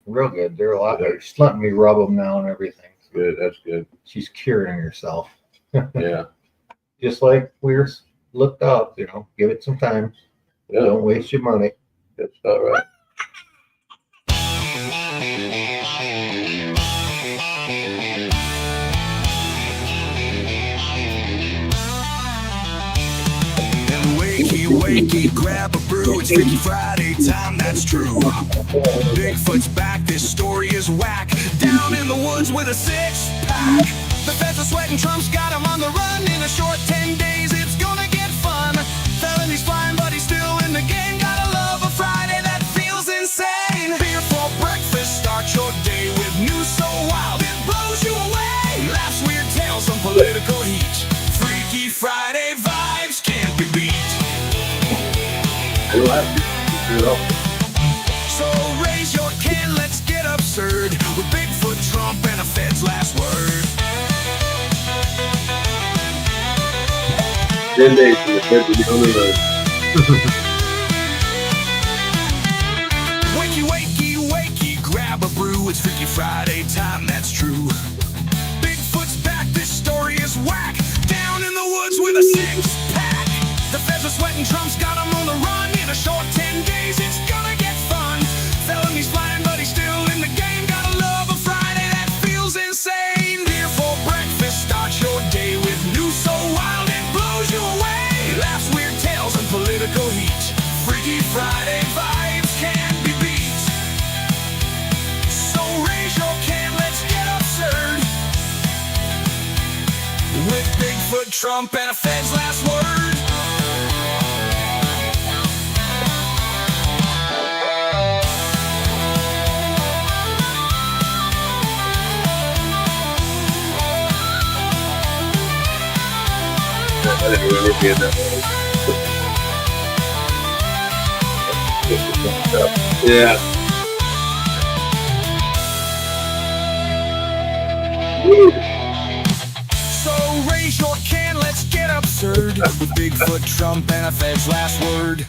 Real good. They're a lot better. She's letting me rub them now and everything. Good. That's good. She's curing herself. Yeah. Just like we were looked up, give it some time. Yeah. Don't waste your money. That's all right. Wakey, grab a brew. It's Freaky Friday time, that's true. Bigfoot's back, this story is whack. Down in the woods with a six-pack. The feds are sweating, Trump's got him on the run. In a short 10 days, it's gonna get fun. Felony's flying, but he's still in the game. Gotta love a Friday that feels insane. Beer for breakfast, start your day with news so wild it blows you away. Laughs, weird tales, some political heat. Freaky Friday vibes can't be beat. So raise your can, let's get absurd with Bigfoot, Trump, and a Fed's last word. 10 days from the Feds will be on the road. Wakey, grab a brew. It's Freaky Friday time, that's true. Bigfoot's back, this story is whack. Down in the woods with a six-pack. The feds are sweating, Trump's got him on the run. In a short 10 days, it's gonna get fun. Felony's flying, but he's still in the game. Gotta love a Friday that feels insane. Beer for breakfast, start your day with news so wild it blows you away. Laughs, weird tales, and political heat. Freaky Friday vibes can't be beat. So raise your can, let's get absurd with Bigfoot, Trump, and a Fed's last word. I didn't remember being that way. Yeah. Woo. So raise your can, let's get absurd with Bigfoot, Trump, and a Fed's last word.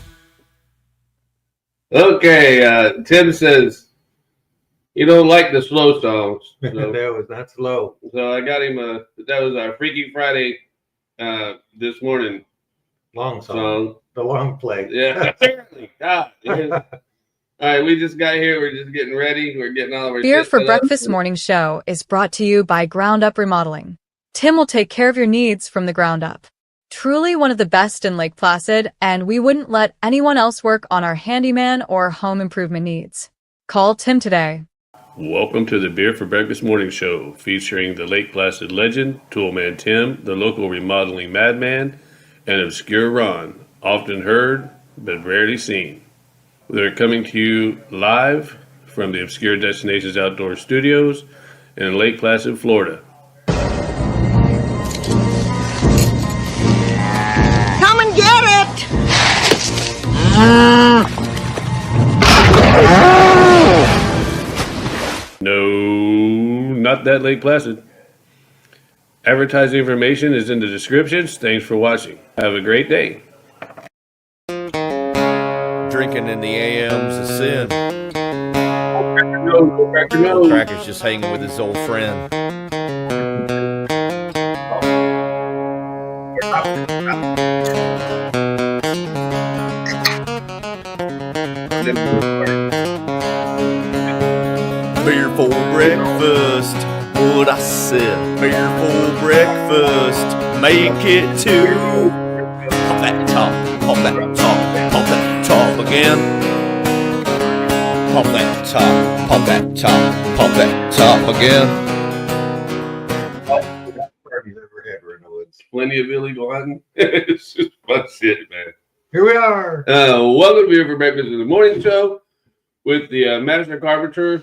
Okay, Tim says you don't like the slow songs. So, That was not slow. so I got him that was our Freaky Friday this morning Long song. song. The long play. Yeah. God, all right, we just got here. We're just getting ready. We're getting all of our Beer shit for set up. Breakfast Morning Show is brought to you by Ground Up Remodeling. Tim will take care of your needs from the ground up. Truly one of the best in Lake Placid, and we wouldn't let anyone else work on our handyman or home improvement needs. Call Tim today. Welcome to the Beer for Breakfast Morning Show, featuring the Lake Placid legend, Toolman Tim, the local remodeling madman, and obscure Ron, often heard but rarely seen. They're coming to you live from the Obscure Destinations Outdoor Studios in Lake Placid, Florida. Come and get it! No, not that Lake Placid. Advertising information is in the descriptions. Thanks for watching. Have a great day. Drinking in the AM's a sin. Go crack your nose. Cracker's just hanging with his old friend. Beer for breakfast, what I said. Beer for breakfast, make it two. Pop that top, pop that top, pop that top again. Pop that top, pop that top, pop that top again. Parties ever had in the woods. Plenty of illegal hunting. It's just fun shit, man. Here we are. Welcome to Beer for Breakfast in the Morning Show with the Master Carpenter,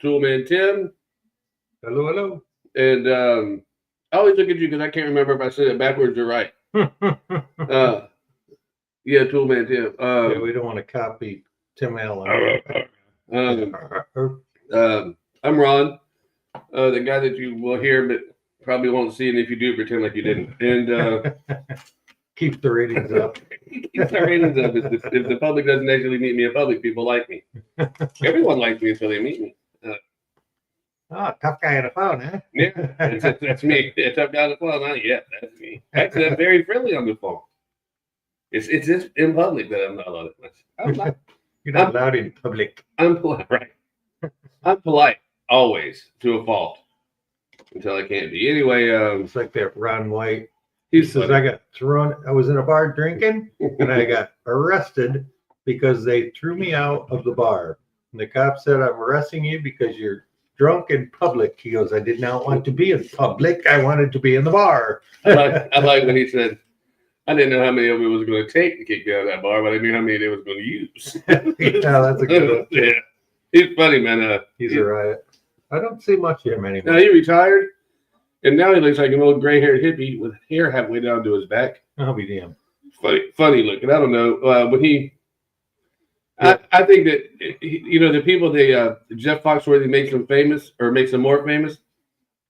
Toolman Tim. Hello, hello. And I always look at you because I can't remember if I said it backwards or right. Yeah, Toolman Tim. Yeah, we don't want to copy Tim Allen. I'm Ron, the guy that you will hear but probably won't see, and if you do, pretend like you didn't. And Keep the ratings up. Keeps our ratings up. If the public doesn't actually meet me in public, people like me. Everyone likes me until they meet me. Oh, tough guy on the phone, huh? Yeah, that's me. It's up down the phone. Huh? Yeah, that's me. Actually, I'm very friendly on the phone. It's just in public that I'm not allowed to. I'm not. You're not allowed in public. I'm polite, right? I'm polite always to a fault until I can't be. Anyway, It's like that Ron White. he He says, I got thrown, I was in a bar drinking and I got arrested because they threw me out of the bar. And the cop said, I'm arresting you because you're drunk in public. He goes, I did not want to be in public. I wanted to be in the bar. I like when he said, I didn't know how many of it was going to take to kick me out of that bar, but I knew how many they was going to use. Yeah, that's a good one. Yeah, he's funny, man. He's a riot. I don't see much of him anymore. Now he retired, and now he looks like an old gray-haired hippie with hair halfway down to his back. I'll be damned. Funny looking. I don't know. When he, I think that the people Jeff Foxworthy makes them famous or makes them more famous,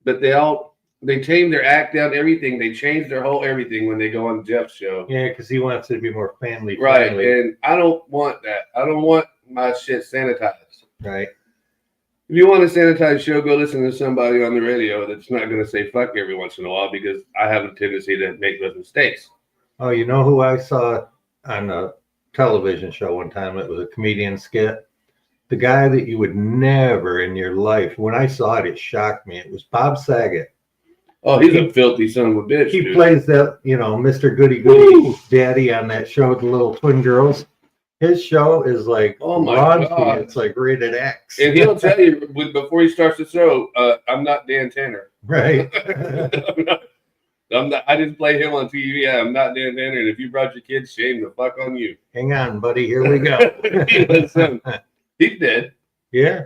but they tame their act down, everything. They change their whole everything when they go on Jeff's show. Yeah, because he wants it to be more family Right, friendly. and I don't want that. I don't want my shit sanitized. Right. If you want a sanitized show, go listen to somebody on the radio that's not going to say fuck every once in a while, because I have a tendency to make those mistakes. Oh, you know who I saw on a television show one time? It was a comedian skit. The guy that you would never in your life, when I saw it, it shocked me. It was Bob Saget. Oh, he's a filthy son of a bitch. He dude. plays that, Mr. Goody Goody daddy on that show with the little twin girls. His show is like Oh my raunchy. God. It's like rated X. And he'll tell you before he starts the show, I'm not Dan Tanner. Right. I'm not. I didn't play him on TV. I'm not Dan Tanner. And if you brought your kids, shame the fuck on you. Hang on, buddy. Here we go. He's dead. Yeah.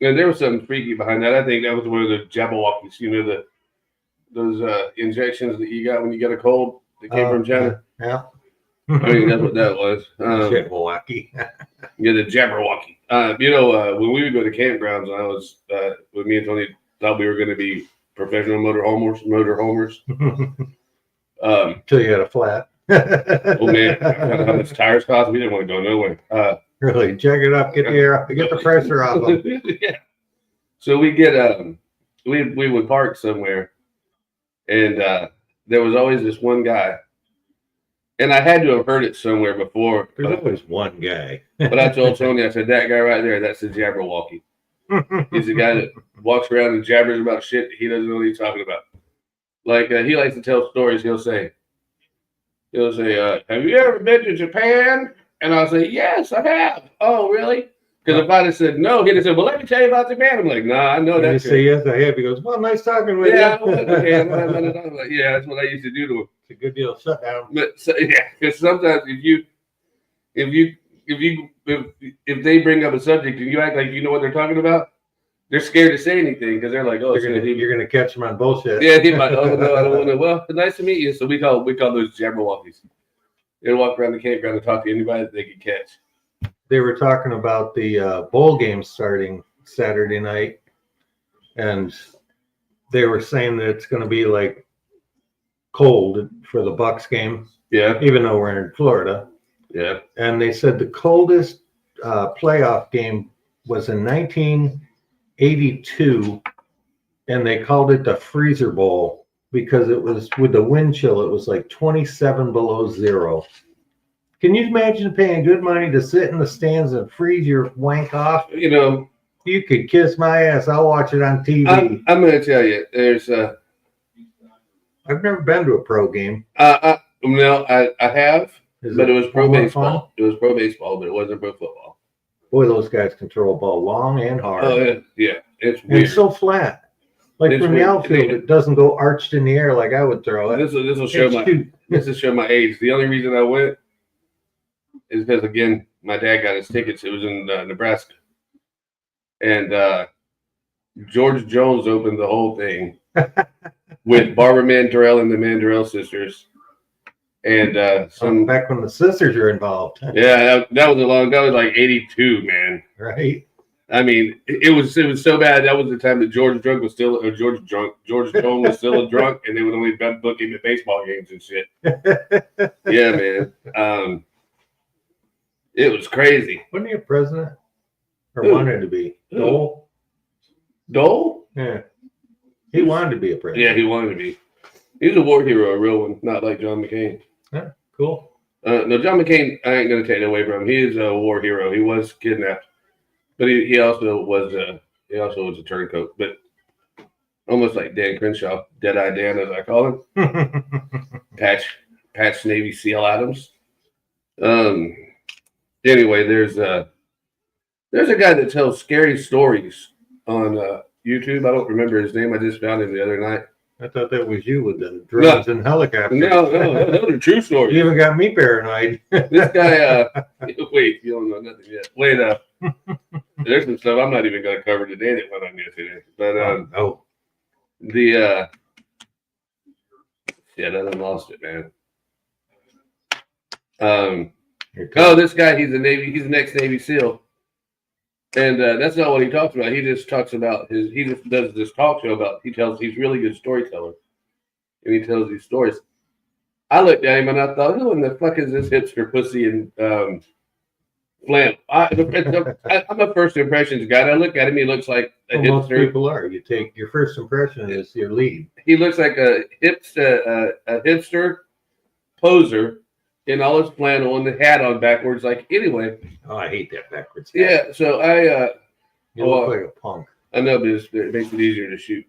And there was something freaky behind that. I think that was one of the Jabberwockies, those injections that you got when you get a cold that came from China. Yeah. I mean, that's what that was. Shit, Milwaukee. Yeah, the Jabberwocky. When we would go to campgrounds, I was with me and Tony thought we were going to be professional motor homers. Until you had a flat. Oh man, how much tires cost? We didn't want to go nowhere. Really, check it up. Get the pressure off them. Yeah. So we get we would park somewhere, and there was always this one guy, and I had to have heard it somewhere before. There's always one guy. But I told Tony, I said, that guy right there, that's the Jabberwocky. He's the guy that walks around and jabbers about shit that he doesn't know what he's talking about. Like, he likes to tell stories. He'll say, have you ever been to Japan? And I'll say, yes, I have. Oh, really? Because if I'd have said no, he'd have said, well, let me tell you about Japan. I'm like, nah, I know And that you shit. say yes, I have. He goes, well, nice talking with Yeah, you. yeah, that's what I used to do to him. It's a good deal. Shut down. But yeah, because sometimes if they bring up a subject and you act like you know what they're talking about, they're scared to say anything because they're like, oh, You're gonna catch them on bullshit. yeah, he might. Oh no, I don't want to. Well, nice to meet you. So we call those Jabberwockies. They walk around the campground and talk to anybody that they could catch. They were talking about the bowl game starting Saturday night, and they were saying that it's going to be like cold for the Bucks game, Yeah, even though we're in Florida. yeah. And they said the coldest playoff game was in 1982, and they called it the Freezer Bowl because it was with the wind chill. It was like 27 below zero. Can you imagine paying good money to sit in the stands and freeze your wank off? You know, You could kiss my ass. I'll watch it on TV. I'm going to tell you, there's I've never been to a pro game. I have, Is but it was pro more baseball. fun? It was pro baseball, but it wasn't pro football. Boy, those guys control a ball long and hard. Oh yeah, it's And weird. it's so flat. Like It's from the weird. outfield, it doesn't go arched in the air like I would throw it. This will show this will show my age. The only reason I went is because again, my dad got his tickets. It was in Nebraska, and George Jones opened the whole thing with Barbara Mandrell and the Mandrell sisters, and Back when the sisters are involved, yeah, that was like '82, man. right? I mean, it was so bad. That was the time that George Jones was still a drunk, and they would only book him at baseball games and shit. Yeah, man. It was crazy. Wasn't he a president? Or Who? wanted to be? Who? Dole? Dole? Yeah. He wanted to be a president. Yeah, he wanted to be. He was a war hero, a real one, not like John McCain. Yeah, cool. No, John McCain, I ain't gonna take it away from him. He is a war hero. He was kidnapped, but he also was a turncoat. But almost like Dan Crenshaw, Deadeye Dan, as I call him, Patch Navy SEAL Adams. Anyway, there's a guy that tells scary stories on YouTube. I don't remember his name. I just found him the other night. I thought that was you with the drones and helicopters. No, those are true stories. You even got me paranoid. This guy, wait, you don't know nothing yet. Wait, there's some stuff I'm not even going to cover today that went on yesterday. But yeah, I lost it, man. This guy, he's an ex-Navy SEAL. And that's not what he talks about. He just talks about he just does this talk show about, he's really good storyteller. And he tells these stories. I looked at him and I thought, who in the fuck is this hipster pussy and flannel? I'm a first impressions guy. I look at him, he looks like a hipster. Most people are. You take your first impression is your lead. He looks like a hipster poser in all his flannel and the hat on backwards. Like, anyway. Oh, I hate that backwards hat. Yeah, so you look like a punk. I know, but it makes it easier to shoot.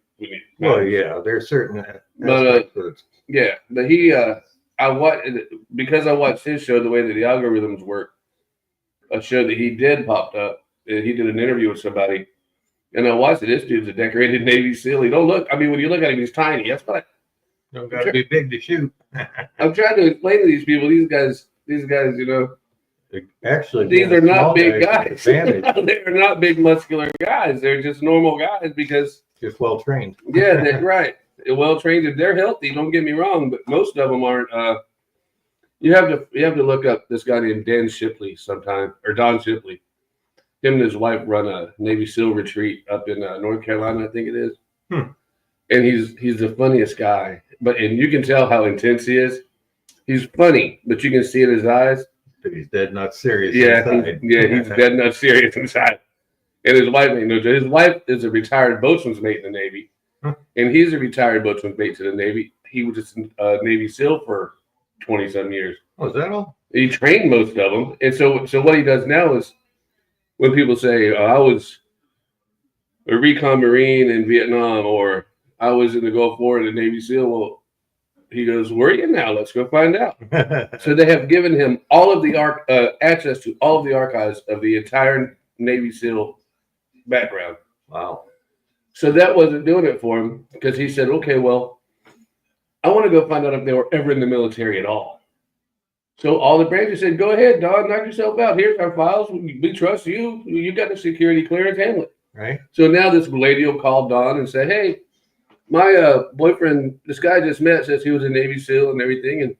Well, yeah, there's certain but yeah, but because I watched his show, the way that the algorithms work, a show that he did popped up. He did an interview with somebody, and I watched it. This dude's a decorated Navy SEAL. He don't look. I mean, when you look at him, he's tiny. That's what don't got to be big to shoot. I'm trying to explain to these people. These guys, you know. Actually, these are not big guys. They're They're not big muscular guys. They're just normal guys because just well trained. Yeah, that's right. Well trained. If they're healthy, don't get me wrong, but most of them aren't. You have to look up this guy named Don Shipley. Him and his wife run a Navy SEAL retreat up in North Carolina, I think it is. And he's the funniest guy. And you can tell how intense he is. He's funny, but you can see in his eyes. He's dead not serious. Yeah, he's dead not serious inside. And his wife ain't no joke. His wife is a retired boatswain's mate in the Navy, and he's a retired boatswain's mate to the Navy. He was just a Navy SEAL for 20-some years. Oh, is that all? He trained most of them, and so what he does now is when people say, "I was a recon Marine in Vietnam," or "I was in the Gulf War in the Navy SEAL," well, he goes, "Where are you now? Let's go find out." So they have given him all of the access to all of the archives of the entire Navy SEAL background. Wow. So that wasn't doing it for him because he said, "Okay, well, I want to go find out if they were ever in the military at all." So all the branches said, "Go ahead, Don, knock yourself out. Here's our files. We trust you. You got the security clearance, handle it." Right. So now this lady will call Don and say, "Hey, my boyfriend, this guy I just met, says he was a Navy SEAL and everything, and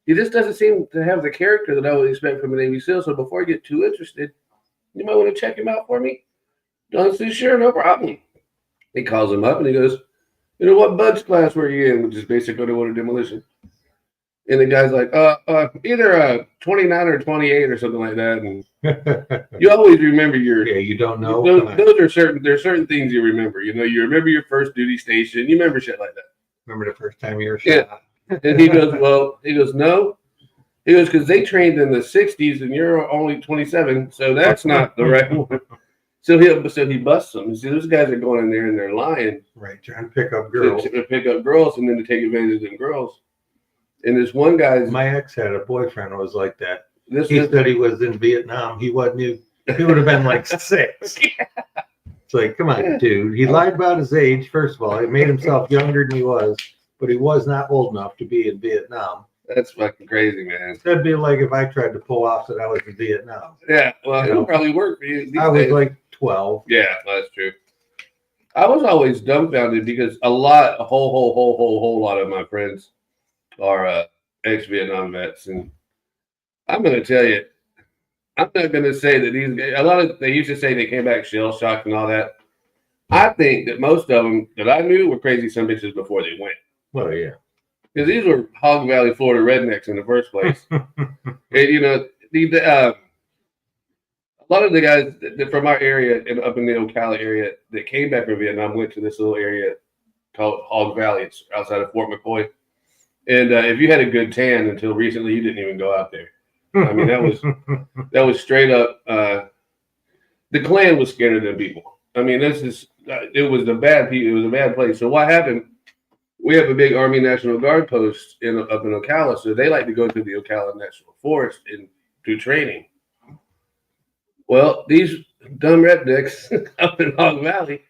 he just doesn't seem to have the character that I would expect from a Navy SEAL. So before I get too interested, you might want to check him out for me." Don says, "Sure, no problem." He calls him up and he goes, "What BUDS class were you in?" Which is basic underwater demolition. And the guy's like, either 29 or 28 or something like that. And you always remember you don't know. There's certain things you remember. You remember your first duty station. You remember shit like that. Remember the first time you were shot? Yeah. And he goes, no. He goes, because they trained in the 60s and you're only 27, so that's not the right one. So he busts them. See, those guys are going in there and they're lying. Right, trying to pick up girls. To pick up girls and then to take advantage of them girls. And this one guy's... My ex had a boyfriend who was like that. He said he was in Vietnam. He wasn't. He would have been like 6. Yeah. It's like, come on, dude. He lied about his age, first of all. He made himself younger than he was, but he was not old enough to be in Vietnam. That's fucking crazy, man. That'd be like if I tried to pull off that I was in Vietnam. Yeah, well, it would probably work for you. I was like 12. Yeah, that's true. I was always dumbfounded because a whole lot of my friends are ex-Vietnam vets, and I'm going to tell you, I'm not going to say that these guys, they used to say they came back shell shocked and all that. I think that most of them that I knew were crazy some bitches before they went. Well, yeah. Because these were Hog Valley, Florida rednecks in the first place. And, you know, a lot of the guys from our area and up in the Ocala area that came back from Vietnam went to this little area called Hog Valley. It's outside of Fort McCoy. And if you had a good tan until recently, you didn't even go out there. I mean, that was straight up. The Klan was scared of them people. I mean, it was a bad people. It was a bad place. So what happened? We have a big Army National Guard post up in Ocala, so they like to go to the Ocala National Forest and do training. Well, these dumb rednecks up in Hog Valley,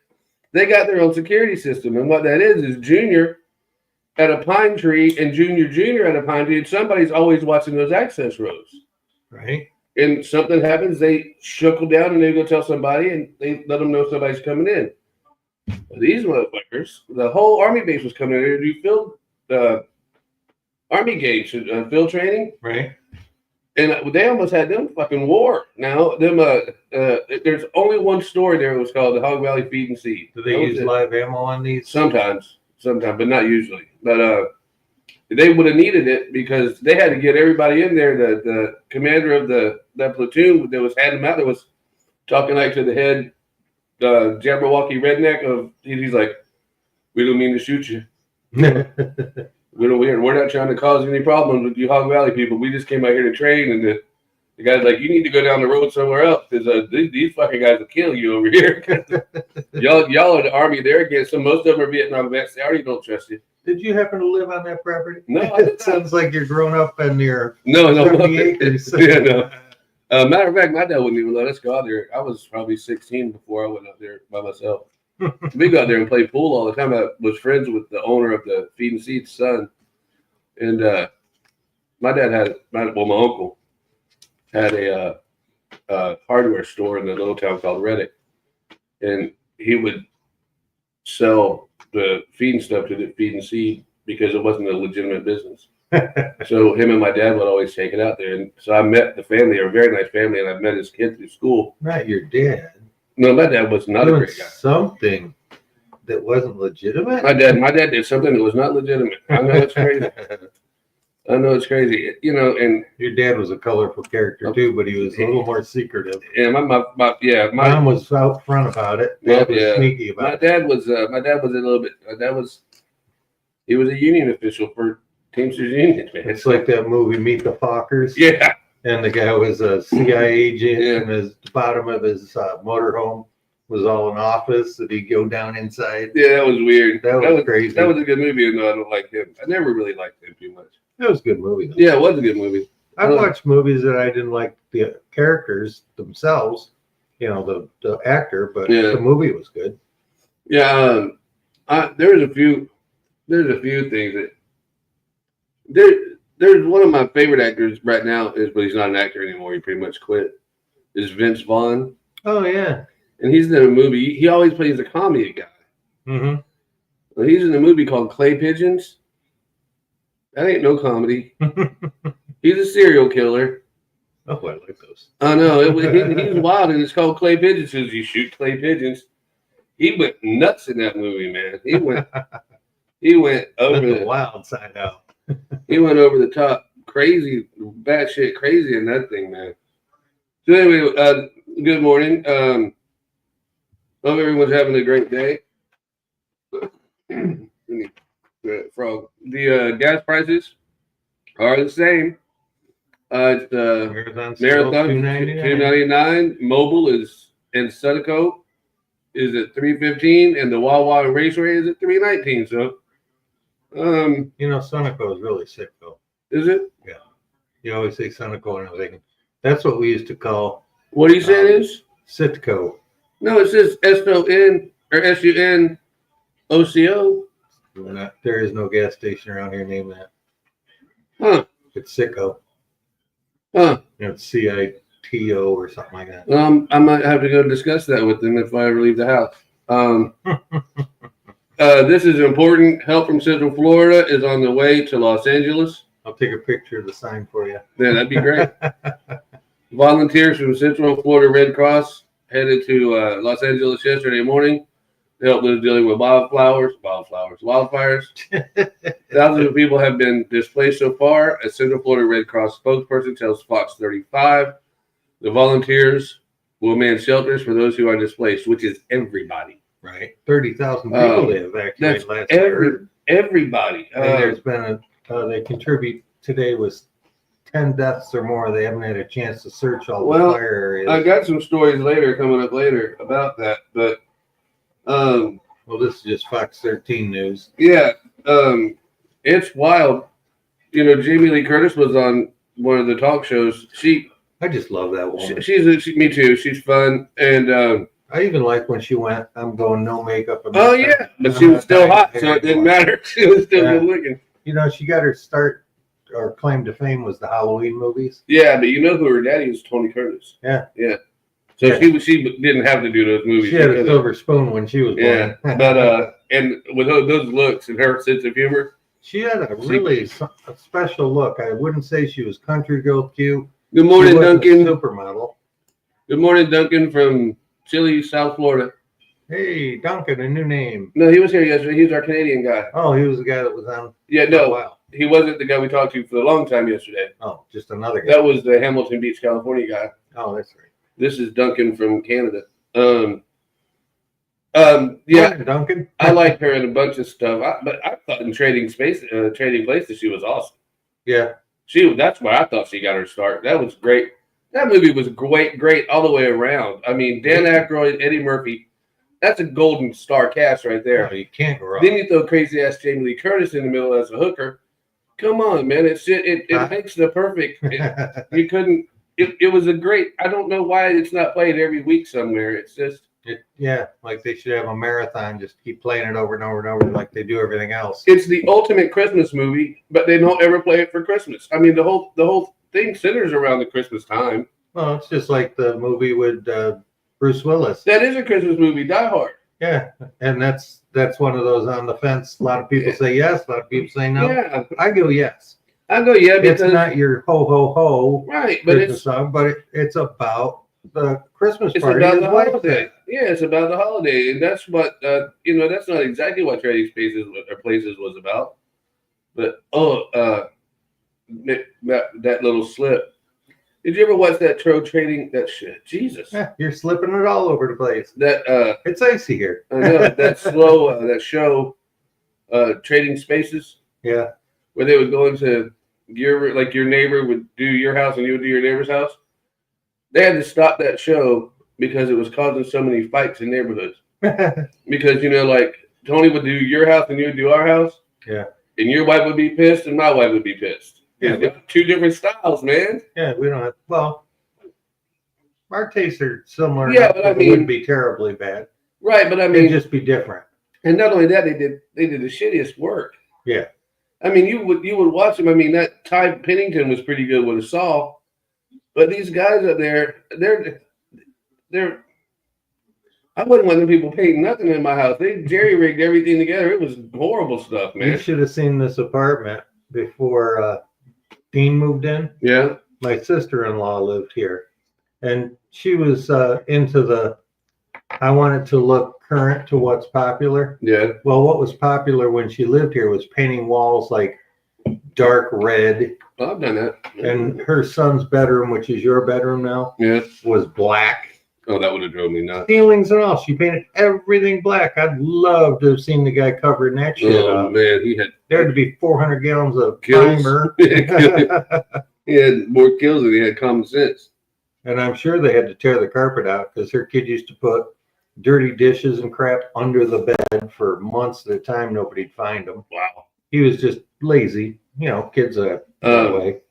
they got their own security system, and what that is Junior at a pine tree and Junior at a pine tree, and somebody's always watching those access roads. Right. And something happens, they shuckle down and they go tell somebody, and they let them know somebody's coming in. These motherfuckers, the whole Army base was coming in here to do field Army games, field training. Right. And they almost had them fucking war. Now, there's only one story there. It was called the Hog Valley Feed and Seed. Do they use live ammo on these? Sometimes, but not usually. But they would have needed it because they had to get everybody in there. The commander of that platoon that was handing them out, that was talking like to the head Jabberwocky redneck he's like, we don't mean to shoot you. We're not trying to cause any problems with you Hog Valley people. We just came out here to train, and the guy's like, you need to go down the road somewhere else because these fucking guys will kill you over here. y'all are the Army there against them. Most of them are Vietnam vets. They already don't trust you. Did you happen to live on that property? No, It sounds like you're grown up in your no 70 acres. Yeah, no. Matter of fact, my dad wouldn't even let us go out there. I was probably 16 before I went out there by myself. We go out there and play pool all the time. I was friends with the owner of the Feed and Seed's son. And my dad my uncle had a hardware store in the little town called Reddick. And he would sell the feeding stuff to the Feed and Seed because it wasn't a legitimate business. So him and my dad would always take it out there. And so I met the family, a very nice family, and I met his kid through school. Not your dad. No, my dad was not a great guy. Something that wasn't legitimate? My dad did something that was not legitimate. I know it's crazy. I know it's crazy. You know, and your dad was a colorful character too, but he was a little more secretive. Yeah, my mom was out front about it. Dad was sneaky about it. My dad was a little bit. He was a union official for Teamsters Union, man. It's like that movie Meet the Fockers. Yeah. And the guy was a CIA agent, and the bottom of his motorhome was all an office that he'd go down inside. Yeah, that was weird. That was crazy. That was a good movie, even though I don't like him. I never really liked him too much. That was a good movie, though. Yeah, it was a good movie. I've watched movies that I didn't like the characters themselves, the actor, but the movie was good. Yeah, there's a few things that there's one of my favorite actors right now but he's not an actor anymore. He pretty much quit. Is Vince Vaughn. Oh yeah, and he's in a movie. He always plays a comedy guy. Mm-hmm. Well, he's in a movie called Clay Pigeons. That ain't no comedy. He's a serial killer. Oh, I like those. I know. He's wild, and it's called Clay Pigeons because you shoot clay pigeons. He went nuts in that movie, man. He went over the wild side out. He went over the top, crazy, batshit crazy in that thing, man. So anyway, good morning. Hope everyone's having a great day. Frog. The gas prices are the same. It's Marathon $2.99. Mobile is in Sunoco is at $3.15, and the Wawa and Raceway is at $3.19. So, Sunoco is really sick though. Is it? Yeah. You always say Sunoco, and I'm thinking that's what we used to call. What do you say it is? Sitco. No, it says SON or SUNOCO. There is no gas station around here named that. Huh? It's Sitco. Huh? It's CITO or something like that. I might have to go discuss that with them if I ever leave the house. This is important. Help from Central Florida is on the way to Los Angeles. I'll take a picture of the sign for you. Yeah, that'd be great. Volunteers from Central Florida Red Cross headed to Los Angeles yesterday morning to help those dealing with wildfires. Thousands of people have been displaced so far, a Central Florida Red Cross spokesperson tells Fox 35. The volunteers will man shelters for those who are displaced, which is everybody. Right. 30,000 people they evacuated That's last year. everybody. And there's been they contribute today was 10 deaths or more. They haven't had a chance to search all the fire areas. I got some stories coming up later about that, but well, this is just Fox 13 news. yeah, it's wild. You know, Jamie Lee Curtis was on one of the talk shows. I just love that woman. Me too. She's fun, and I even like when she went, I'm going no makeup. Oh yeah, but she was still hot, so it didn't matter. She was still good looking. You know, she got her start or claim to fame was the Halloween movies. Yeah, but you know who her daddy was? Tony Curtis. Yeah. So she didn't have to do those movies. She had a silver spoon when she was born. Yeah, but and with those looks and her sense of humor, she had a really special look. I wouldn't say she was country girl cute. Good morning, Duncan. Supermodel. Good morning, Duncan from Chile, South Florida. Hey, Duncan, a new name. No, he was here yesterday. He was our Canadian guy. Oh, he was the guy that was on. Yeah, no, wow. He wasn't the guy we talked to for a long time yesterday. Oh, just another guy. That was the Hamilton Beach, California guy. Oh, that's right. This is Duncan from Canada. Yeah, Duncan. I liked her in a bunch of stuff, but I thought in Trading Places, she was awesome. Yeah, that's where I thought she got her start. That was great. That movie was great all the way around. I mean, Dan Aykroyd, Eddie Murphy, that's a golden star cast right there. No, you can't go wrong. Then you throw crazy ass Jamie Lee Curtis in the middle as a hooker. Come on, man! It makes the perfect. You couldn't. It was a great. I don't know why it's not played every week somewhere. It's just. Like they should have a marathon, just keep playing it over and over and over like they do everything else. It's the ultimate Christmas movie, but they don't ever play it for Christmas. I mean, the whole thing centers around the Christmas time. Well, it's just like the movie with Bruce Willis. That is a Christmas movie, Die Hard. Yeah, and that's one of those on the fence. A lot of people say yes, a lot of people say no. Yeah, I go yes. I go yeah because it's not your ho ho ho right, but Christmas song, but it's about the Christmas it's party. about the holiday. Yeah, it's about the holiday, and that's what that's not exactly what Trading Places was about. But that little slip. Did you ever watch that trading that shit? Jesus. Yeah, you're slipping it all over the place. That it's icy here. I know that that show Trading Spaces. Yeah. Where they would go into your neighbor would do your house and you would do your neighbor's house. They had to stop that show because it was causing so many fights in neighborhoods. Because like Tony would do your house and you would do our house. Yeah. And your wife would be pissed and my wife would be pissed. Yeah, two different styles, man. Yeah, we don't have. Well, our tastes are similar. Yeah, but I mean, it wouldn't be terribly bad. Right, but I mean, it'd just be different. And not only that, they did the shittiest work. Yeah. I mean, you would watch them. I mean, that Ty Pennington was pretty good with a saw, but these guys up there, they're. I wouldn't want them people painting nothing in my house. They jerry rigged everything together. It was horrible stuff, man. You should have seen this apartment before Dean moved in. Yeah. My sister-in-law lived here, and she was into I want it to look current to what's popular. Yeah. Well, what was popular when she lived here was painting walls like dark red. Well, I've done that. And her son's bedroom, which is your bedroom now, was black. Oh, that would have drove me nuts. Ceilings and all. She painted everything black. I'd love to have seen the guy covering that shit up. Oh, man. There had to be 400 gallons of primer. He had more kills than he had common sense. And I'm sure they had to tear the carpet out because her kid used to put dirty dishes and crap under the bed for months at a time. Nobody'd find them. Wow. He was just lazy. Kids that way.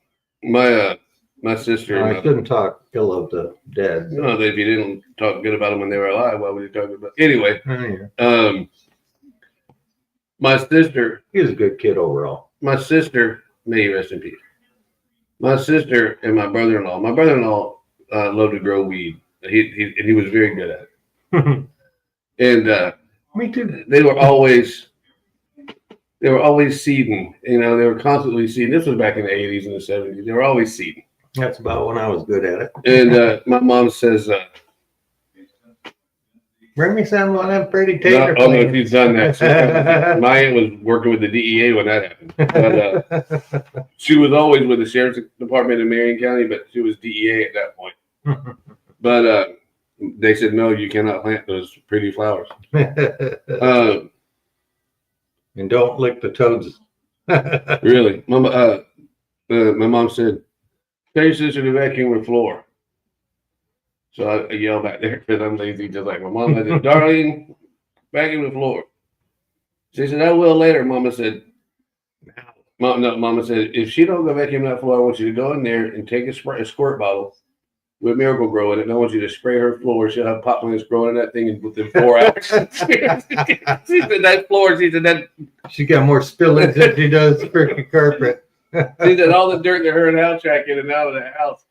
My sister. I shouldn't talk ill of the dead. No, if you didn't talk good about them when they were alive, why would you talk about? Anyway, my sister. He was a good kid overall. My sister, may he rest in peace. My sister and my brother-in-law. My brother-in-law loved to grow weed. He was very good at it. And me too. They were always seeding. They were constantly seeding. This was back in the 80s and the 70s. They were always seeding. That's about when I was good at it. And my mom says, Bring me some of them pretty I tater don't know if plates. he's done that. My aunt was working with the DEA when that happened. But she was always with the sheriff's department in Marion County, but she was DEA at that point. But they said, no, you cannot plant those pretty flowers. And don't lick the toads. Really? Mama, my mom said, tell your sister to vacuum her floor. So I yell back there because I'm lazy, just like my mom. I said, Darlene, vacuum the floor. She said, I will later. Mama said, Mama said, if she don't go vacuum that floor, I want you to go in there and take a squirt bottle with Miracle Grow in it. And I want you to spray her floor. She'll have pot plants growing in that thing within 4 hours. She said, that floor, she said, that. She got more spillage than she does freaking carpet. She said, all the dirt that her and Hal track in and out of the house.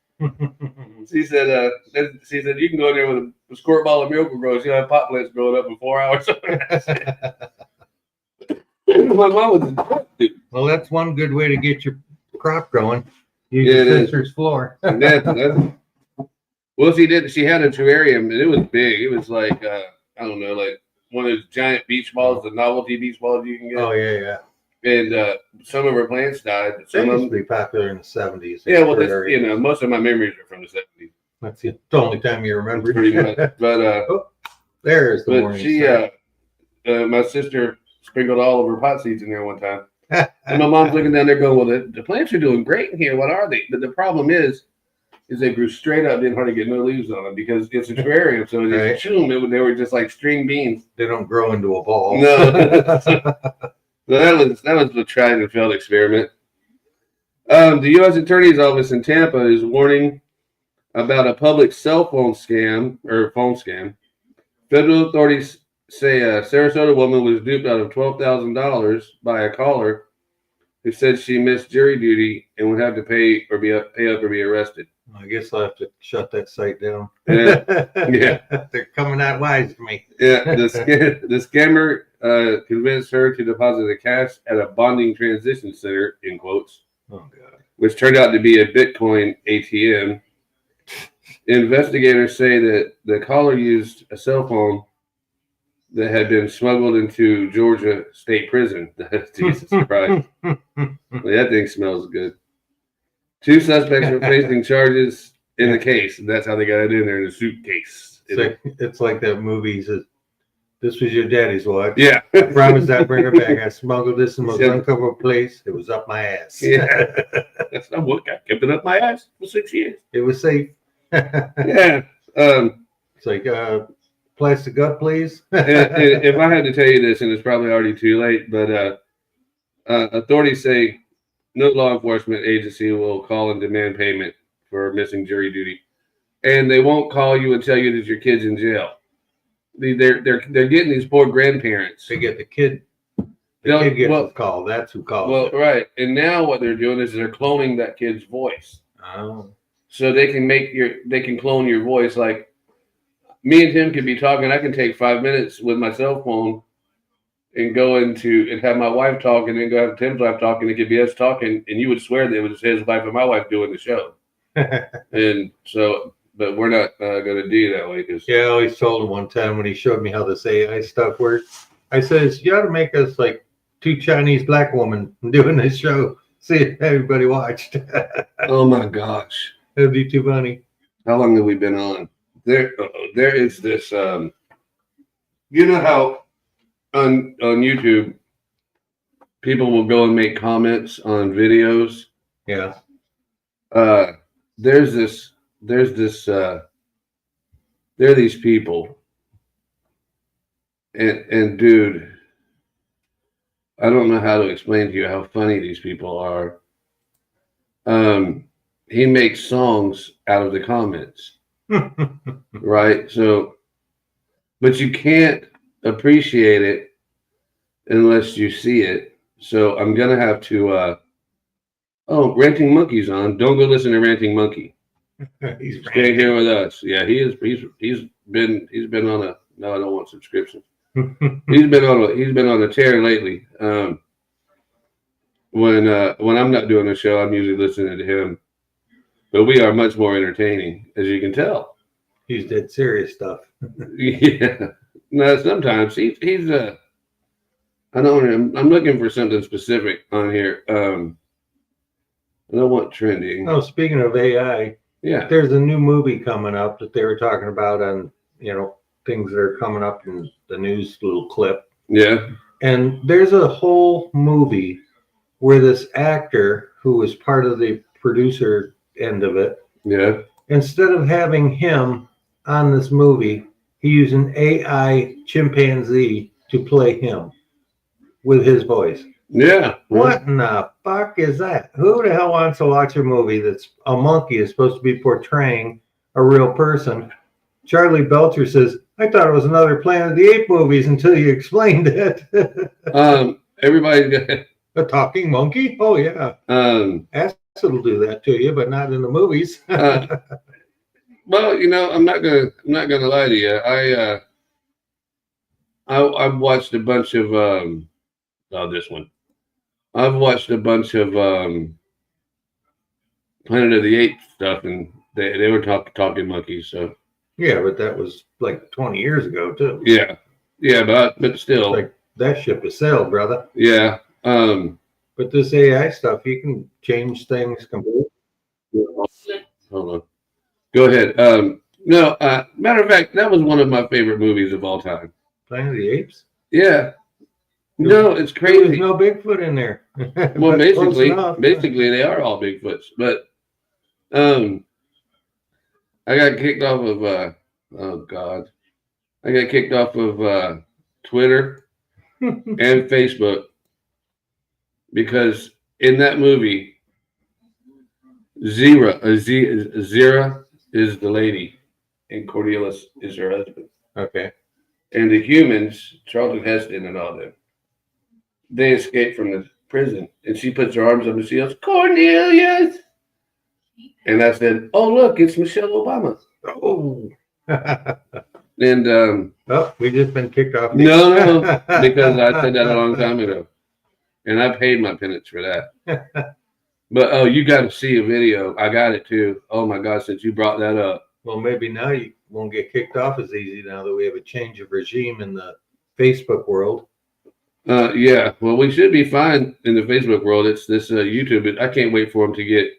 She said, you can go in there with a squirt bottle of Miracle Grow. She'll have pot plants growing up in 4 hours. My mom was Well, that's one good way to get your crop growing. Use your sister's floor. Well, she did. She had a terrarium, and it was big. It was like I don't know, like one of those giant beach balls, the novelty beach balls you can get. Oh yeah. And some of her plants died. But They some of used to them, be popular in the 70s. yeah. Well, this, most of my memories are from the 70s. That's the only time you remember. Pretty much. But there's the but morning she, sun. my sister sprinkled all of her pot seeds in there one time, and my mom's looking down there going, "Well, the plants are doing great in here. What are they?" But the problem is they grew straight up, didn't hardly get no leaves on them because it's a terrarium. So Right. they were just like string beans. They don't grow into a ball. No. So that was a tried and failed experiment. The U.S. Attorney's Office in Tampa is warning about a public cell phone scam or phone scam. Federal authorities say a Sarasota woman was duped out of $12,000 by a caller who said she missed jury duty and would have to pay up or be arrested. I guess I'll have to shut that site down. Yeah. Yeah. They're coming out wise to me. Yeah, the scammer convinced her to deposit the cash at a bonding transition center, in quotes, Oh God. which turned out to be a Bitcoin ATM. Investigators say that the caller used a cell phone that had been smuggled into Georgia State Prison. Jesus Christ. That thing smells good. 2 suspects are facing charges in the case. And that's how they got it in there in a suitcase. It's like that movie says, this was your daddy's watch. Yeah. I promised I'd bring her back. I smuggled this in the most Yeah. uncomfortable place. It was up my ass. Yeah. That's not what I kept it up my ass for 6 years. It was safe. Yeah. It's like, plastic gut, please. If I had to tell you this, and it's probably already too late, but authorities say no law enforcement agency will call and demand payment for missing jury duty, and they won't call you and tell you that your kid's in jail. They're getting these poor grandparents. They get the kid. The kid gets the call. That's who calls. Well, it. right, and now what they're doing is they're cloning that kid's voice, Oh. so they can clone your voice. Like me and Tim can be talking. I can take 5 minutes with my cell phone and go and have my wife talk, and then go have Tim's wife talk, and it could be us talking, and you would swear that it was his wife and my wife doing the show. And so, but we're not going to do that way. Yeah, I always told him one time when he showed me how this AI stuff works. I says, you ought to make us like 2 Chinese black women doing this show. See if everybody watched. Oh my gosh. That'd be too funny. How long have we been on? There is this, you know how on YouTube, people will go and make comments on videos. Yeah. There are these people, and dude, I don't know how to explain to you how funny these people are. He makes songs out of the comments, right? So, but you can't appreciate it unless you see it. So I'm gonna have to. Ranting Monkey's on. Don't go listen to Ranting Monkey. He's Stay here with us. Yeah, he's been on a. No, I don't want subscriptions. He's been on a tear lately. When I'm not doing a show, I'm usually listening to him. But we are much more entertaining, as you can tell. He's dead serious stuff. Yeah. No, sometimes he's I don't. I'm looking for something specific on here. I don't want trending. Oh, speaking of AI, Yeah. there's a new movie coming up that they were talking about on, things that are coming up in the news little clip. Yeah. And there's a whole movie where this actor who was part of the producer end of it, Yeah. instead of having him on this movie, he used an AI chimpanzee to play him with his voice. Yeah. What in the fuck is that? Who the hell wants to watch a movie that's a monkey is supposed to be portraying a real person? Charlie Belcher says, I thought it was another Planet of the Apes movies until you explained it. Everybody. A talking monkey? Oh yeah. Acid will do that to you, but not in the movies. Well, I'm not gonna lie to you. I've watched a bunch of this one. I've watched a bunch of Planet of the Apes stuff, and they were talking monkeys. So Yeah, but that was like 20 years ago too. yeah, but still, Like that ship has sailed, brother. yeah. But this AI stuff, you can change things completely. Hold on. Go ahead. No, matter of fact, that was one of my favorite movies of all time. Planet of the Apes. Yeah. No, it's There's crazy. no Bigfoot in there. Well, But close enough. basically, they are all Bigfoots. But I got kicked off of oh God, I got kicked off of Twitter and Facebook because in that movie, Zira is the lady, and Cordelis is her husband. Okay. And the humans, Charlton Heston and all them, they escape from the prison, and she puts her arms up and she goes, Cornelius. And I said, oh, look, it's Michelle Obama. Oh. And Oh, we just been kicked off. no, because I said that a long time ago. And I paid my penance for that. But oh, you got to see a video. I got it too. Oh my God, since you brought that up. Well, maybe now you won't get kicked off as easy now that we have a change of regime in the Facebook world. Yeah, well, we should be fine in the Facebook world. It's this YouTube. I can't wait for them to get.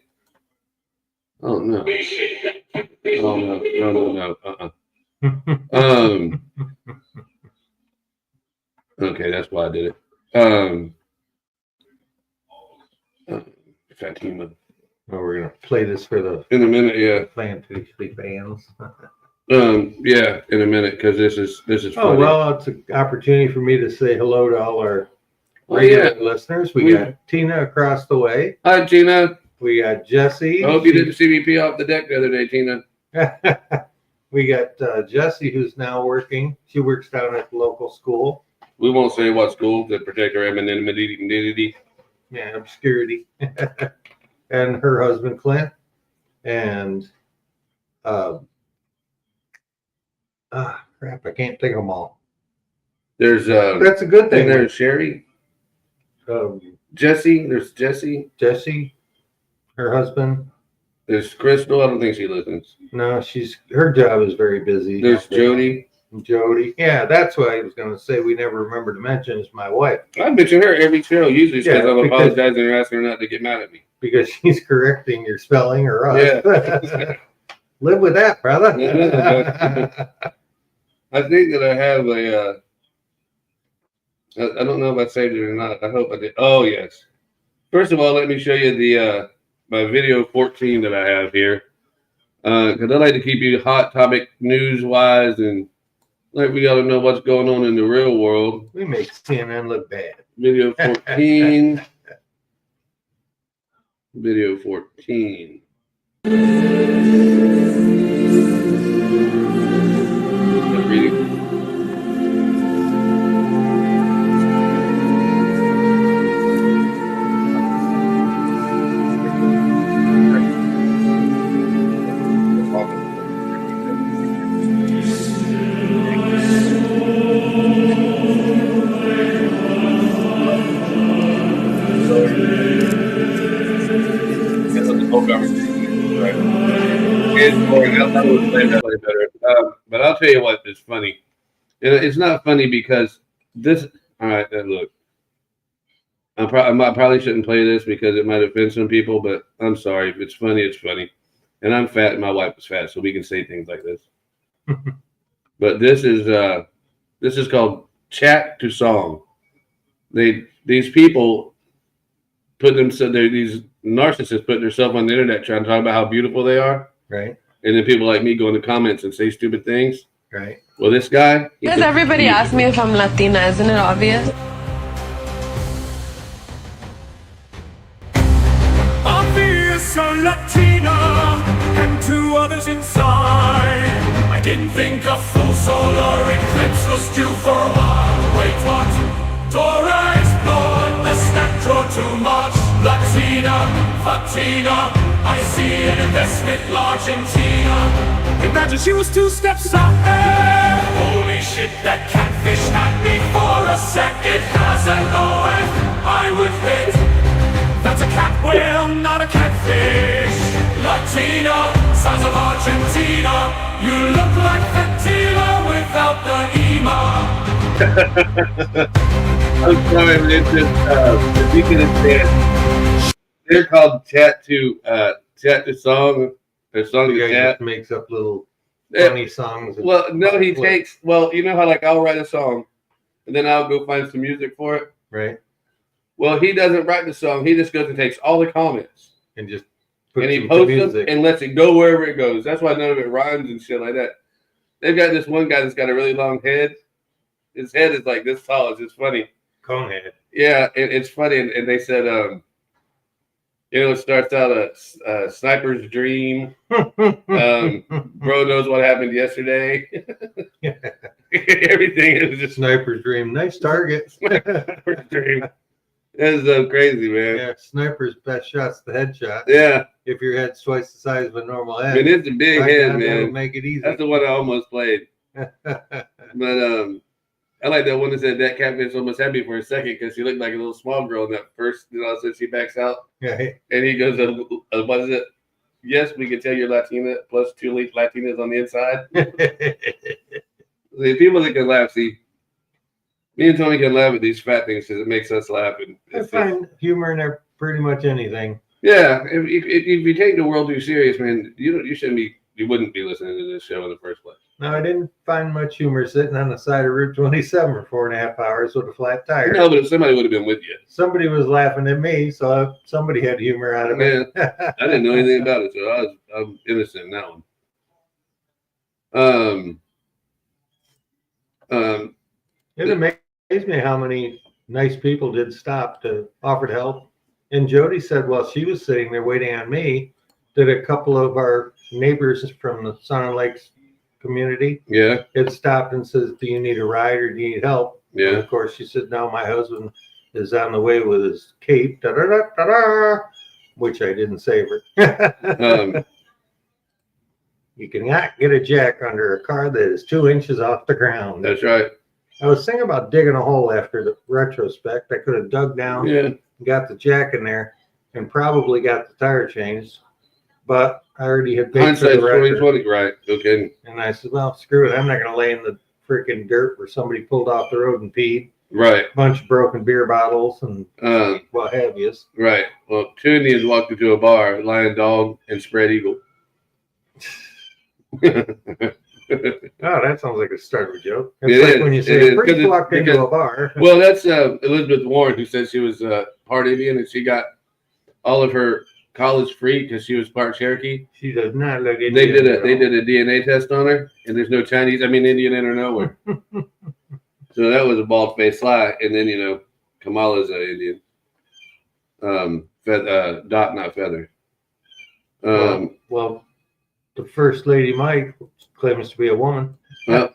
Oh no! Oh no! Okay, that's why I did it. Fatima. Oh, we're gonna play this for the In a minute, yeah. Fantasy fans. Yeah, in a minute, because this is Oh funny. well, it's an opportunity for me to say hello to all our Oh, regular yeah. listeners. We got Tina across the way. Hi, Tina. We got Jesse. I hope you didn't see me pee off the deck the other day, Tina. We got Jesse, who's now working. She works down at the local school. We won't say what school to protect our anonymity. Yeah, obscurity. And her husband Clint. And crap, I can't think of them all. There's That's a good and thing. there's Sherry, Jesse. There's Jesse. Jesse, her husband. There's Crystal. I don't think she listens. No, her job is very busy. There's Jody. Jody. Yeah, that's what I was going to say. We never remember to mention is my wife I mention her every show. Usually, Yeah, because I'm because- apologizing or asking her not to get mad at me. because she's correcting your spelling or us. Yeah. Live with that, brother. I think that I have a. I don't know if I saved it or not. I hope I did. Oh yes. First of all, let me show you the my video 14 that I have here, because I like to keep you hot topic news wise and like we got to know what's going on in the real world. We make CNN look bad. Video 14. Video 14. Not reading. The whole conversation, right? is boring. I thought it would play better. But I'll tell you what is funny. It's not funny because this. All right, look. I probably shouldn't play this because it might offend some people, but I'm sorry. If it's funny, it's funny. And I'm fat, and my wife is fat, so we can say things like this. But this is called chat to song. These people put themselves. These narcissists put themselves on the internet trying to talk about how beautiful they are. Right. And then people like me go in the comments and say stupid things. Right. Well, this guy. Because everybody asks me if I'm Latina, isn't it obvious? Obvious a Latina and two others inside. I didn't think a full solar eclipse was due for a while. Wait, what? Dora explored the spectrum too much. Latina, Fatina, I see an investment large in Tina. Imagine she was 2 steps ahead. Holy shit, that catfish had me for a sec. It has an O and I would hit. That's a cat whale, not a catfish. Latina, size of Argentina. You look like Fatina without the ema. I'm sorry, but it's just if you can understand, they're called chat to song. Or song The to guy chat. just makes up little funny songs. and Well, no, he flip. takes. Well, you know how like I'll write a song, and then I'll go find some music for it. Right. Well, he doesn't write the song. He just goes and takes all the comments And just puts and he them to posts them music. and lets it go wherever it goes. That's why none of it rhymes and shit like that. They've got this one guy that's got a really long head. His head is like this tall. It's just funny. Conehead. Yeah, it's funny. And they said, it starts out a sniper's dream. Bro knows what happened yesterday. Everything is just Sniper's dream. Nice target. sniper's dream. That's so crazy, man. Yeah, sniper's best shot's the headshot. Yeah. If your head's twice the size of a normal I head, mean, it's a big by head, God, that'll man. make it easy. That's the one I almost played. But I like that one that said that catfish almost had me for a second because she looked like a little small girl in that first, so she backs out. Yeah. And he goes, what is it? Yes, we can tell you're Latina, plus 2 Latinas on the inside. See, people that can laugh, see, me and Tony can laugh at these fat things because it makes us laugh. And I find humor in pretty much anything. yeah, if you take the world too serious, man, you wouldn't be listening to this show in the first place. No, I didn't find much humor sitting on the side of Route 27 for 4.5 hours with a flat tire. No, but if somebody would have been with you. Somebody was laughing at me, so somebody had humor out of Man, it. I didn't know anything about it, so I'm innocent in that one. It amazed me how many nice people did stop to offer to help. And Jody said while she was sitting there waiting on me, that a couple of our neighbors from the Sun Lakes community Yeah, had stopped and says, "Do you need a ride or do you need help?" And yeah. of course, she said, "No, my husband is on the way with his cape." Da, da, da, da, da, which I didn't savor. You cannot get a jack under a car that is 2 inches off the ground. That's right. I was thinking about digging a hole after the retrospect. I could have dug down, Yeah, got the jack in there, and probably got the tire changed. But I already had paid for hindsight's the record. 2020, right? Okay, And I said, well, screw it. I'm not going to lay in the freaking dirt where somebody pulled off the road and peed. right. A bunch of broken beer bottles and Um, what have you. right. Well, 2 Indians walked into a bar, lion, dog, and spread eagle. Oh, that sounds like a start of a joke. It's It like is, when you it say is, a priest 'cause it- walked into because- a bar. Well, that's Elizabeth Warren, who said she was part Indian and she got all of her college free because she was part Cherokee. She does not look Indian. They did at all. a DNA test on her, and there's no Chinese. I mean, Indian in her nowhere. So that was a bald faced lie. And then Kamala's an Indian. Dot, not feather. Well, the first lady Mike claims to be a woman. Well,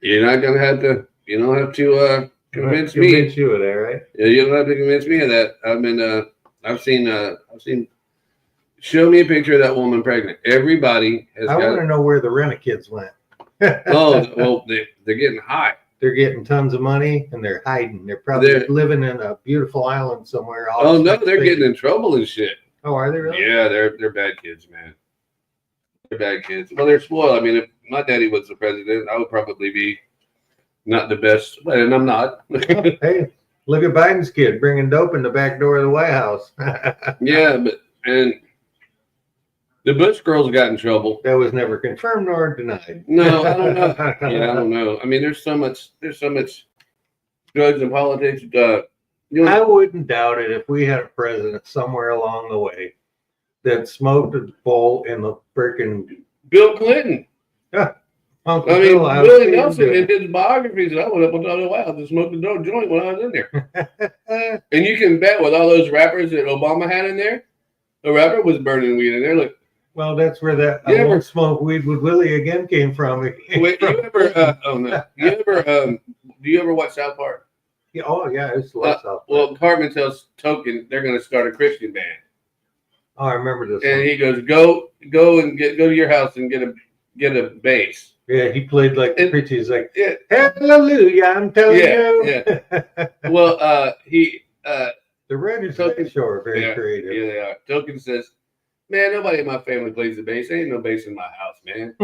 you're not gonna have to. You don't have to convince me. Convince you of that, right? Yeah, you don't have to convince me of that. I've seen. Show me a picture of that woman pregnant. Everybody has I want got. to know where the rent-a-kids went. Oh, well, they're getting high. They're getting tons of money and they're hiding. They're probably They're- living in a beautiful island somewhere. Oh no, they're getting in trouble and shit. Oh, are they really? Yeah, they're bad kids, man. They're bad kids. Well, they're spoiled. I mean, if my daddy was the president, I would probably be not the best, and I'm not. Hey, look at Biden's kid bringing dope in the back door of the White House. Yeah, and the Bush girls got in trouble. That was never confirmed nor denied. No, I don't know. Yeah, I don't know. I mean, there's so much drugs and politics. I wouldn't doubt it if we had a president somewhere along the way that smoked a bowl in the freaking Bill Clinton. Uncle I mean, Bill, I've Willie seen him Nelson do in it. his biography said, I went up on the White House and smoked a dope joint when I was in there. And you can bet with all those rappers that Obama had in there, the rapper was burning weed in there. Look, Well, that's where that You I ever- won't smoke weed with Willie again came from. It came wait, you from- ever? Oh no, you ever? Do you ever watch South Park? Yeah, oh yeah, I used to love South Park. Well, Cartman tells Token they're going to start a Christian band, Oh, I remember this. and one. he goes, "Go to your house and get a bass." Yeah, he played like the And- preacher. He's like, Yeah, "Hallelujah, I'm telling you." yeah. Well, The Raiders of the Shore are very yeah, creative. yeah, they are. Token says, "Man, nobody in my family plays the bass. There ain't no bass in my house, man."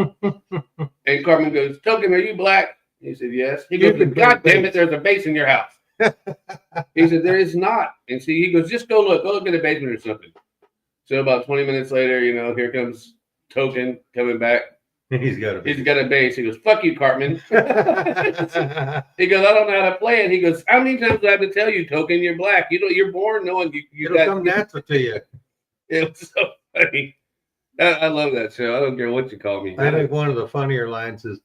And Cartman goes, "Token, are you black?" He said, "Yes." He You goes, can play "God damn bass." it, there's a bass in your house." He said, "There is not." And see, he goes, "Just go look in the basement or something." So about 20 minutes later, here comes Token coming back. He's got a He's got a bass. He goes, "Fuck you, Cartman." He goes, "I don't know how to play it." He goes, "How many times do I have to tell you, Token, you're black? You're born knowing you It'll got." come natural to you. It was so funny. I love that show. I don't care what you call me. I think one of the funnier lines is,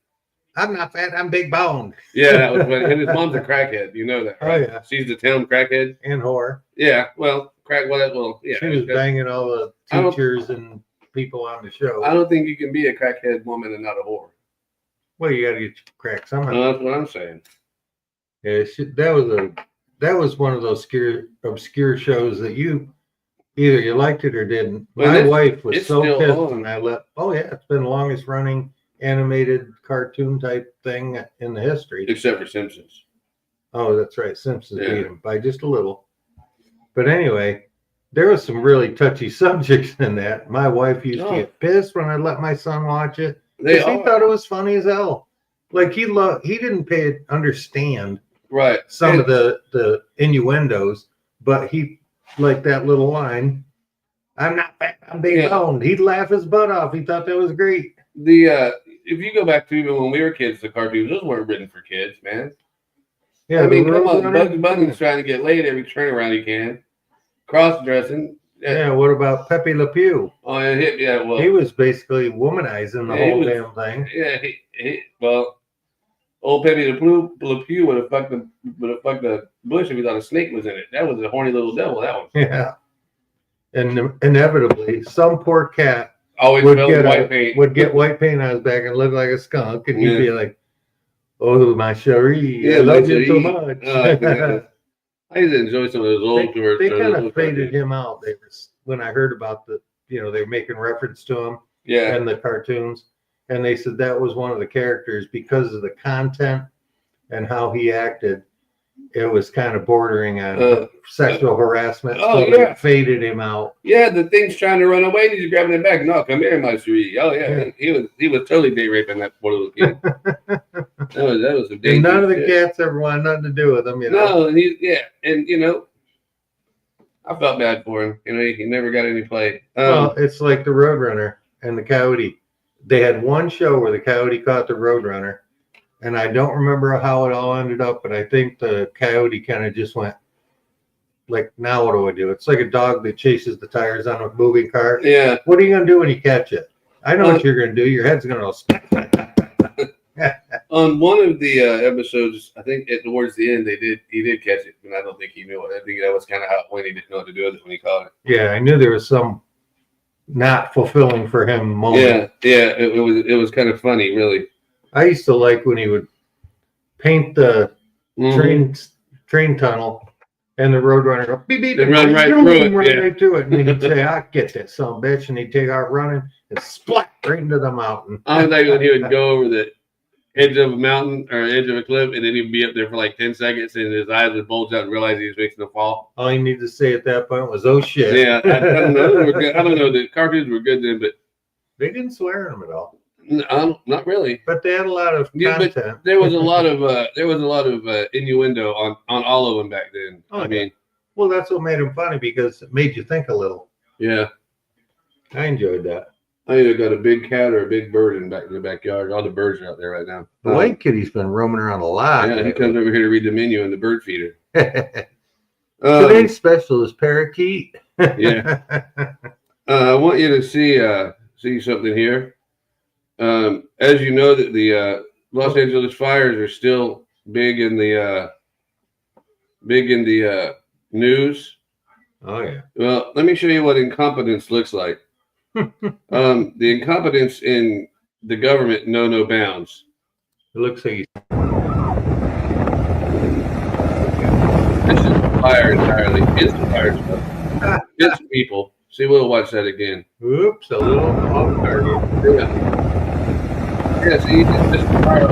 "I'm not fat, I'm big boned." Yeah, that was funny. And his mom's a crackhead. You know that, Oh right? yeah, She's the town crackhead. and whore. Yeah, well, yeah. She was banging all the I don't- teachers and people on the show. I don't think you can be a crackhead woman and not a whore. Well, you got to get your crack somehow. That's what I'm saying. Yeah, that was one of those obscure shows that you either you liked it or didn't. Well, My it's- wife was it's so still pissed on. when I left. Oh yeah, it's been the longest running animated cartoon type thing in the history. Except for Simpsons. Oh, that's right. Simpsons Yeah. beat them by just a little. But anyway, there was some really touchy subjects in that. My wife used to Oh. get pissed when I let my son watch it. They 'Cause he are. thought it was funny as hell. Like he didn't understand Right. some And of the innuendos, but he like that little line, "I'm not fat, I'm big Yeah. boned." He'd laugh his butt off. He thought that was great. if you go back to even when we were kids, the cartoons, those weren't written for kids, man. Yeah, I mean, the come on. Roadrunner- Bugs Bunny's trying to get laid every turnaround he can. Cross dressing. Yeah, what about Pepe Le Pew? Oh, yeah, well. He was basically womanizing the Yeah, he whole was- damn thing. Yeah, well, old Pepe Le Pew would have fucked the bush if he thought a snake was in it. That was a horny little devil. That one Yeah. And inevitably, some poor cat always would smelled white paint. get white paint on his back and look like a skunk, and he'd Yeah. be like, "Oh, my cherie, Yeah, I love my you so cherie." much." Yeah. I used to enjoy some of those old tours. They kind of faded him out. When I heard about they were making reference to him Yeah, and the cartoons, and they said that was one of the characters because of the content and how he acted. It was kind of bordering on sexual harassment. oh, so they yeah. faded him out. yeah. The thing's trying to run away, and he's grabbing it back. No, come here, my cherie. Oh yeah, he was totally date raping that poor little kid. that was a And dangerous none of the shit. cats ever wanted nothing to do with him. You know. No, and I felt bad for him. He never got any play. Well, it's like the Roadrunner and the Coyote. They had one show where the Coyote caught the Roadrunner, and I don't remember how it all ended up, but I think the Coyote kind of just went like, "Now what do I do?" It's like a dog that chases the tires on a moving car. yeah. What are you gonna do when you catch it? I know what you're gonna do. Your head's gonna go. On one of the episodes, I think towards the end, he did catch it, and I don't think he knew it. I think that was kind of how when he didn't know what to do with it when he caught it. Yeah, I knew there was some not fulfilling for him moment. Yeah. It was kind of funny, really. I used to like when he would paint the Mhm. train tunnel, and the Roadrunner go beep beep, They run right zoom, through it, right, yeah. right to it, and he'd say, "I get that son of a bitch," and he'd take off running and splat right into the mountain. I was like when he would go over the edge of a mountain or edge of a cliff, and then he'd be up there for like 10 seconds, and his eyes would bulge out and realize he was fixing to fall. All you need to say at that point was, "Oh shit!" Yeah, I don't know. I don't know. The cartoons were good then, but They didn't swear in them at all, Not really. but they had a lot of Yeah, but content. there was a lot of innuendo on all of them back then. Oh, I yeah. mean, Well, that's what made them funny because it made you think a little. yeah. I enjoyed that. I either got a big cat or a big bird in the backyard. All the birds are out there right now. The white kitty's been roaming around a lot. Yeah, he comes over here to read the menu in the bird feeder. Today's special is parakeet. Yeah. I want you to see something here. As you know, that the Los Angeles fires are still big in the news. Oh yeah. Well, let me show you what incompetence looks like. The incompetence in the government know no bounds. It looks like he's This is fire entirely. It's the fire stuff. It's people. See, we'll watch that again. oops, a little off target. Yeah, see, it's just a fire.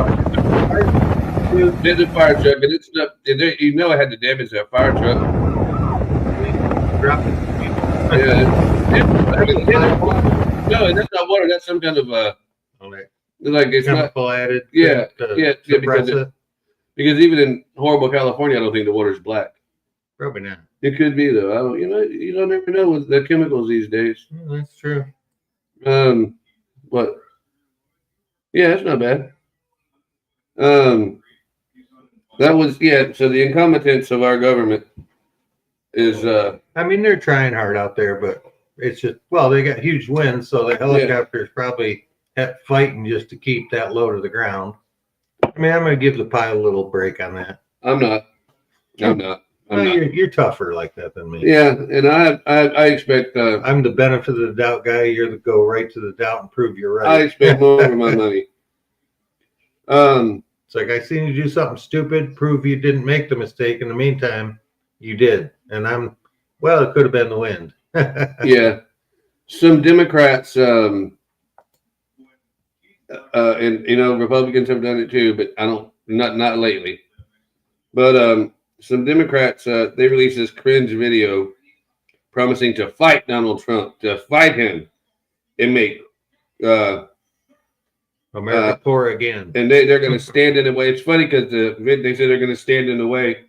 There's a fire truck, and it's not. You know, I had to damage that fire truck. Drop it. No, that's not water. That's some kind of Okay. like it's not. Chemical added. Yeah, to yeah, suppress because it. because even in horrible California, I don't think the water's black. Probably not. It could be though. I don't. You don't ever know with the chemicals these days. That's true. What? Yeah, it's not bad. That was So the incompetence of our government is I mean, they're trying hard out there, but it's just they got huge winds, so the helicopters probably fighting just to keep that low to the ground. I mean, I'm gonna give the pilot a little break on that. I'm not. You're tougher like that than me. Yeah, and I expect. I'm the benefit of the doubt guy. You're the go right to the doubt and prove you're right. I expect more of my money. It's like I seen you do something stupid, prove you didn't make the mistake. In the meantime, you did, and it could have been the wind. Yeah, some Democrats, and Republicans have done it too, but not lately. But some Democrats, they released this cringe video promising to fight Donald Trump, to fight him and make America poor again. And they're going to stand in the way. It's funny because they say they're going to stand in the way,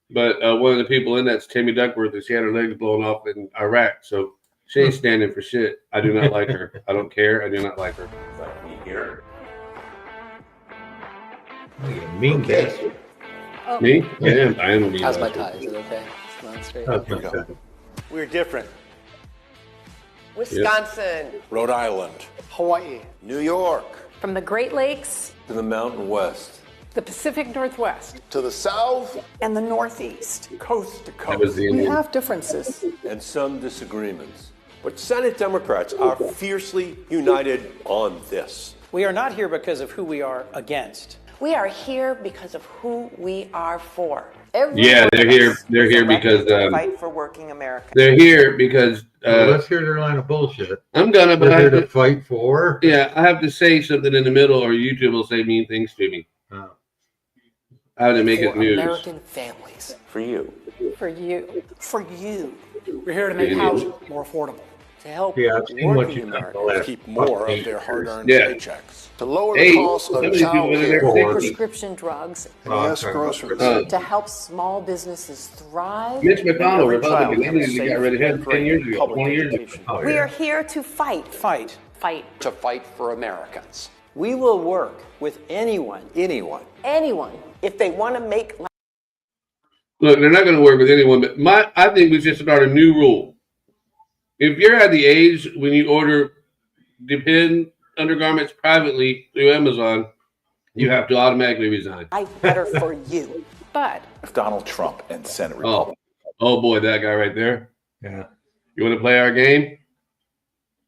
but one of the people in that's Tammy Duckworth, and she had her legs blown off in Iraq, so she ain't standing for shit. I do not like her. I don't care. I do not like her. Mean bastard. Oh. Me? I am a mean How's my bastard. tie? Is it okay? It's not straight. That's my God. We're different. Wisconsin. Rhode Island. Hawaii. New York. From the Great Lakes To the Mountain West. the Pacific Northwest. To the South. And the Northeast. Coast to That was coast. the We Indian. have differences. And some disagreements. But Senate Democrats are fiercely united on this. We are not here because of who we are against. We are here because of who we are for. Yeah, they're here. They're here because fight for working America. they're here because Let's hear their line of bullshit. I'm gonna. But We're I here have to to, fight for. yeah, I have to say something in the middle, or YouTube will say mean things to me. Oh. I have to make For it news. American families. For you. For you. For you. We're here to make Yeah. housing more affordable. To help Yeah, I've seen what working you've done the Americans last Keep more eight of their years. hard-earned Yeah. paychecks. To lower Hey, the cost some of of these people child in there care. think- prescription drugs, Yes, groceries. to help small businesses thrive. Mitch McConnell, Every child Republican, have a he got safe rid of him and 10 years great ago, public 20 years ago. education. Oh, We yeah. are here to fight. Fight. Fight. To fight for Americans. We will work with anyone. Anyone, if they want to make life Look, they're not going to work with anyone, but I think we should start a new rule. If you're at the age when you order Depend undergarments privately through Amazon, you have to automatically resign. better for you. But If Donald Trump and Senate Oh boy, that guy right there. Yeah. You want to play our game?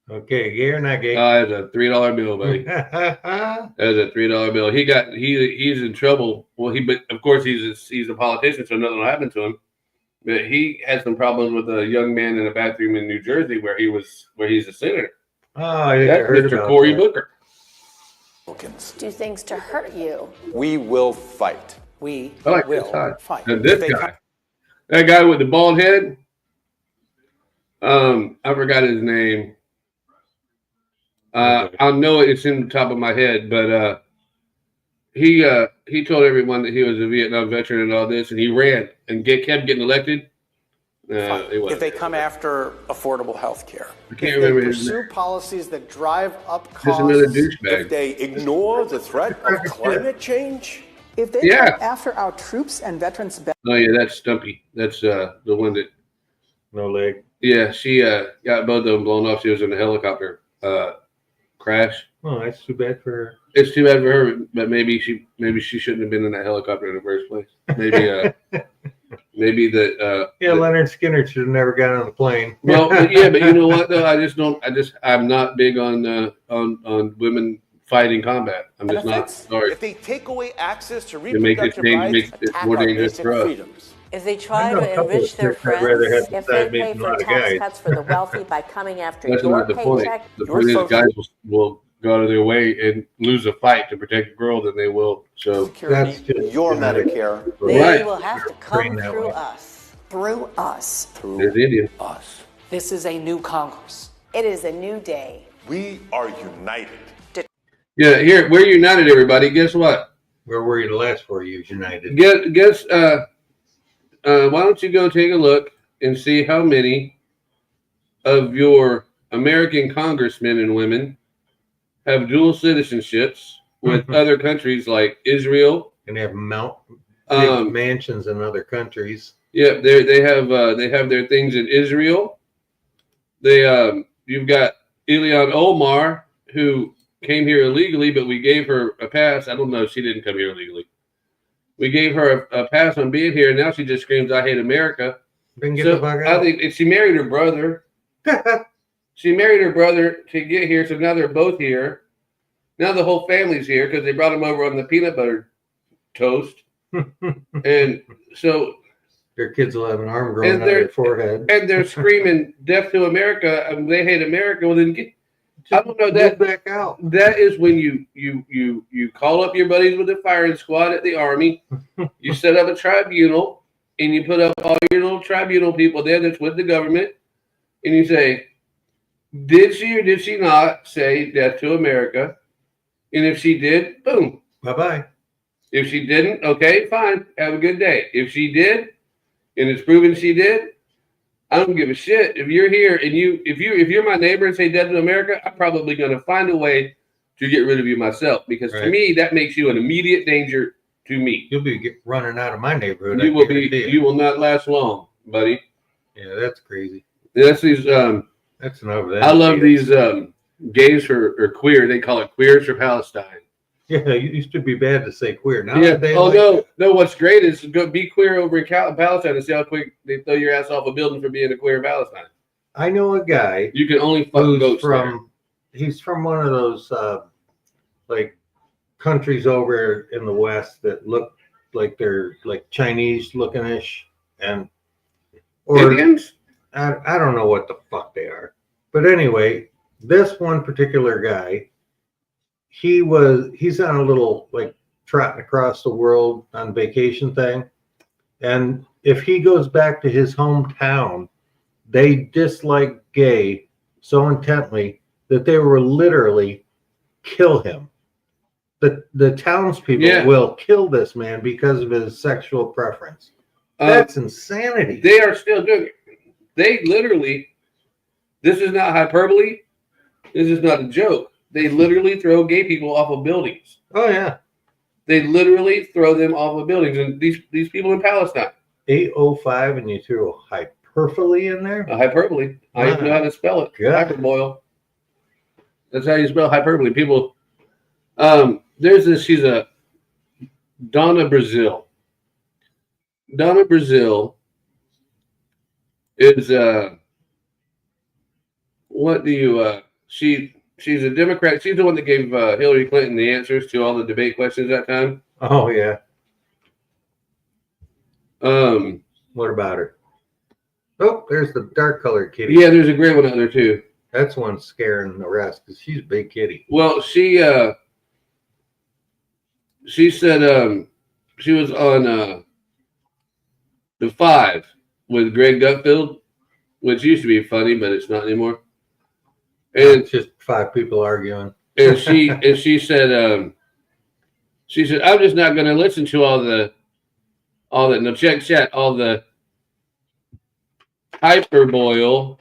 Okay, gay or not gay? That's a $3 bill, buddy. That's a $3 bill. He's in trouble. Well, but of course he's a politician, so nothing will happen to him. But he had some problems with a young man in a bathroom in New Jersey where he's a senator. Oh, I think I That's heard Mr. about Cory that. Booker. Republicans. Do things to hurt you. We will fight. We I like will this guy. fight. And this guy, that guy with the bald head. I forgot his name. I know it's in the top of my head, but he told everyone that he was a Vietnam veteran and all this, and he ran and kept getting elected. If they come after affordable health care, I can't if they remember his pursue name. policies that drive up Just another costs, If douchebag. they ignore the threat of climate change, If they Yeah. come after our troops and veterans' Oh yeah, that's Stumpy. That's the one that. No leg. Yeah, she got both of them blown off. She was in a helicopter crash. Oh, that's too bad for her. It's too bad for her, but maybe she shouldn't have been in that helicopter in the first place. Maybe maybe that. Yeah, Leonard Skinner should have never got on the plane. Well, but you know what though? I'm not big on women fighting combat. I'm just not. Sorry. if they take away access to To make this reproductive change rights, makes it attack more our dangerous basic for us. freedoms. If they I try know a to couple enrich of their chicks I'd rather have friends, if beside they me pay than a for lot of tax guys. cuts for the wealthy by coming after That's your not the point. paycheck, The your point is, social guys will go out of their way and lose a fight to protect the girl than they will. So security, That's just your genetic. Medicare, they Right. will have to Trained come that through way. us. through us. there's Indian. Us. This is a new Congress. It is a new day. We are united. Yeah, here we're united, everybody. Guess what? Where were you the last 4 years, United? Guess. Why don't you go take a look and see how many of your American congressmen and women have dual citizenships with other countries like Israel. And they have big Um, mansions in other countries. Yeah, they have their things in Israel. You've got Ilhan Omar, who came here illegally, but we gave her a pass. I don't know, she didn't come here illegally. We gave her a pass on being here, and now she just screams, "I hate America." Then get So the fuck I out. think she married her brother. She married her brother to get here, so now they're both here. Now the whole family's here because they brought them over on the peanut butter toast, and so. Their kids will have an arm growing And out of their forehead. And they're screaming "Death to America!" and they hate America. Well, then I don't know Get that. back out. That is when you call up your buddies with the firing squad at the Army. You set up a tribunal, and you put up all your little tribunal people there that's with the government, and you say, "Did she or did she not say death to America?" And if she did, boom. Bye-bye. If she didn't, okay, fine. Have a good day. If she did, and it's proven she did, I don't give a shit. If you're here and if you're my neighbor and say death to America, I'm probably going to find a way to get rid of you myself, because to Right. me that makes you an immediate danger to me. You'll be running out of my neighborhood. You I will guarantee it. you will not last long, buddy. Yeah, that's crazy. That's these That's enough of that. I love these gays or queer. They call it queers for Palestine. Yeah, it used to be bad to say queer. Now Yeah. they Oh like no. What's great is go be queer over in Palestine and see how quick they throw your ass off a building for being a queer in Palestine. I know a guy You can only fuck who's goats he's from one of those like countries over in the West that look like they're like Chinese looking ish and there. or Indians? I don't know what the fuck they are. But anyway, this one particular guy, he's on a little like trotting across the world on vacation thing. And if he goes back to his hometown, they dislike gay so intently that they will literally kill him. The townspeople will kill this man because of his sexual preference. That's insanity. They are still doing it. They literally, this is not hyperbole. This is not a joke. They literally throw gay people off of buildings. Oh yeah. They literally throw them off of buildings. And these people in Palestine. 805 and you threw a hyperbole in there? Hyperbole. I even know how to spell it. Yeah. Hyperboil. That's how you spell hyperbole. People, there's this, she's a Donna Brazil. Donna Brazil is she's a Democrat. She's the one that gave Hillary Clinton the answers to all the debate questions that time. Oh yeah. Um, What about her? Oh, there's the dark colored kitty. yeah, there's a great one out there too. That's one scaring the rest because she's a big kitty. Well, she said she was on the 5 with Greg Gutfeld, which used to be funny, but it's not anymore. And it's just 5 people arguing. and she said, I'm just not going to listen to all the no, check chat, all the hyperboil.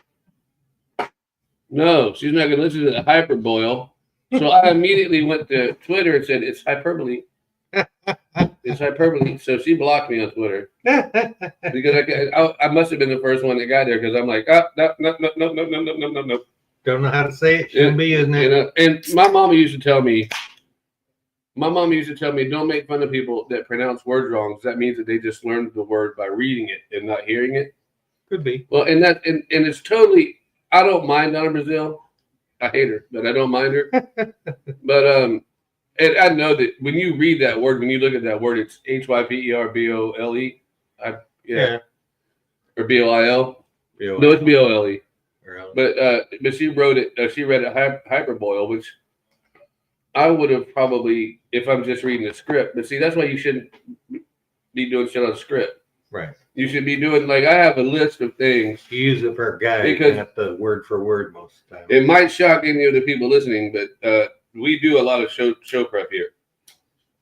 No, she's not going to listen to the hyperboil. So I immediately went to Twitter and said, it's hyperbole. It's hyperbole. So she blocked me on Twitter because I must have been the first one that got there because I'm like, no. Don't know how to say it. Shouldn't be, isn't it? And my mama used to tell me, don't make fun of people that pronounce words wrong. That means that they just learned the word by reading it and not hearing it. Could be. Well, and it's totally. I don't mind Donna Brazile. I hate her, but I don't mind her. But and I know that when you read that word, when you look at that word, it's HYPERBOLE. Yeah. Or BOIL. No, it's BOLE. But she wrote it. She read it hyperboil, which I would have probably if I'm just reading the script. But see, that's why you shouldn't be doing shit on the script. Right. You should be doing like I have a list of things. You use it for a guide because not the word for word most of the time. It might shock any of the people listening, but we do a lot of show prep here.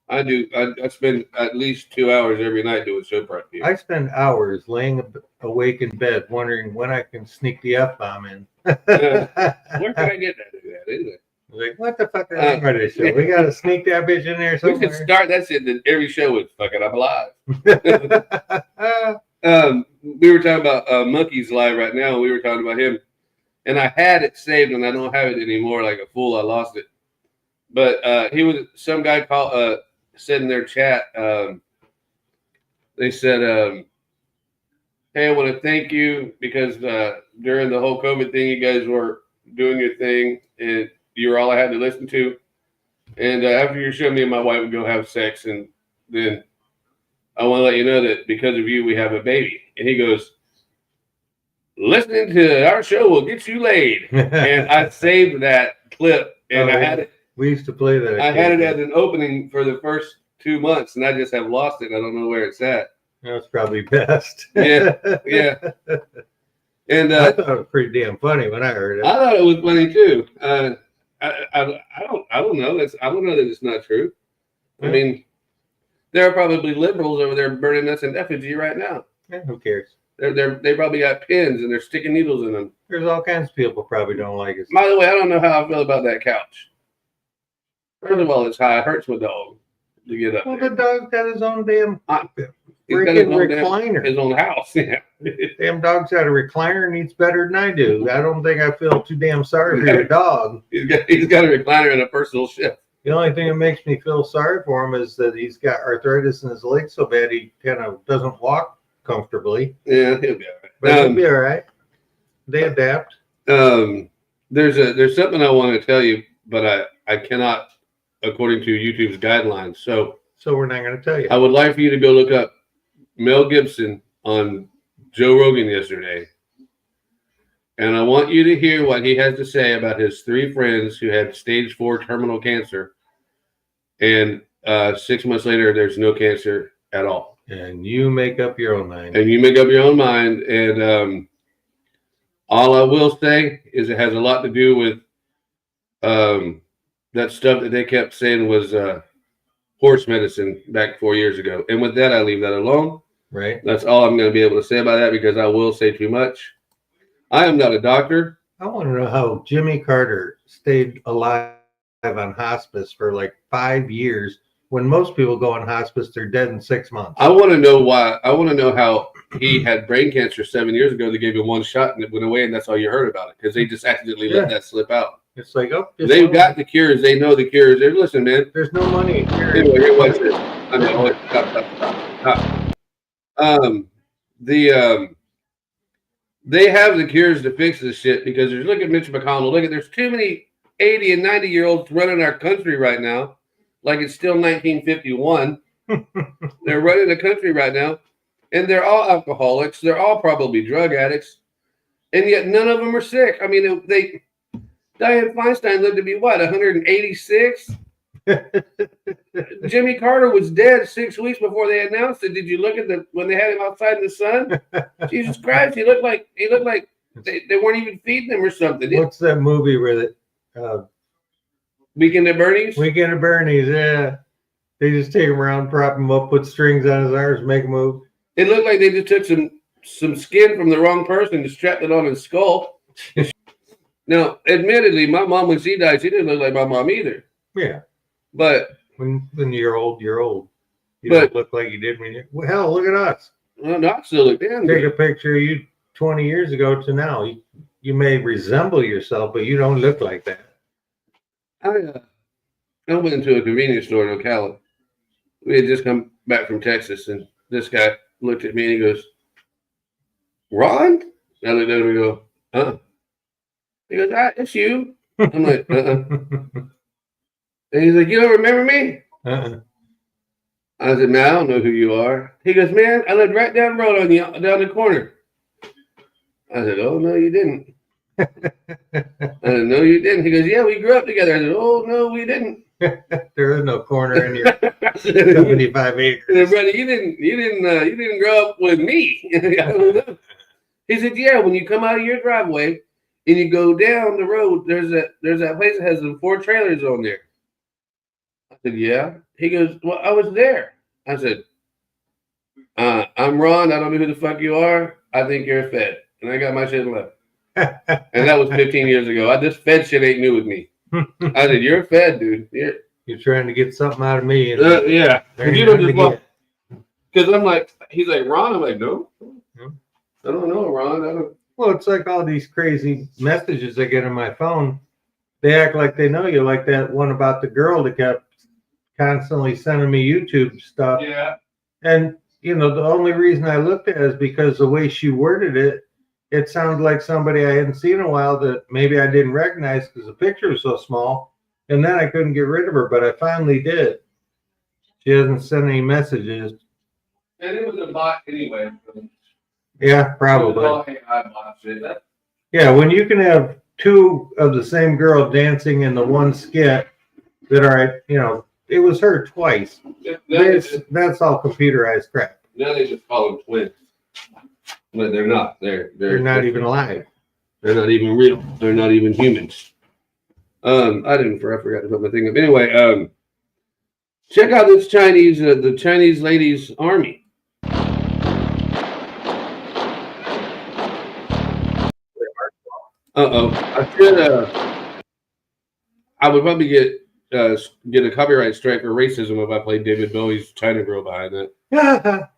I do. I spend at least 2 hours every night doing show prep here. I spend hours laying awake in bed wondering when I can sneak the F-bomb in. Where can I get that? Isn't it? Like, what the fuck are we this show? We got to sneak that bitch in there somewhere. We could start that shit that every show is fucking I'm alive. We were talking about Monkey's live right now. We were talking about him. And I had it saved and I don't have it anymore. Like a fool, I lost it. But he was some guy said in their chat, they said, hey, I want to thank you because during the whole COVID thing, you guys were doing your thing and you were all I had to listen to. And after your show, me and my wife would go have sex. And then I want to let you know that because of you, we have a baby. And he goes, listening to our show will get you laid. And I saved that clip and I had it. We used to play that. I had it as an opening for the first 2 months and I just have lost it. I don't know where it's at. That's probably best. Yeah. And I thought it was pretty damn funny when I heard it. I thought it was funny too. I don't know. I don't know that it's not true. I mean, there are probably liberals over there burning us in effigy right now. Yeah, who cares? They probably got pins and they're sticking needles in them. There's all kinds of people probably don't like us. By the way, I don't know how I feel about that couch. First of all, it's high. It hurts my dog to get up. Well, there. the dog's got his own damn freaking recliner. His own house. Yeah. Damn dog's got a recliner and eats better than I do. I don't think I feel too damn sorry for your dog. He's got a recliner and a personal chef. The only thing that makes me feel sorry for him is that he's got arthritis in his legs so bad he kind of doesn't walk comfortably. Yeah, he'll be all right. But he'll be all right. They adapt. There's something I want to tell you, but I cannot, according to YouTube's guidelines. So we're not going to tell you. I would like for you to go look up Mel Gibson on Joe Rogan yesterday. And I want you to hear what he has to say about his 3 friends who had stage 4 terminal cancer. And 6 months later, there's no cancer at all. And you make up your own mind. And all I will say is it has a lot to do with that stuff that they kept saying was horse medicine back 4 years ago. And with that, I leave that alone. Right. That's all I'm going to be able to say about that because I will say too much. I am not a doctor. I want to know how Jimmy Carter stayed alive on hospice for like 5 years when most people go on hospice, they're dead in 6 months. I want to know why. I want to know how he had brain cancer 7 years ago. They gave him one shot and it went away, and that's all you heard about it because they just accidentally let that slip out. It's like, oh, they've got the cures. They know the cures. They're listen, man. There's no money in cures. Anyway, here watch this. I mean, stop. They have the cures to fix this shit because look at Mitch McConnell. There's too many 80 and 90-year-olds running our country right now, like it's still 1951. They're running the country right now, and they're all alcoholics. They're all probably drug addicts, and yet none of them are sick. I mean, Dianne Feinstein lived to be what, 186? Jimmy Carter was dead 6 weeks before they announced it. Did you look at when they had him outside in the sun? Jesus Christ, he looked like They weren't even feeding them or something. What's that movie where the Weekend at Bernie's? Weekend at Bernie's? Yeah, they just take him around, prop him up, put strings on his arms, make him move. It looked like they just took some skin from the wrong person and strapped it on his skull. Now, admittedly, my mom, when she died, she didn't look like my mom either. Yeah, but when you're old, you're old. You But- don't look like you did when you. Well, hell, look at us. well, no, I still look damn Take good. a picture of you 20 years ago to now. You may resemble yourself, but you don't look like that. I went into a convenience store in Ocala. We had just come back from Texas, and this guy looked at me and he goes, "Ron?" And I looked at him and go, "Uh." He goes, "It's you." I'm like, "Uh." And he's like, "You don't remember me?" Uh-uh. I said, "Man, I don't know who you are." He goes, "Man, I lived right down the road on down the corner." I said, "Oh no, you didn't." I said, "No, you didn't." He goes, "Yeah, we grew up together." I said, "Oh no, we didn't." There is no corner in your I said, 75 acres. "Brother, you didn't grow up with me." I don't know. He said, "Yeah, when you come out of your driveway and you go down the road, there's that place that has the 4 trailers on there." I said, "Yeah." He goes, "Well, I was there." I said, "I'm Ron. I don't know who the fuck you are. I think you're a Fed." And I got my shit and left. And that was 15 years ago. This Fed shit ain't new with me. I said, "You're a Fed, dude. You're trying to get something out of me. And Yeah. there If ain't you don't nothing just to walk, get. because I'm like, he's like, "Ron." I'm like, "No, Hmm. I don't know, Ron. I don't." Well, it's like all these crazy messages I get on my phone. They act like they know you, like that one about the girl that kept constantly sending me YouTube stuff. Yeah. And, the only reason I looked at it is because the way she worded it, it sounded like somebody I hadn't seen in a while that maybe I didn't recognize because the picture was so small. And then I couldn't get rid of her, but I finally did. She hasn't sent any messages. And it was a bot anyway. Yeah, probably. I bought shit. Yeah, when you can have 2 of the same girl dancing in the one skit that are, it was her twice. That's all computerized crap. Now they just call them twins, but they're not. They're not even alive. They're not even real. They're not even humans. I forgot to put my thing up. Anyway, check out this the Chinese ladies' army. I would probably get a copyright strike for racism if I played David Bowie's China Girl behind that. I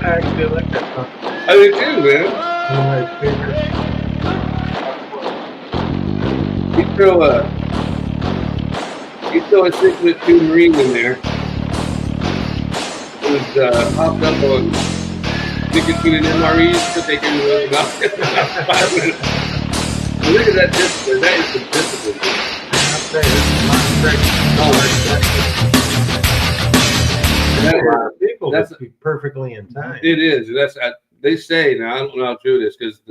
actually like that song. I do too, man. One of my favorites. You throw a 6'2" Marine in there. It was popped up on nicotine and MREs to take in about 5 minutes. Look at that discipline. That is some discipline. People that's be perfectly in time. It is. They say now. I don't know how true it is because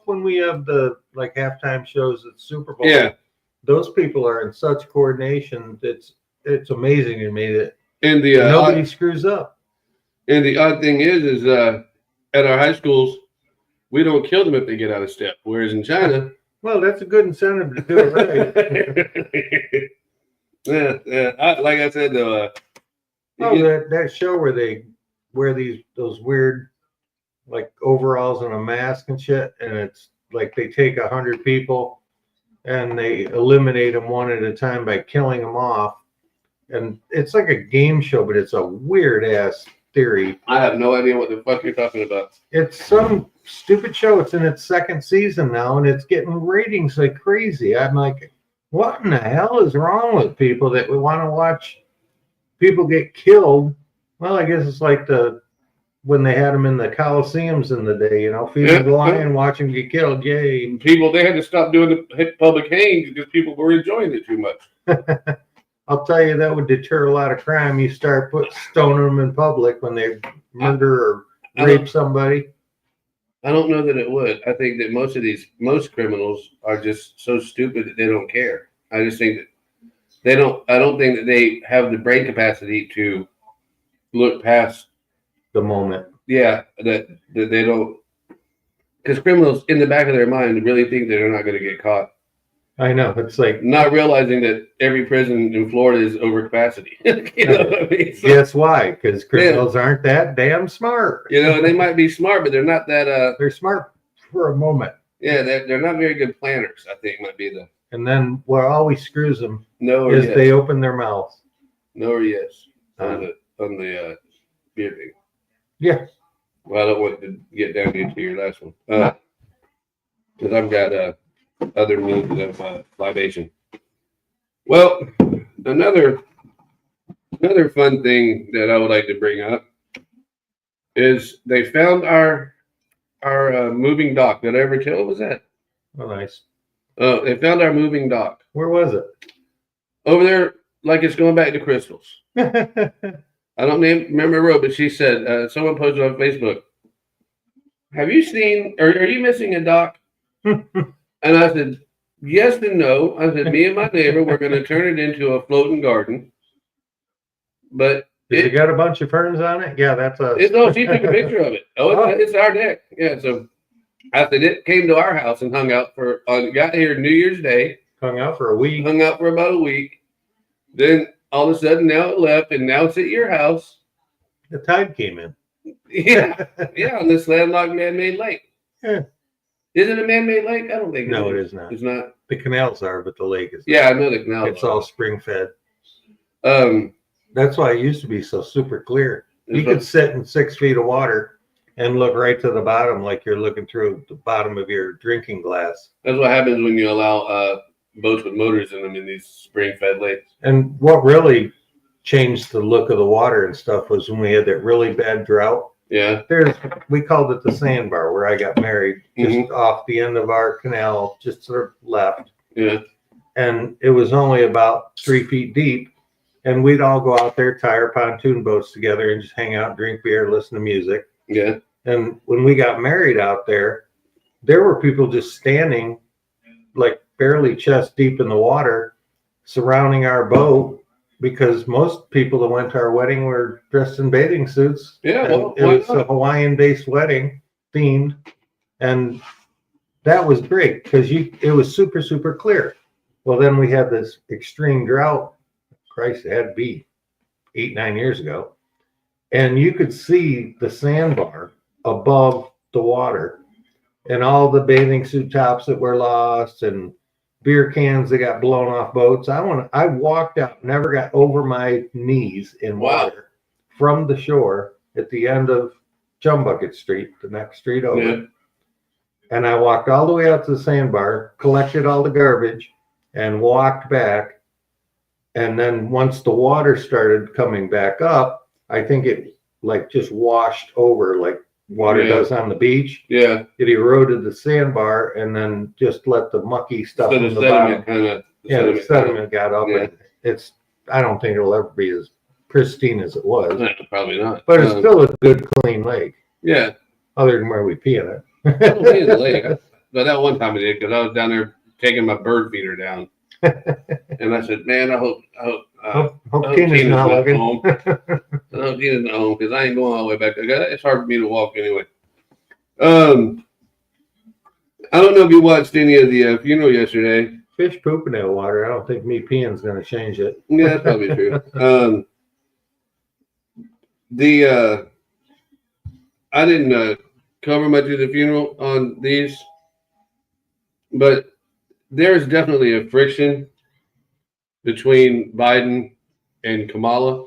when we have the halftime shows at Super Bowl, yeah, those people are in such coordination. It's amazing to me that nobody screws up. And the odd thing is at our high schools, we don't kill them if they get out of step. Whereas in China, well, that's a good incentive to do it right. yeah. Like I said, though. That show where they wear those weird overalls and a mask and shit, and it's like they take 100 people and they eliminate them one at a time by killing them off, and it's like a game show, but it's a weird ass theory. I have no idea what the fuck you're talking about. It's some stupid show. It's in its 2nd season now, and it's getting ratings like crazy. I'm like, what in the hell is wrong with people that we want to watch people get killed? Well, I guess it's like when they had them in the Coliseums in the day, feeding the lion, watch him get killed. Yay. People, they had to stop doing the public hangings because people were enjoying it too much. I'll tell you, that would deter a lot of crime. You start stoning them in public when they murder or rape somebody. I don't know that it would. I think that most criminals are just so stupid that they don't care. I just think that I don't think that they have the brain capacity to look past the moment. yeah, that they don't, because criminals in the back of their mind really think that they're not going to get caught. I know. It's like, Not realizing that every prison in Florida is over capacity. You know what I mean? So, guess why? Because criminals aren't that damn smart. you know, they might be smart, but they're not that. They're smart for a moment. Yeah, they're not very good planners. I think might be the And then what always screws them no or is yes. they open their mouths. No or yes on the beer thing. Yeah. Well, I don't want to get down into your last one because I've got other means of libation. Well, another fun thing that I would like to bring up is they found our moving dock. Did I ever tell? What was that? Oh, nice. Oh, they found our moving dock Where was it? over there. Like it's going back to Crystals. I don't remember the road, but she said someone posted on Facebook. Have you seen? Or are you missing a dock? And I said, yes and no. I said, me and my neighbor, we're going to turn it into a floating garden. But Did it got a bunch of ferns on it? Yeah, that's us. No, she took a picture of it. It's our deck. Yeah, so I said it came to our house and hung out got here New Year's Day. Hung out for a week. Hung out for about a week. Then all of a sudden now it left and now it's at your house. The tide came in. Yeah, on this landlocked man-made lake. Yeah. Is it a man-made lake? I don't think No, it is not. It's not. The canals are, but the lake is not. Yeah, I know the canal. It's all spring fed. Um, That's why it used to be so super clear. You could sit in 6 feet of water and look right to the bottom like you're looking through the bottom of your drinking glass. That's what happens when you allow boats with motors in them in these spring-fed lakes. And what really changed the look of the water and stuff was when we had that really bad drought. Yeah. We called it the sandbar where I got married, just off the end of our canal, just sort of left. Yeah. And it was only about 3 feet deep. And we'd all go out there, tie our pontoon boats together and just hang out, drink beer, listen to music. Yeah. And when we got married out there were people just standing like barely chest deep in the water surrounding our boat, because most people that went to our wedding were dressed in bathing suits. Yeah, well, it was a Hawaiian-based wedding, themed, and that was great because it was super, super clear. Well, then we had this extreme drought. Christ, it had to be 8-9 years ago, and you could see the sandbar above the water, and all the bathing suit tops that were lost, and beer cans that got blown off boats. I walked out, never got over my knees in water from the shore at the end of Chumbucket Street, the next street over. Yeah. And I walked all the way out to the sandbar, collected all the garbage, and walked back. And then once the water started coming back up, I think it like just washed over like water does on the beach. Yeah. It eroded the sandbar and then just let the mucky stuff So in the the bottom. sediment The sediment got up. Yeah. And I don't think it'll ever be as pristine as it was. No, probably not. But it's still a good, clean lake. Yeah. Other than where we pee in it. I don't pee in the lake. But that one time I did because I was down there taking my bird feeder down. And I said, man, I hope Tina's not looking. home. I hope Tina's not home because I ain't going all the way back there. It's hard for me to walk anyway. I don't know if you watched any of the funeral yesterday. Fish poop in that water. I don't think me peeing's going to change it. Yeah, that's probably true. I didn't cover much of the funeral on these, but there's definitely a friction between Biden and Kamala.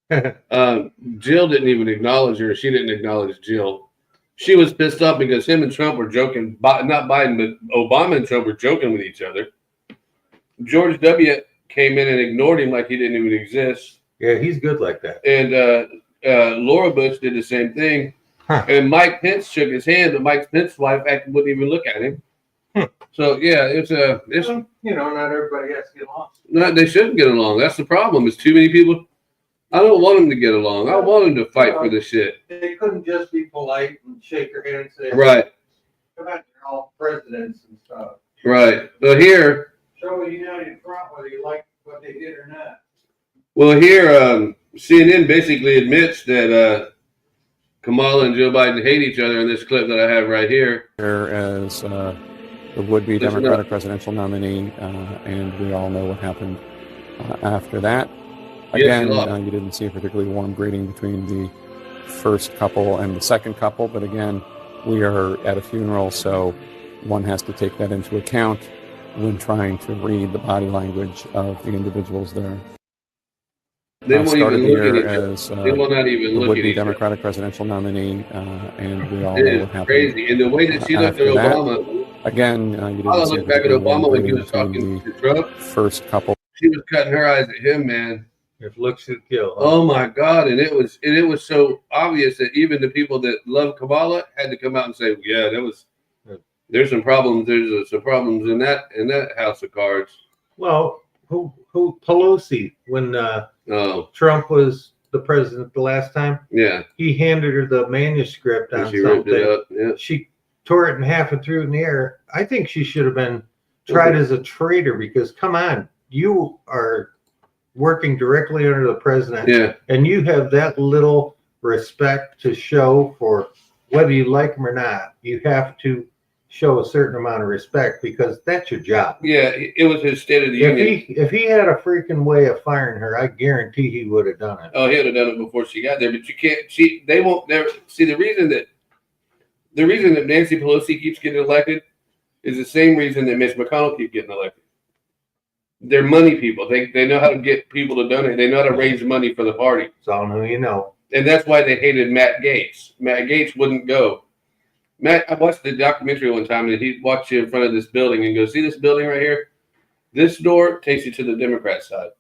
Jill didn't even acknowledge her. She didn't acknowledge Jill. She was pissed off because him and Trump were joking. Not Biden, but Obama and Trump were joking with each other. George W. came in and ignored him like he didn't even exist. Yeah, he's good like that. And Laura Bush did the same thing. Huh. And Mike Pence shook his hand, but Mike Pence's wife wouldn't even look at him. So yeah, it's not everybody has to get along. No, they shouldn't get along. That's the problem. It's too many people. I don't want them to get along. I want them to fight for this shit. They couldn't just be polite and shake their hand and say, Right. Come on, you're all presidents and stuff. Right. But here, Show a united front whether you like what they did or not. CNN basically admits that Kamala and Joe Biden hate each other in this clip that I have right here. As the would-be Listen Democratic up. presidential nominee, and we all know what happened after that. Yes, Again, he lost. you didn't see a particularly warm greeting between the first couple and the second couple, but again, we are at a funeral, so one has to take that into account when trying to read the body language of the individuals there. They won't Started even the look at year each other. as They will not even the look at would-be each other. Democratic presidential nominee, and we all It know is what happened. crazy. And the way that she looked at after that. Obama, Again, you I didn't see a looked back at particularly warm Obama when he greeting was between talking the to Trump. first couple. She was cutting her eyes at him, man. If looks should kill. Huh? Oh my God! And it was so obvious that even the people that love Kamala had to come out and say, "Yeah, there's some problems. There's some problems in that house of cards." Well, who Pelosi when Oh Trump was the president the last time? yeah, He handed her the manuscript and on she ripped it something. up. Yeah, She tore it in half and threw it in the air. I think she should have been tried as a traitor because, come on, you are working directly under the president, yeah. and you have that little respect to show for whether you like him or not. You have to show a certain amount of respect because that's your job. Yeah, it was his State of the Union. If he had a freaking way of firing her, I guarantee he would have done it. Oh, he would have done it before she got there, but you can't. They won't never see the reason that Nancy Pelosi keeps getting elected is the same reason that Mitch McConnell keeps getting elected. They're money people. They know how to get people to donate. They know how to raise money for the party. It's all who you know. And that's why they hated Matt Gaetz. Matt Gaetz wouldn't go. I watched the documentary one time, and he walked you in front of this building and goes, "See this building right here? This door takes you to the Democrat side.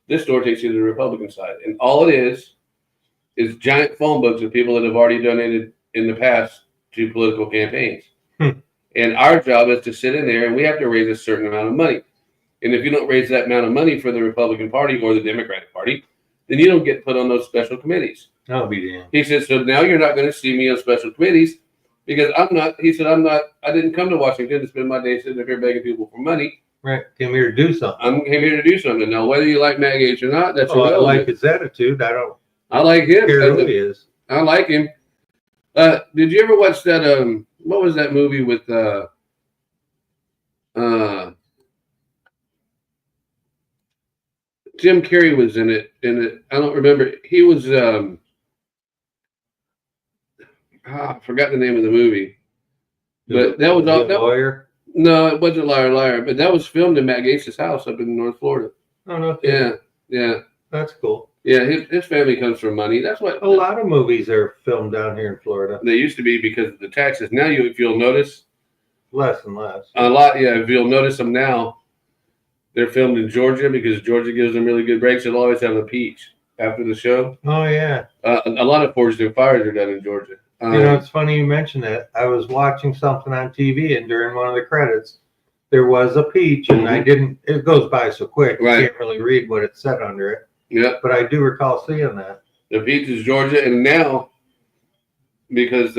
This door takes you to the Republican side. And all it is giant phone books of people that have already donated in the past to political campaigns. And our job is to sit in there, and we have to raise a certain amount of money. And if you don't raise that amount of money for the Republican Party or the Democratic Party, then you don't get put on those special committees." I'll be damned. He said, "So now you're not going to see me on special committees because I didn't come to Washington to spend my day sitting up here begging people for money. Right. Came here to do something. I came here to do something. Now, whether you like Matt Gaetz or not, that's I irrelevant. like his attitude. I don't I like him. care who he is. I like him. Did you ever watch that? What was that movie with Jim Carrey was in it? I don't remember. He was. I forgot the name of the movie. But that was all. Lawyer. No, it wasn't Liar Liar. But that was filmed in Matt Gaetz's house up in North Florida. Oh no. Yeah. That's cool. Yeah, his family comes from money. That's what A lot of movies are filmed down here in Florida. they used to be because of the taxes. Now, if you'll notice, Less and less. a lot. Yeah, if you'll notice them now, they're filmed in Georgia because Georgia gives them really good breaks. They'll always have a peach after the show. Oh yeah. A lot of Forged in Fires are done in Georgia. You know, it's funny you mentioned that. I was watching something on TV, and during one of the credits, there was a peach, and I didn't. It goes by so quick, Right. you can't really read what it said under it. Yeah, But I do recall seeing that. the peach is Georgia, and now because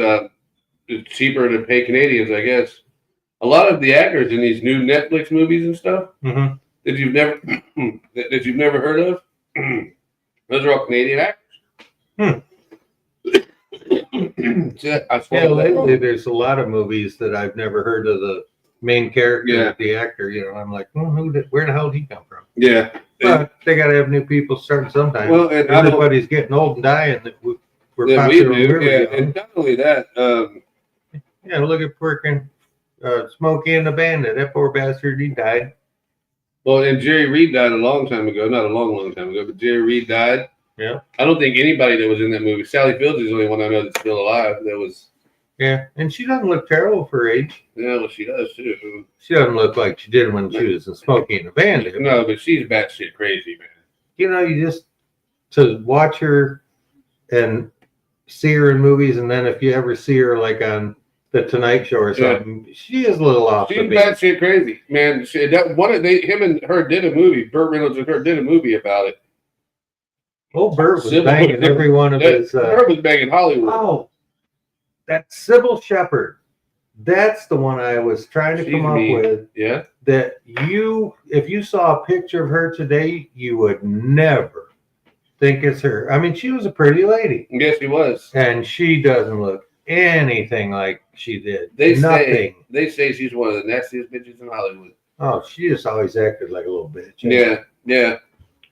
it's cheaper to pay Canadians, I guess. A lot of the actors in these new Netflix movies and stuff Mm-hmm. that you've never heard of, those are all Canadian actors. I Yeah, lately there's a lot of movies that I've never heard of the main character, Yeah. the actor. You know, I'm like, where the hell did he come from? Yeah. But they got to have new people starting sometime. Well, and I don't- everybody's getting old and dying. That we're That we popular when we do, were yeah. young. And not only that, Yeah, look at freaking Smokey and the Bandit. That poor bastard, he died. well, and Jerry Reed died a long time ago. Not a long time ago, but Jerry Reed died. Yeah. I don't think anybody that was in that movie. Sally Fields is the only one I know that's still alive. That was. Yeah, and she doesn't look terrible for her age. Yeah, well, she does too. She doesn't look like she did when she was in Smokey and the Bandit. No, but she's batshit crazy, man. You know, you just to watch her and see her in movies, and then if you ever see her like on the Tonight Show or something, she is a little off. She's the beat. batshit crazy, man. Him and her did a movie. Burt Reynolds and her did a movie about it. Oh, Bert was Sybil- banging every one of his. Her was banging Hollywood. Oh, that Sybil Shepherd. That's the one I was trying to She's come up mean. with. Yeah. That if you saw a picture of her today, you would never think it's her. I mean, she was a pretty lady. Yes, she was. And she doesn't look anything like she did. They Nothing. say she's one of the nastiest bitches in Hollywood. Oh, she just always acted like a little bitch. Yeah, yeah.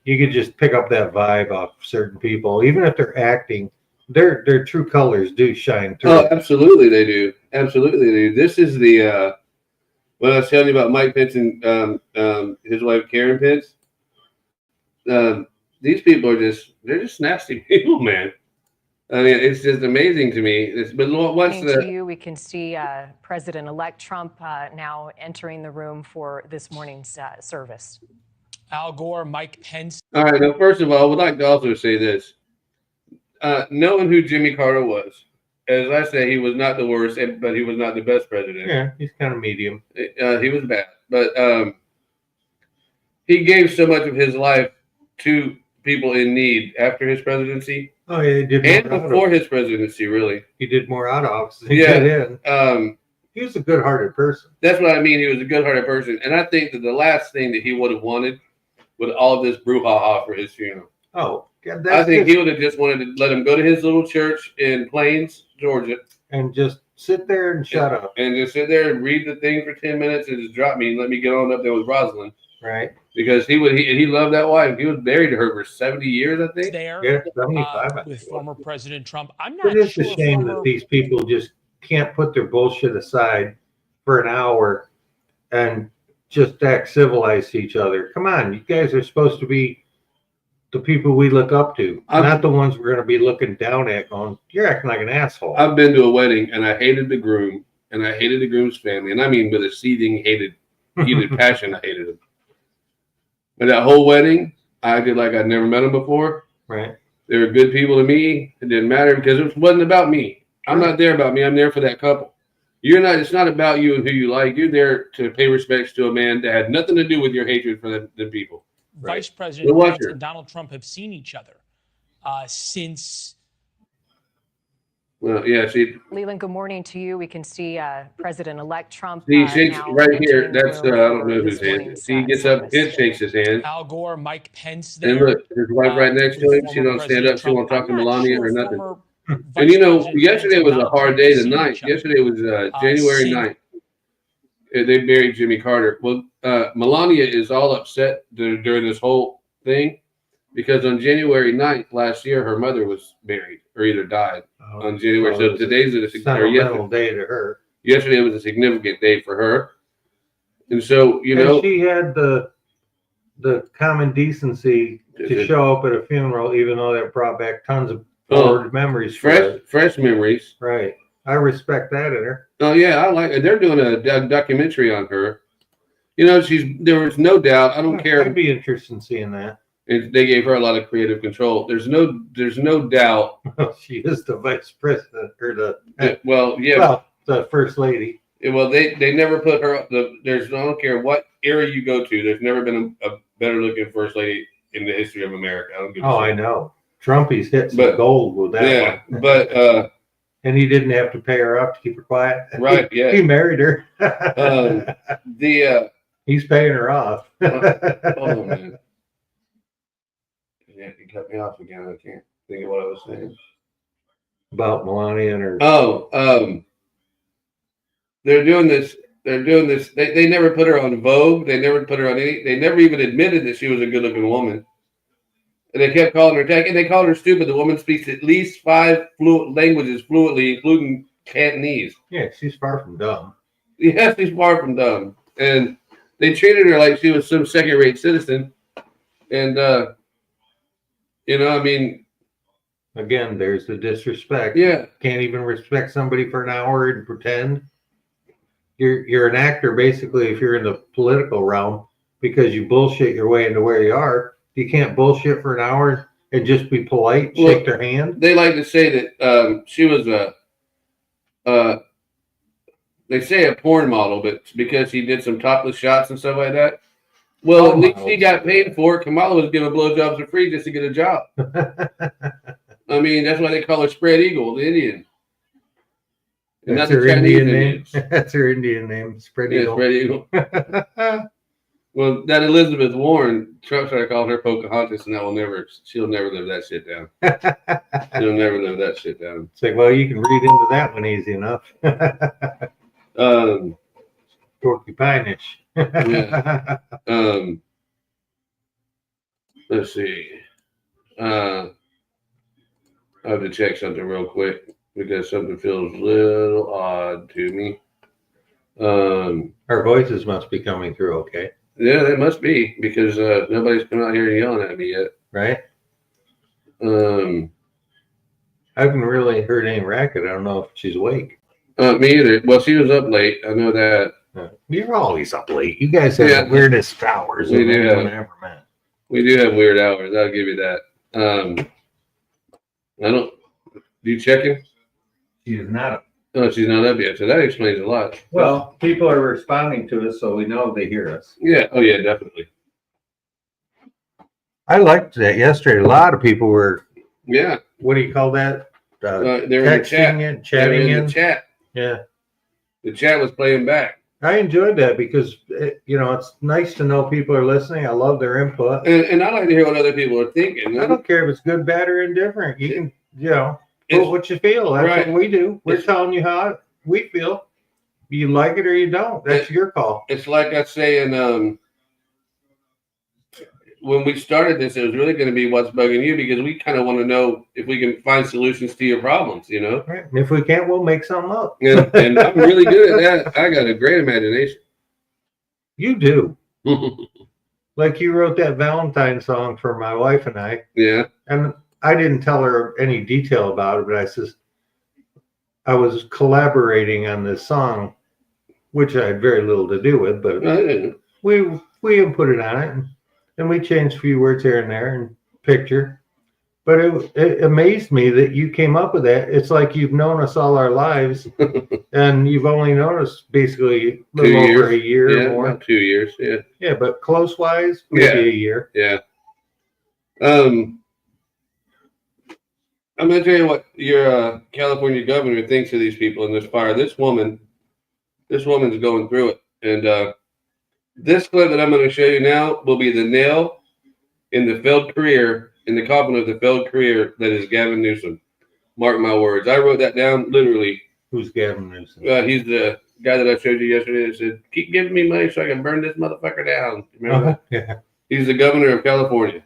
You could just pick up that vibe off certain people, even if they're acting. Their true colors do shine through. Oh, absolutely they do. Absolutely they do. This is the when I was telling you about Mike Pence and his wife Karen Pence. These people are they're just nasty people, man. I mean, it's just amazing to me. But what's To you, we can see President-elect Trump now entering the room for this morning's service. Al Gore, Mike Pence. All right. Now, first of all, I would like to also say this. Knowing who Jimmy Carter was, as I say, he was not the worst, but he was not the best president. Yeah, he's kind of medium. He was bad, but he gave so much of his life to people in need after his presidency. Oh, yeah, he did. And before his presidency, really. He did more out of office than he did in. He was a good-hearted person. That's what I mean. He was a good-hearted person. And I think that the last thing that he would have wanted with all of this brouhaha for his funeral. Oh, yeah, I think he would have just wanted to let him go to his little church in Plains, Georgia. And just sit there and shut up. And just sit there and read the thing for 10 minutes and just drop me and let me get on up there with Rosalind. Right. Because he loved that wife. He was married to her for 70 years, I think. Yeah, 75. With former President Trump. I'm not It is sure a shame that these people just can't put their bullshit aside for an hour and just act civilized to each other. Come on, you guys are supposed to be the people we look up to, not the ones we're going to be looking down at going, you're acting like an asshole. I've been to a wedding and I hated the groom and I hated the groom's family. And I mean with a seething heated passion, I hated him. But that whole wedding, I acted like I'd never met them before. Right. They were good people to me. It didn't matter because it wasn't about me. I'm not there about me. I'm there for that couple. It's not about you and who you like. You're there to pay respects to a man that had nothing to do with your hatred for the people. Vice President Pence and Donald Trump have seen each other since. Well, yeah, see. Leland, good morning to you. We can see President-elect Trump. He shakes right here. That's I don't know whose hand. He gets up and shakes his hand. Al Gore, Mike Pence. And look, his wife right next to him. She don't stand up. She won't talk to Melania or nothing. And yesterday was a hard day tonight. Yesterday was January 9th. They buried Jimmy Carter. Well, Melania is all upset during this whole thing because on January 9th last year, her mother was buried or either died on January. So today's a sentimental day to her. Yesterday was a significant day for her. And so, and she had the common decency to show up at a funeral, even though that brought back tons of forward memories. Fresh memories. Right. I respect that in her. Oh yeah, I like it. They're doing a documentary on her. There was no doubt. I don't care. I'd be interested in seeing that. They gave her a lot of creative control. There's no doubt. She is the vice president or the the first lady. Well, they never put her. I don't care what era you go to. There's never been a better looking first lady in the history of America. I don't give a shit. I know. Trumpy's hit some gold with that one. Yeah, but and he didn't have to pay her off to keep her quiet. Right, yeah. He married her. He's paying her off. Oh, man. Yeah, you cut me off again. I can't think of what I was saying. About Melania and her. They're doing this. They never put her on Vogue. They never put her on any. They never even admitted that she was a good-looking woman. And they kept calling her tech, and they called her stupid. The woman speaks at least 5 languages fluently, including Cantonese. Yeah, she's far from dumb. Yeah, she's far from dumb. And they treated her like she was some second-rate citizen. And, I mean... Again, there's the disrespect. Yeah. Can't even respect somebody for an hour and pretend. You're an actor, basically, if you're in the political realm, because you bullshit your way into where you are. You can't bullshit for an hour and just be polite, shake their hand. They like to say that she was they say a porn model, but because he did some topless shots and stuff like that. Well, at least he got paid for it. Kamala was giving blowjobs for free just to get a job. I mean, that's why they call her Spread Eagle, the Indian. That's her Indian name. That's her Indian name, Spread Eagle. Spread Eagle. Well, that Elizabeth Warren, Trump started calling her Pocahontas, and she'll never live that shit down. She'll never live that shit down. It's like, well, you can read into that one easy enough. Porcupine-ish. Yeah. Let's see. I have to check something real quick because something feels a little odd to me. Our voices must be coming through okay. Yeah, they must be because nobody's come out here and yelling at me yet. Right? I haven't really heard any racket. I don't know if she's awake. Me either. Well, she was up late. I know that. You're always up late. You guys have the weirdest hours we do have, I've ever met. We do have weird hours. I'll give you that. I don't. Do you checking? She is not up. Oh, she's not up yet. So that explains a lot. Well, people are responding to us, so we know they hear us. Yeah. Oh, yeah, definitely. I liked that yesterday. A lot of people were. Yeah. What do you call that? They're in the chat. Chatting in the chat. Yeah. The chat was playing back. I enjoyed that because, it's nice to know people are listening. I love their input. And I like to hear what other people are thinking. I don't care if it's good, bad, or indifferent. You can, put what you feel. That's right. what we do. We're telling you how we feel. You like it or you don't. That's your call. It's like I say when we started this, it was really going to be what's bugging you because we kind of want to know if we can find solutions to your problems, Right. And if we can't, we'll make something up. And I'm really good at that. I got a great imagination. You do. Like you wrote that Valentine song for my wife and I. Yeah. And I didn't tell her any detail about it, but I was collaborating on this song, which I had very little to do with, but we input it on it. And we changed a few words here and there and picture. But it amazed me that you came up with that. It's like you've known us all our lives, and you've only known us basically a little over a year or more. About 2 years, yeah. Yeah, but close-wise, maybe a year. Yeah. I'm going to tell you what your California governor thinks of these people in this fire. This woman's going through it. And this clip that I'm going to show you now will be the nail in the coffin of the failed career that is Gavin Newsom. Mark my words. I wrote that down literally. Who's Gavin Newsom? He's the guy that I showed you yesterday that said, keep giving me money so I can burn this motherfucker down. Remember that? Yeah. He's the governor of California.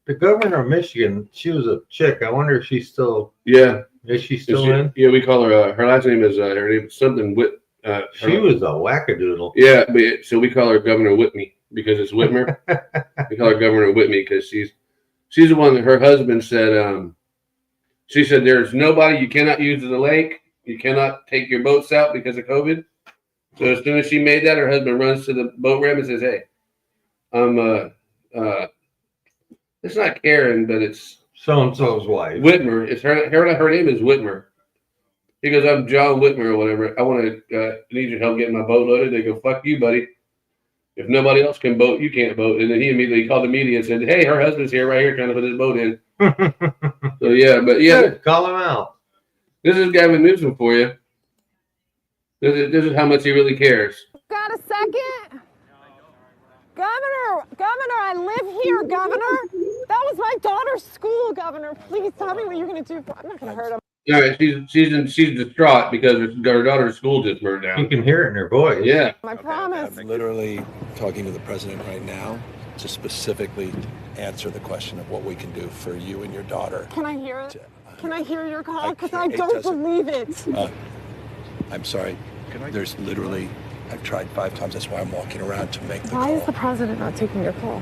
The governor of Michigan, she was a chick. I wonder if she's still. Yeah. Is she still in? Yeah, we call her. Her last name is something Whit. She was a wackadoodle. Yeah, but so we call her Governor Whitney because it's Whitmer. We call her Governor Whitney because she's the one that her husband said. She said there's nobody you cannot use as a lake. You cannot take your boats out because of COVID. So as soon as she made that, her husband runs to the boat ramp and says, "Hey, it's not Karen, but it's so and so's wife. Whitmer. It's her name is Whitmer." He goes, "I'm John Whitmer or whatever. I want to need your help getting my boat loaded." They go, "Fuck you, buddy. If nobody else can boat, you can't boat." And then he immediately called the media and said, "Hey, her husband's here right here trying to put his boat in." So yeah, call him out. This is Gavin Newsom for you. This is how much he really cares. Got a second? Governor, I live here, Governor. That was my daughter's school, Governor. Please tell me what you're going to do. I'm not going to hurt him. All right, she's distraught because her daughter's school just burned down. You can hear it in her voice. Yeah. I promise. I'm literally talking to the president right now to specifically answer the question of what we can do for you and your daughter. Can I hear it? Can I hear your call? Because I don't believe it. I'm sorry. There's literally, I've tried 5 times. That's why I'm walking around to make the call. Why is the president not taking your call?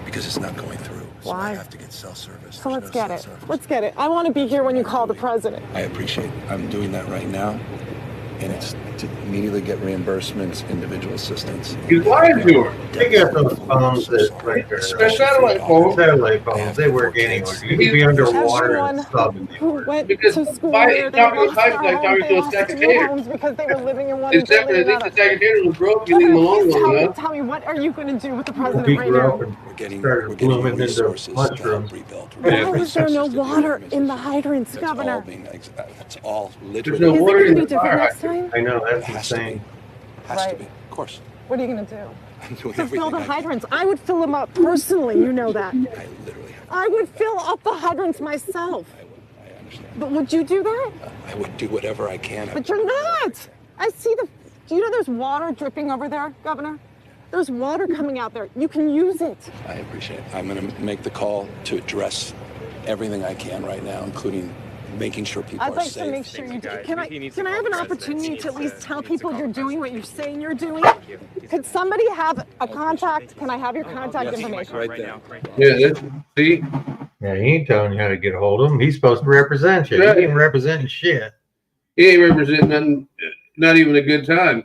Because it's not going through. So Why? I have to get cell service. So let's get it. Let's get it. I want to be here when you call the president. I appreciate it. I'm doing that right now. And it's to immediately get reimbursements, individual assistance. He's lying to her. They got those phones that like satellite phones. Satellite phones. They work anywhere. You can be underwater and stuff. Who went Because to school why- there, they talking lost about their like home, talking they to a lost 2 secretary. homes because they were living in one Except for building. at least the secretary was broke. You leave him alone long enough. Tell me, what are you going to do with the He president right grew now? up and We're getting blooming into resources to help mushrooms. rebuild. Why was there no water in the hydrants, Governor? That's all There's literally. no Is it water going in to the be different fire. next time? I know, that's Has to be. insane. Has to Right. be. Of course. What are you going to do? I'm doing To fill everything the I can. hydrants. I would fill them up personally. You know that. I literally have. I would fill up the hydrants myself. I understand. But would you do that? I would do whatever I can. But you're not. I see the. Do you know there's water dripping over there, Governor? There's water coming out there. You can use it. I appreciate it. I'm going to make the call to address everything I can right now, including making sure people I'd are like safe. to make sure you do. Can I have an opportunity to at least tell people you're doing what you're saying you're doing? Could somebody have a contact? Can I have your contact information? Right there. Yeah, see, Yeah, he ain't telling you how to get a hold of him. He's supposed to represent you. Right. He ain't representing shit. he ain't representing nothing, not even a good time.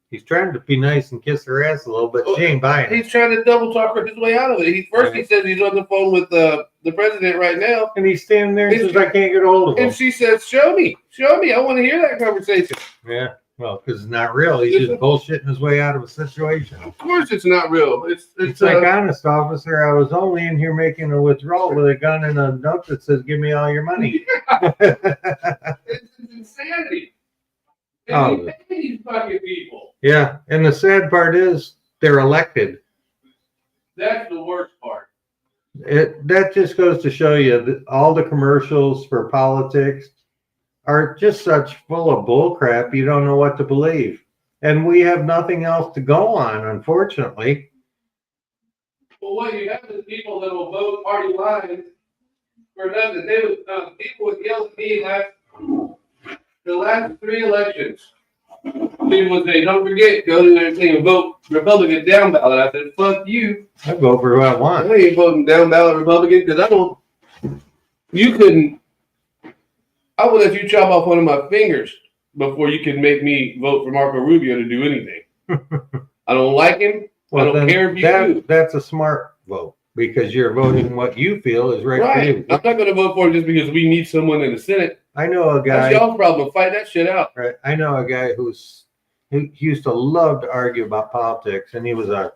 He's trying to be nice and kiss her ass a little, but she ain't buying it. He's trying to double talk his way out of it. He says he's on the phone with the president right now, And he's standing there and says, I can't get a hold of him. and she says, "Show me. I want to hear that conversation." Yeah, well, because it's not real. He's just bullshitting his way out of a situation. Of course, it's not real. It's like, honest, officer, I was only in here making a withdrawal with a gun and a note that says, give me all your money. It's insanity. Oh. And he pays these fucking people. Yeah, and the sad part is they're elected. That's the worst part. That just goes to show you that all the commercials for politics are just such full of bull crap, you don't know what to believe. And we have nothing else to go on, unfortunately. Well, what you have is people that will vote party lines for nothing. They would people would yell at me the last 3 elections. People would say, "Don't forget, go to their thing and vote Republican down ballot." I said, "Fuck you." I vote for who I want. I ain't voting down ballot Republican because I don't. You couldn't. I would let you chop off one of my fingers before you can make me vote for Marco Rubio to do anything. I don't like him. Well, I don't care if you do. That's a smart vote because you're voting what you feel is right for you. I'm not going to vote for him just because we need someone in the Senate. I know a guy. That's y'all's problem. Fight that shit out. Right. I know a guy who used to love to argue about politics, and he was a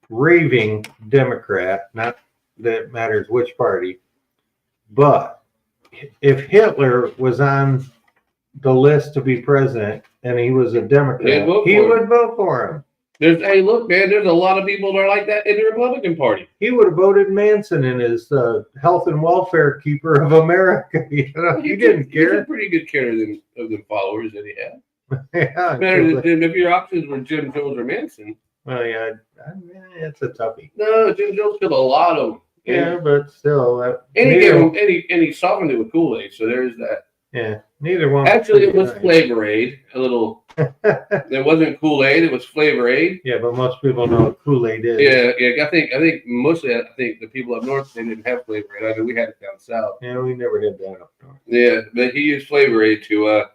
raving Democrat. Not that it matters which party, but if Hitler was on the list to be president and he was a Democrat, he would vote for him. Hey, look, man, there's a lot of people that are like that in the Republican Party. He would have voted Manson in his health and welfare keeper of America. You know, he didn't care. He's a pretty good care of them followers that he had. Yeah, Better than if your options were Jim Jones or Manson. Well, yeah, it's a toughie. No, Jim Jones killed a lot of them. Yeah, but still, and he gave him, and he softened it with Kool-Aid. So there's that. Yeah, neither one. Actually, it was Flavor Aid. A little. It wasn't Kool-Aid. It was Flavor Aid. Yeah, but most people know what Kool-Aid is. Yeah. I think mostly the people up north, they didn't have Flavor Aid. I mean, we had it down south. Yeah, we never did that up north. Yeah, but he used Flavor Aid to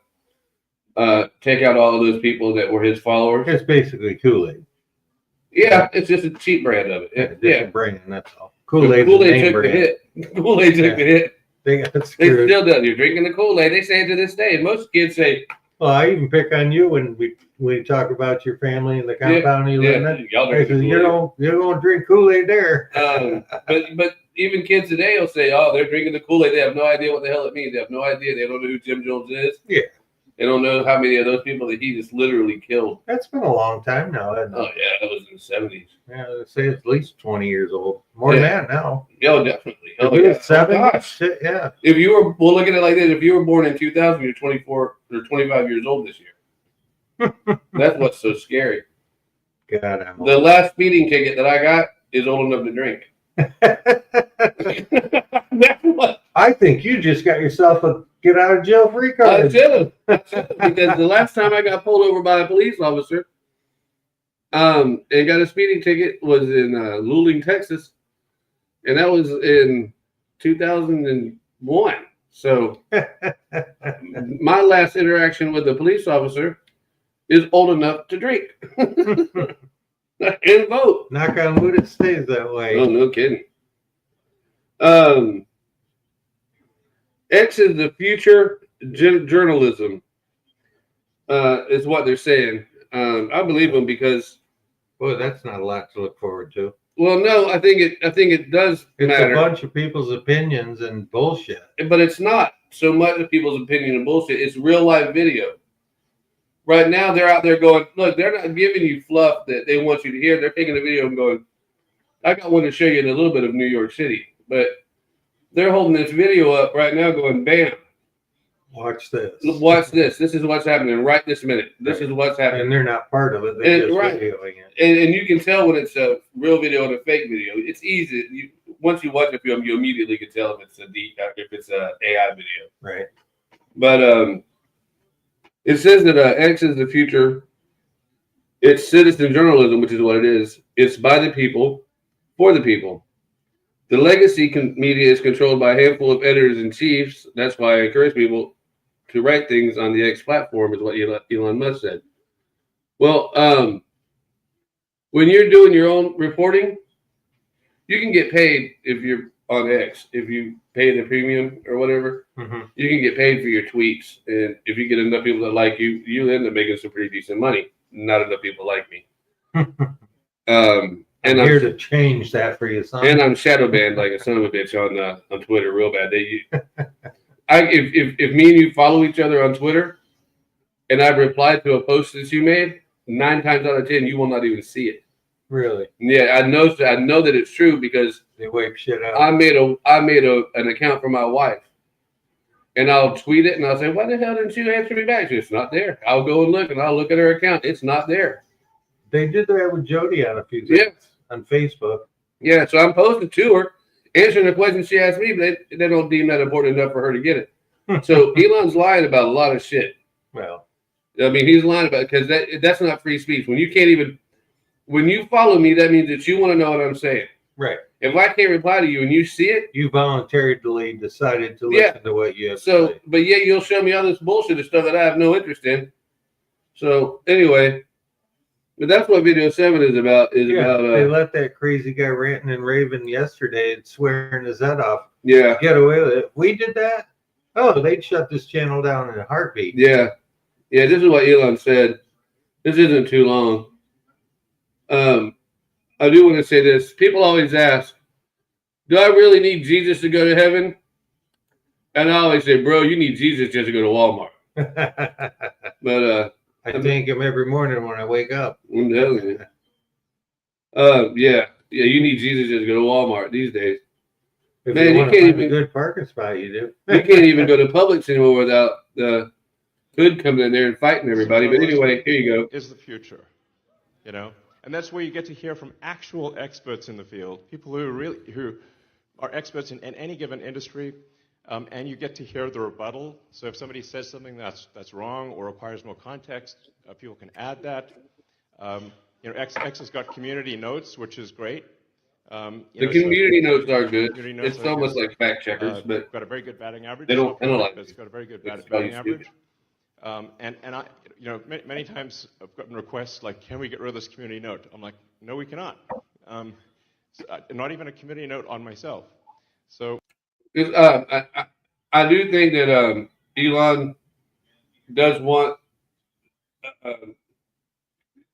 take out all of those people that were his followers. It's basically Kool-Aid. Yeah, it's just a cheap brand of it. Yeah, brand. That's all. Kool-Aid took brand. the hit. Kool-Aid took the hit. They got They screwed. still do. You're drinking the Kool-Aid. They say it to this day. And most kids say, well, I even pick on you when we talk about your family and the compound you live in. y'all I drink said, Kool-Aid. you don't drink Kool-Aid there. But even kids today will say, "Oh, they're drinking the Kool-Aid." They have no idea what the hell it means. They have no idea. They don't know who Jim Jones is. Yeah. They don't know how many of those people that he just literally killed. That's been a long time now. Hasn't it? Oh yeah, that was in the 70s. Yeah, I'd say it's at least 20 years old. More than that now. Yeah, definitely. If Hell it yeah. was 7, gosh. shit, yeah. If you were, well, look at it like this. If you were born in 2000, you're 24 or 25 years old this year. That's what's so scary. God, the last speeding ticket that I got is old enough to drink. That's what. I think you just got yourself a get out of jail free card. I should have. Because the last time I got pulled over by a police officer and got a speeding ticket was in Luling, Texas. And that was in 2001. So my last interaction with the police officer is old enough to drink and vote. Knock on wood, it stays that way. Oh, no kidding. X is the future journalism, is what they're saying. I believe them because, well, that's not a lot to look forward to. Well, no, I think it does It's matter. a bunch of people's opinions and bullshit. But it's not so much of people's opinion and bullshit. It's real life video. Right now, they're out there going, look, they're not giving you fluff that they want you to hear. They're taking a video and going, I got one to show you in a little bit of New York City. But they're holding this video up right now going, bam. Watch this. Watch this. This is what's happening right this minute. This is what's happening. And they're not part of it. They're just right. videoing it. And you can tell when it's a real video and a fake video. It's easy. Once you watch a film, you immediately can tell if it's a AI video. Right. But it says that X is the future. It's citizen journalism, which is what it is. It's by the people, for the people. The legacy media is controlled by a handful of editors and chiefs. That's why I encourage people to write things on the X platform, is what Elon Musk said. Well, when you're doing your own reporting, you can get paid if you're on X. If you pay the premium or whatever, you can get paid for your tweets. And if you get enough people that like you, you end up making some pretty decent money. Not enough people like me. And I'm here to change that for you, son. And I'm shadow banned like a son of a bitch on Twitter real bad. If me and you follow each other on Twitter and I've replied to a post that you made, 9 times out of 10, you will not even see it. Really? Yeah, I know that it's true because they wipe shit out. I made an account for my wife, and I'll tweet it and I'll say, "Why the hell didn't you answer me back?" She says, "It's not there." I'll go and look, and I'll look at her account. It's not there. They did that with Jody on a few things on Facebook. Yeah, so I'm posting to her, answering the questions she asked me, but they don't deem that important enough for her to get it. So Elon's lying about a lot of shit. Well, I mean, he's lying about it because that's not free speech. When you follow me, that means that you want to know what I'm saying. Right. If I can't reply to you and you see it, you voluntarily decided to listen to what you have to say. But yet you'll show me all this bullshit and stuff that I have no interest in. So anyway, but that's what video 7 is about. They let that crazy guy ranting and raving yesterday and swearing his head off. Yeah. Get away with it. If we did that, they'd shut this channel down in a heartbeat. Yeah. Yeah, this is what Elon said. This isn't too long. I do want to say this. People always ask, do I really need Jesus to go to heaven? And I always say, bro, you need Jesus just to go to Walmart. But I thank him every morning when I wake up. I'm telling you. Yeah, you need Jesus just to go to Walmart these days. If Man, you can't even a good parking spot, you do. You can't even go to Publix anymore without the hood coming in there and fighting everybody. But anyway, here you go. Is the future, and that's where you get to hear from actual experts in the field, people who are experts in any given industry, and you get to hear the rebuttal. So if somebody says something that's wrong or requires more context, people can add that. X has got community notes, which is great. The community notes are good. It's almost like fact checkers, but got a very good batting average. I don't like it. It's got a very good batting average. And I, many times I've gotten requests like, "Can we get rid of this community note?" I'm like, "No, we cannot." Not even a community note on myself. So, I do think that Elon does want.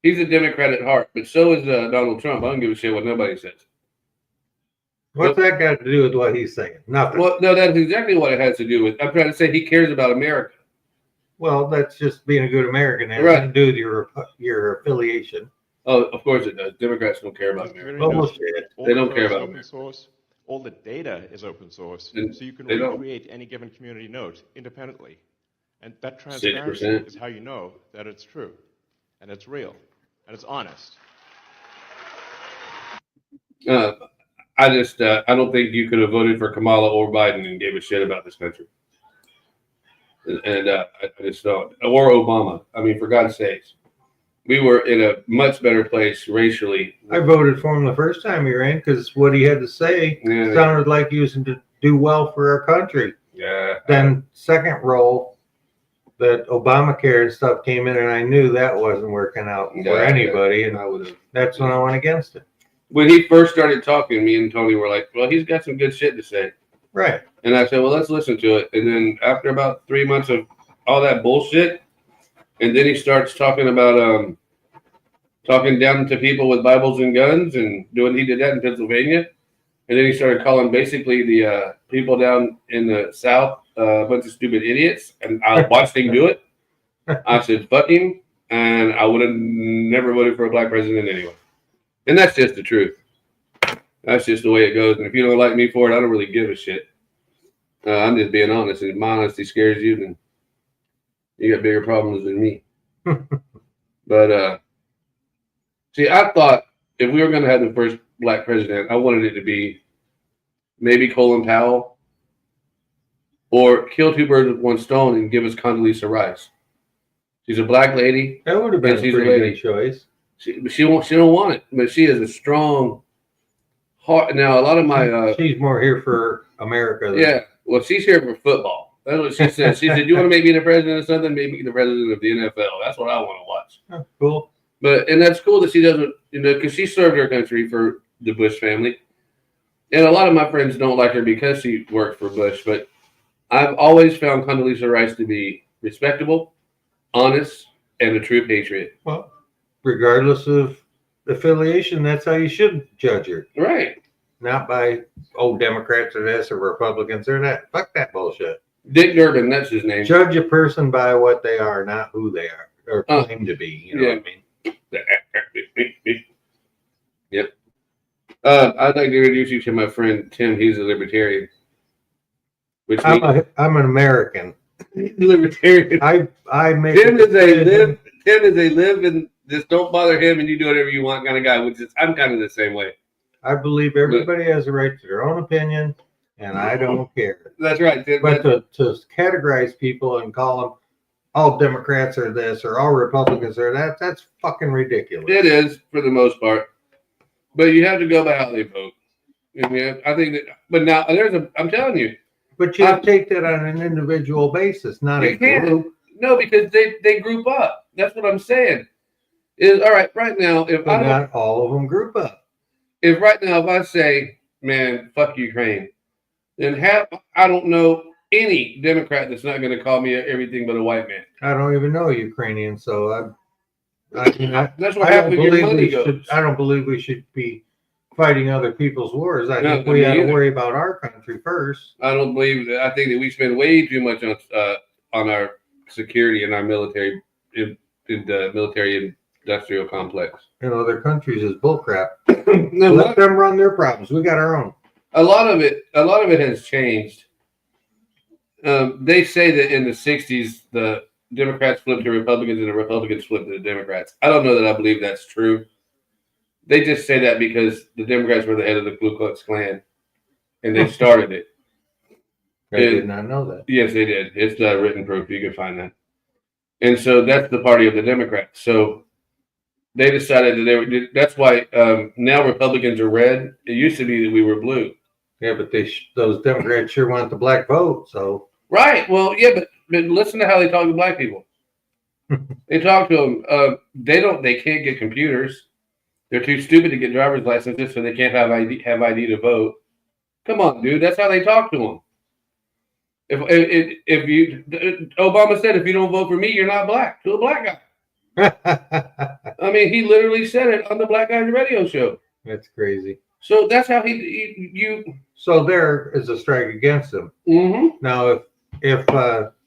He's a Democrat at heart, but so is Donald Trump. I don't give a shit what nobody says. What's that got to do with what he's saying? Nothing. Well, no, that's exactly what it has to do with. I'm trying to say he cares about America. Well, that's just being a good American. It has nothing to do with your affiliation. Oh, of course it does. Democrats don't care about America. They don't care about open source. All the data is open source, so you can recreate any given community note independently. And that transparency 6%. is how you know that it's true, and it's real, and it's honest. I don't think you could have voted for Kamala or Biden and gave a shit about this country. And I just don't. Or Obama. I mean, for God's sakes. We were in a much better place racially. I voted for him the first time he ran because what he had to say sounded like he was to do well for our country. Yeah. Then second roll, that Obamacare and stuff came in, and I knew that wasn't working out for anybody, and that's when I went against it. When he first started talking, me and Tony were like, well, he's got some good shit to say. Right. And I said, well, let's listen to it. And then after about 3 months of all that bullshit, and then he starts talking about talking down to people with Bibles and guns and he did that in Pennsylvania. And then he started calling basically the people down in the South a bunch of stupid idiots. And I watched him do it. I said, fuck him, and I would have never voted for a black president anyway. And that's just the truth. That's just the way it goes. And if you don't like me for it, I don't really give a shit. I'm just being honest. And if my honesty scares you, then you got bigger problems than me. But see, I thought if we were going to have the first black president, I wanted it to be maybe Colin Powell, or kill two birds with one stone and give us Condoleezza Rice. She's a black lady. That would have been a pretty good choice. She don't want it, but she has a strong heart. Now, a lot of my she's more here for America. Yeah, well, she's here for football. That's what she said. She said, "You want to make me the president of something? Make me the president of the NFL. That's what I want to watch." Oh, cool. And that's cool that she doesn't, because she served her country for the Bush family. And a lot of my friends don't like her because she worked for Bush, but I've always found Condoleezza Rice to be respectable, honest, and a true patriot. Well, regardless of affiliation, that's how you should judge her. Right. Not by, Democrats or this or Republicans or that. Fuck that bullshit. Dick Durbin, that's his name. Judge a person by what they are, not who they are or claim to be. You know what I mean? Yep. I'd like to introduce you to my friend Tim. He's a libertarian. Which I'm an American. Libertarian. I make Tim is a live and just don't bother him and you do whatever you want kind of guy, which is I'm kind of the same way. I believe everybody has a right to their own opinion, and I don't care. That's right, Tim. But to categorize people and call them all Democrats are this or all Republicans are that, that's fucking ridiculous. It is for the most part. But you have to go by how they vote. I mean, I think that, but now I'm telling you. But you have to take that on an individual basis, not a group. No, because they group up. That's what I'm saying. All right, right now, but not all of them group up. If I say, man, fuck Ukraine, then I don't know any Democrat that's not going to call me everything but a white man. I don't even know Ukrainian, so that's what happens when your money goes. I don't believe we should be fighting other people's wars. I think we have to worry about our country first. I don't believe that. I think that we spend way too much on our security and our military in the military industrial complex. In other countries is bullcrap. Let them run their problems. We got our own. A lot of it has changed. They say that in the 60s, the Democrats flipped to Republicans and the Republicans flipped to the Democrats. I don't know that I believe that's true. They just say that because the Democrats were the head of the Ku Klux Klan, and they started it. I did not know that. Yes, they did. It's written proof. You can find that. And so that's the party of the Democrats. So they decided that that's why now Republicans are red. It used to be that we were blue. Yeah, but those Democrats sure want the black vote. So right. Well, yeah, but listen to how they talk to black people. They talk to them. They can't get computers. They're too stupid to get driver's licenses, so they can't have ID to vote. Come on, dude. That's how they talk to them. If you Obama said, if you don't vote for me, you're not black. To a black guy. I mean, he literally said it on the Black Guys Radio show. That's crazy. So that's how So there is a strike against him. Mm-hmm. Now, if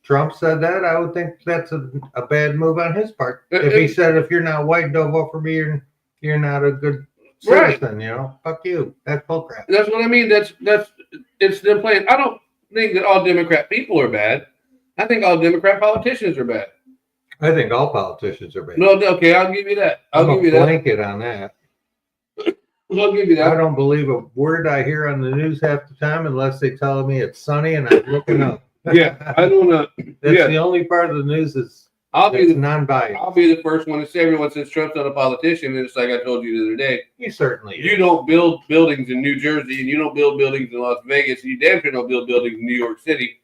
Trump said that, I would think that's a bad move on his part. If he said, if you're not white, don't vote for me, you're not a good citizen. Right. You know, fuck you. That's bullcrap. That's what I mean. That's it's them playing. I don't think that all Democrat people are bad. I think all Democrat politicians are bad. I think all politicians are bad. No, okay, I'll give you that. I'll give you that. Blanket on that. I'll give you that. I don't believe a word I hear on the news half the time unless they tell me it's sunny and I'm looking up. Yeah, I don't know. That's the only part of the news that's non-biased. I'll be the first one to say everyone says Trump's not a politician, and it's like I told you the other day. He certainly is. You don't build buildings in New Jersey, and you don't build buildings in Las Vegas, and you damn sure don't build buildings in New York City,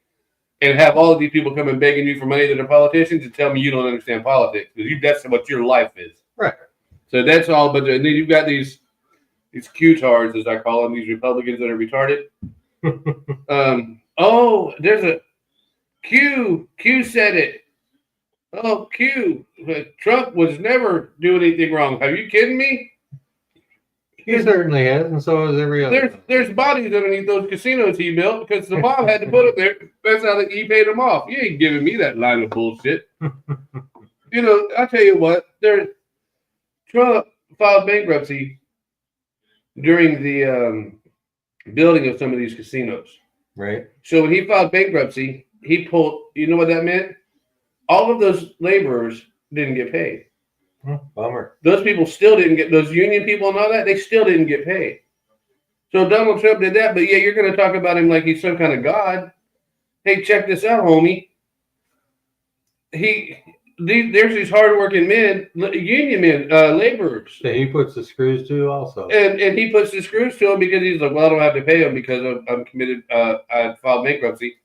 and have all of these people come and begging you for money that are politicians and tell me you don't understand politics, because that's what your life is. Right. So that's all, but then you've got these Q-tards, as I call them, these Republicans that are retarded. There's a Q said it. Oh, Q. Trump was never doing anything wrong. Are you kidding me? He certainly has, and so has every other. There's bodies underneath those casinos he built because the mob had to put them there. That's how he paid them off. You ain't giving me that line of bullshit. You know, I tell you what, Trump filed bankruptcy during the building of some of these casinos. Right. So when he filed bankruptcy, he pulled. You know what that meant? All of those laborers didn't get paid. Bummer. Those people still didn't get, those union people and all that, they still didn't get paid. So Donald Trump did that, but yeah, you're going to talk about him like he's some kind of god. Hey, check this out, homie. There's these hardworking men, union men, laborers. That he puts the screws to also. And he puts the screws to them because he's like, well, I don't have to pay them because I'm committed, I filed bankruptcy.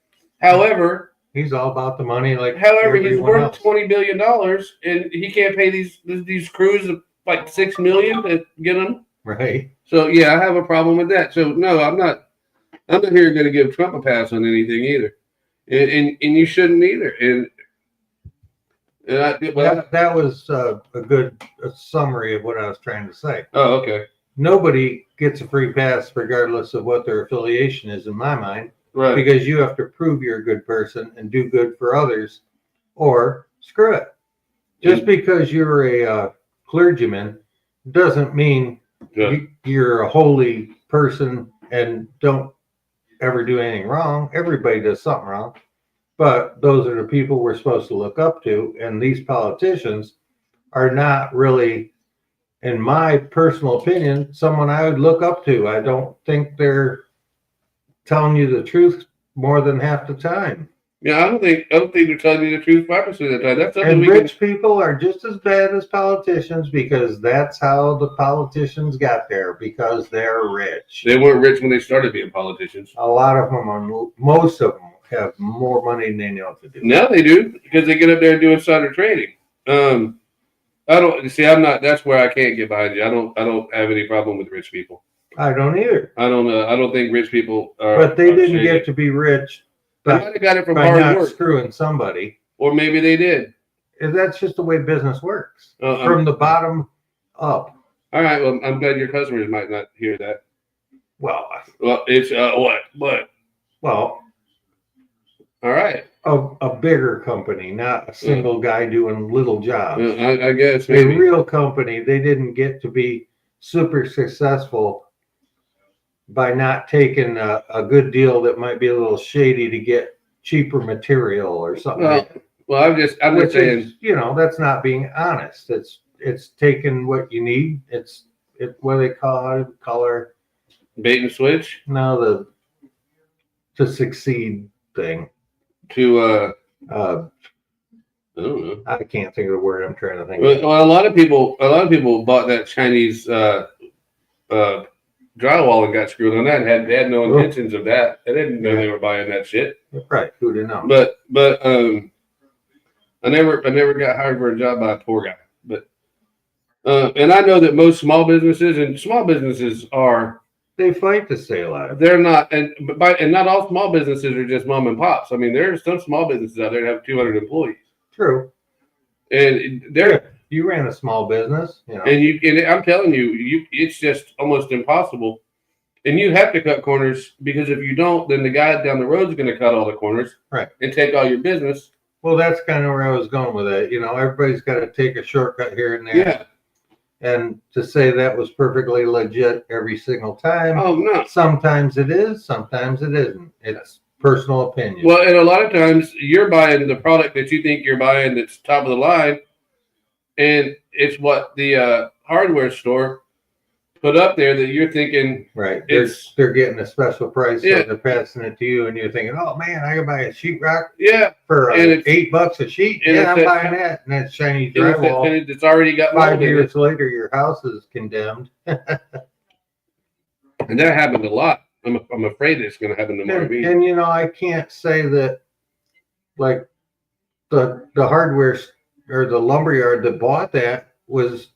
However, he's all about the money. He's worth $20 billion, and he can't pay these crews like $6 million to get them. Right. So yeah, I have a problem with that. So no, I'm not here going to give Trump a pass on anything either, and you shouldn't either. That was a good summary of what I was trying to say. Oh, okay. Nobody gets a free pass regardless of what their affiliation is, in my mind. Right. Because you have to prove you're a good person and do good for others, or screw it. Just because you're a clergyman doesn't mean you're a holy person and don't ever do anything wrong. Everybody does something wrong. But those are the people we're supposed to look up to. And these politicians are not really, in my personal opinion, someone I would look up to. I don't think they're telling you the truth more than half the time. Yeah, I don't think they're telling you the truth 5% of the time. That's something and rich people are just as bad as politicians because that's how the politicians got there, because they're rich. They weren't rich when they started being politicians. A lot of them, most of them, have more money than they know what to do. Now they do because they get up there and do insider trading. I don't see. I'm not. That's where I can't get behind you. I don't have any problem with rich people. I don't either. I don't think rich people are. But they didn't get to be rich. They might have got it from by hard not work. Screwing somebody. Or maybe they did. And that's just the way business works. From the bottom up. All right. Well, I'm glad your customers might not hear that. Well, it's what? Well, all right. A bigger company, not a single guy doing little jobs. I guess maybe. A real company, they didn't get to be super successful by not taking a good deal that might be a little shady to get cheaper material or something. Well, I'm just saying, that's not being honest. It's taking what you need. It's what do they call bait and switch? No, to succeed thing. I don't know. I can't think of the word I'm trying to think of. Well, a lot of people bought that Chinese drywall and got screwed on that and had no intentions of that. They didn't know they were buying that shit. Right. Who didn't know? But I never got hired for a job by a poor guy. But and I know that most small businesses are, they fight to stay alive. They're not, and not all small businesses are just mom and pops. I mean, there's some small businesses out there that have 200 employees. True. And you ran a small business, and I'm telling you, it's just almost impossible. And you have to cut corners because if you don't, then the guy down the road is going to cut all the corners, right, and take all your business. Well, that's kind of where I was going with it. Everybody's got to take a shortcut here and there. Yeah. And to say that was perfectly legit every single time. Oh, no. Sometimes it is, sometimes it isn't. It's personal opinion. Well, and a lot of times you're buying the product that you think you're buying that's top of the line, and it's what the hardware store put up there that you're thinking. Right. They're getting a special price, so they're passing it to you, and you're thinking, oh, man, I can buy a sheetrock for $8 a sheet. Yeah, I'm buying that. And that's Chinese drywall. And it's already got 5 years later, your house is condemned. And that happened a lot. I'm afraid it's going to happen to more of me. And I can't say that, like, the hardware or the lumberyard that bought that was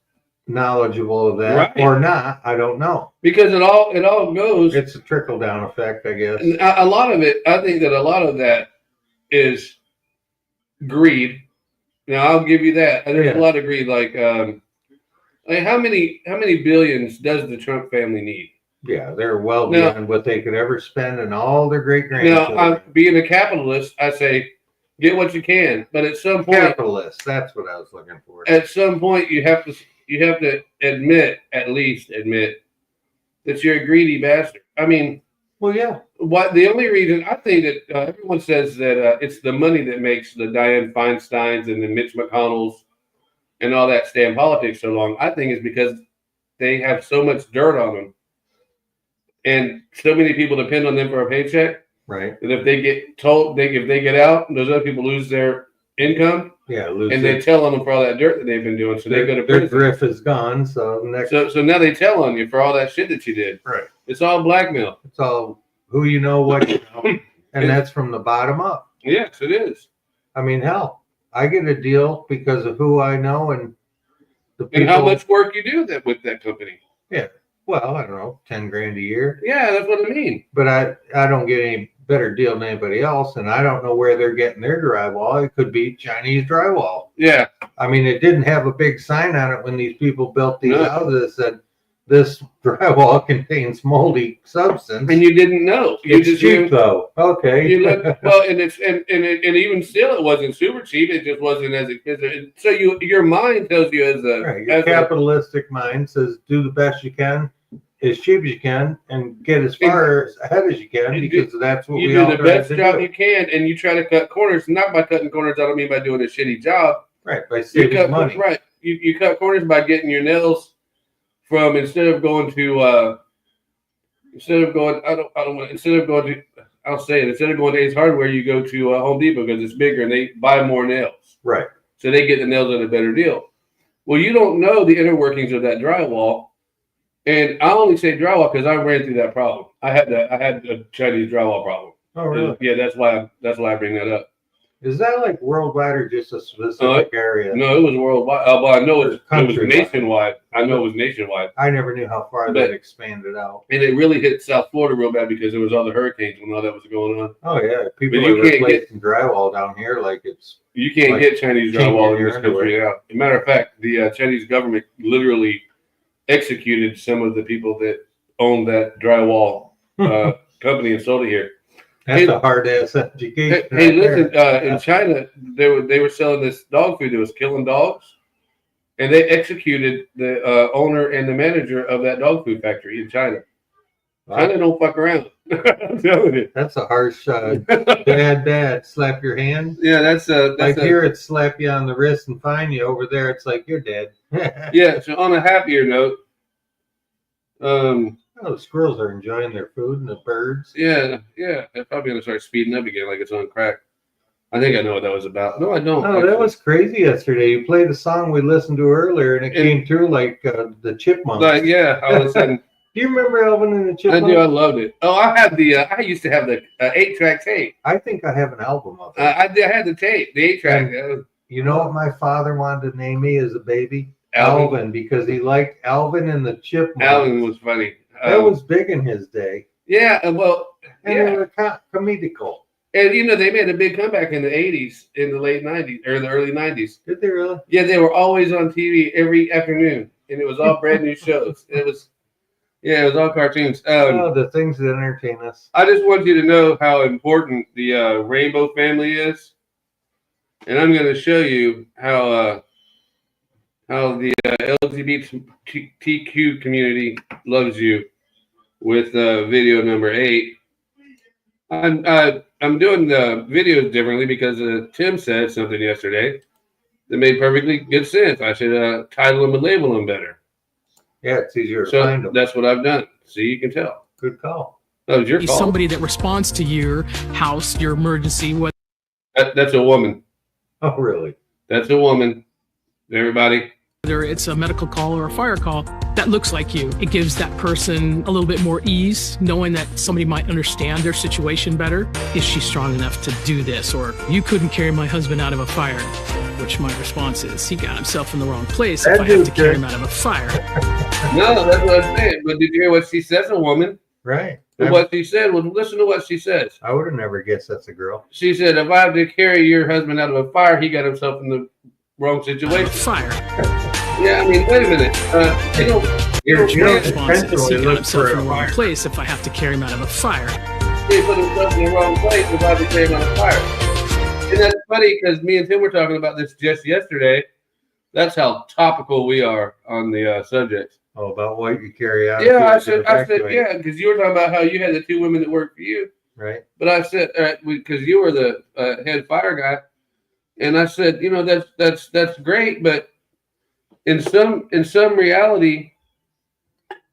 knowledgeable of that or not. I don't know, because it all goes. It's a trickle down effect, I guess. A lot of it, I think that a lot of that is greed. Now, I'll give you that. There's a lot of greed. Like Like how many billions does the Trump family need? Yeah, they're well Now- beyond what they could ever spend, and all their great Now, grandchildren. being a capitalist, I say get what you can, but at some point, Capitalist. That's what I was looking for. at some point, you have to at least admit that you're a greedy bastard. I mean, Well, yeah. what the only reason I think that everyone says that it's the money that makes the Dianne Feinsteins and the Mitch McConnells and all that stay in politics so long, I think is because they have so much dirt on them, and so many people depend on them for a paycheck. Right. That if they get told, if they get out, those other people lose their income. Yeah, and they tell on them for all that dirt that they've been doing, so they go to their prison. griff is gone. So next, So now they tell on you for all that shit that you did. right. It's all blackmail. It's all who you know, what you know, and that's from the bottom up. Yes, it is. I mean, hell, I get a deal because of who I know and the people. And how much work you do that with that company? Yeah. Well, I don't know, 10 grand a year. Yeah, that's what I mean. But I don't get any better deal than anybody else, and I don't know where they're getting their drywall. It could be Chinese drywall. Yeah. I mean, it didn't have a big sign on it when these people built these No. houses that said this drywall contains moldy substance. And you didn't know. You It's cheap though. Okay. You look well, and it's and even still, it wasn't super cheap. It just wasn't as expensive. So your mind tells you as a Right, your capitalistic mind says do the best you can, as cheap as you can, and get as far ahead as you can, because that's what you we do all the try best to job do. you can, and you try to cut corners. Not by cutting corners, I don't mean by doing a shitty job. Right, by You saving cut money. right. You cut corners by getting your nails from instead of going to I'll say it, instead of going to Ace Hardware, you go to Home Depot because it's bigger and they buy more nails. Right. So they get the nails at a better deal. Well, you don't know the inner workings of that drywall. And I only say drywall because I ran through that problem. I had a Chinese drywall problem. Oh, really? Yeah, that's why I bring that up. Is that like worldwide or just a specific area? No, it was worldwide. Well, I know it was Countrywide. nationwide. I know it was nationwide. I never knew how far But- that expanded out. And it really hit South Florida real bad because it was all the hurricanes when all that was going on. Oh yeah, people But you are can't replacing drywall down here like it's. You can't like get Chinese changing drywall in your this country underwear. now. As a matter of fact, the Chinese government literally executed some of the people that owned that drywall company and sold it here. That's a hard ass education. Hey, right listen, there. in China, they were selling this dog food that was killing dogs, and they executed the owner and the manager of that dog food factory in China. China don't fuck around. I'm telling you. That's a harsh dad slap your hand. Yeah, that's like here it's slap you on the wrist and fine you. Over there it's like you're dead. Yeah. So on a happier note, oh, the squirrels are enjoying their food and the birds. yeah, they're probably gonna start speeding up again like it's on crack. I think I know what that was about. No, I don't. Oh, that was crazy yesterday. You played a song we listened to earlier, and it came through like the Chipmunks. Like, yeah, all of a sudden. Do you remember Alvin and the I Chipmunks? do. I loved it. Oh, I had the. I used to have the 8-track tape. I think I have an album of it. I had the tape, the 8-track. You know what my father wanted to name me as a baby? Alvin. Because he liked Alvin and the Chipmunks. Alvin was funny. That was big in his day. Yeah, well, And yeah. they were comedical. And they made a big comeback in the 80s, in the late 90s or the early 90s. Did they really? Yeah, they were always on TV every afternoon, and it was all brand new shows. It was all cartoons. The things that entertain us. I just want you to know how important the rainbow family is, and I'm going to show you how the LGBTQ community loves you with video number 8. I'm doing the videos differently because Tim said something yesterday that made perfectly good sense. I should title them and label them better. Yeah, it's easier to So find them. that's what I've done. So you can tell. Good call. That was your call. Somebody that responds to your house, your emergency. That's a woman. Oh, really? That's a woman. Everybody. Whether it's a medical call or a fire call, that looks like you. It gives that person a little bit more ease, knowing that somebody might understand their situation better. Is she strong enough to do this? Or you couldn't carry my husband out of a fire, which my response is, he got himself in the wrong place if I have to carry him out of a fire. No, that's what I'm saying. But did you hear what she says, a woman? Right. And what she said, well, listen to what she says. I would have never guessed that's a girl. She said, if I have to carry your husband out of a fire, he got himself in the wrong situation. Fire. Yeah, I mean, wait a minute. You're response is he intentionally got look himself for in a the wrong fire. place if I have to carry him out of a fire. He put himself in the wrong place without the came on a fire. And that's funny because me and Tim were talking about this just yesterday. That's how topical we are on the subject. Oh, about what you carry out. Yeah, I to said, evacuate. yeah, because you were talking about how you had the two women that worked for you. Right. But I said, because you were the head fire guy, and I said, you know, that's great, but in some reality,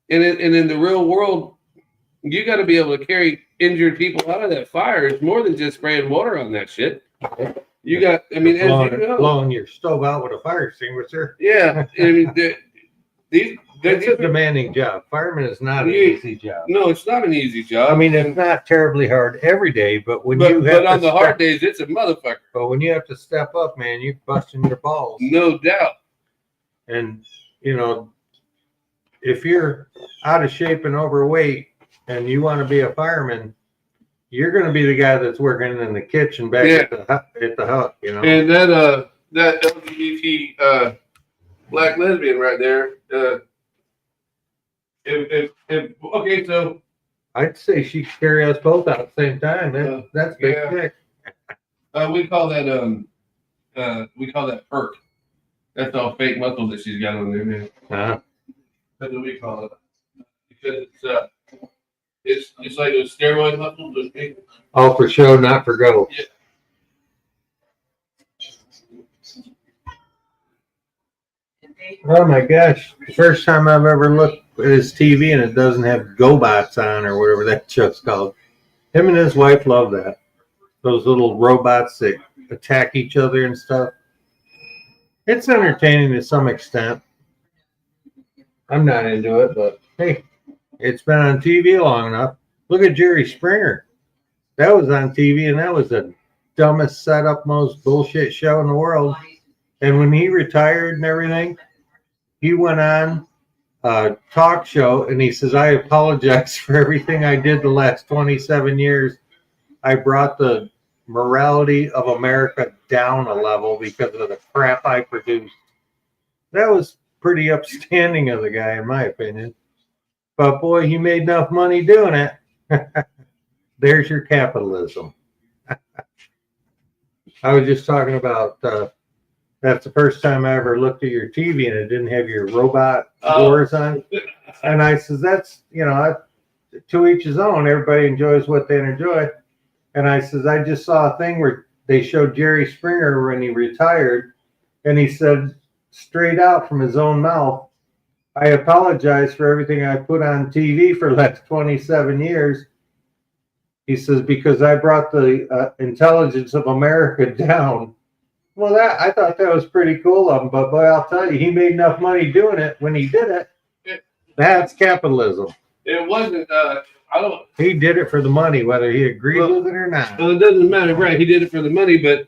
and in the real world, you got to be able to carry injured people out of that fire. It's more than just spraying water on that shit. You got, I mean, as you know, blowing your stove out with a fire extinguisher. Yeah, I mean, it's a demanding job. Fireman is not an easy job. No, it's not an easy job. I mean, it's not terribly hard every day, but when you have but on to the hard days, it's a motherfucker. But when you have to step up, man, you're busting your balls. No doubt. And you know, if you're out of shape and overweight, and you want to be a fireman, you're going to be the guy that's working in the kitchen back at the hut, you know. And that LGBT black lesbian right there. Okay, so I'd say she could carry us both out at the same time. That's big kick. We call that perk. That's all fake muscle that she's got on there, man. That's what we call it. Because it's like a steroid muscle. All for show, not for go. Yeah. Oh my gosh. The first time I've ever looked at his TV and it doesn't have GoBots on or whatever that show's called. Him and his wife love that. Those little robots that attack each other and stuff. It's entertaining to some extent. I'm not into it, but hey, it's been on TV long enough. Look at Jerry Springer. That was on TV and that was the dumbest setup, most bullshit show in the world. And when he retired and everything, he went on a talk show and he says, I apologize for everything I did the last 27 years. I brought the morality of America down a level because of the crap I produced. That was pretty upstanding of the guy, in my opinion. But boy, he made enough money doing it. There's your capitalism. I was just talking about that's the first time I ever looked at your TV and it didn't have your robot doors on. And I says, that's, you know, to each his own. Everybody enjoys what they enjoy. And I says, I just saw a thing where they showed Jerry Springer when he retired. And he said straight out from his own mouth, I apologize for everything I put on TV for the last 27 years. He says, because I brought the intelligence of America down. Well, I thought that was pretty cool of him. But boy, I'll tell you, he made enough money doing it when he did it. That's capitalism. It wasn't, he did it for the money, whether he agreed with it or not. Well, it doesn't matter, right? He did it for the money, but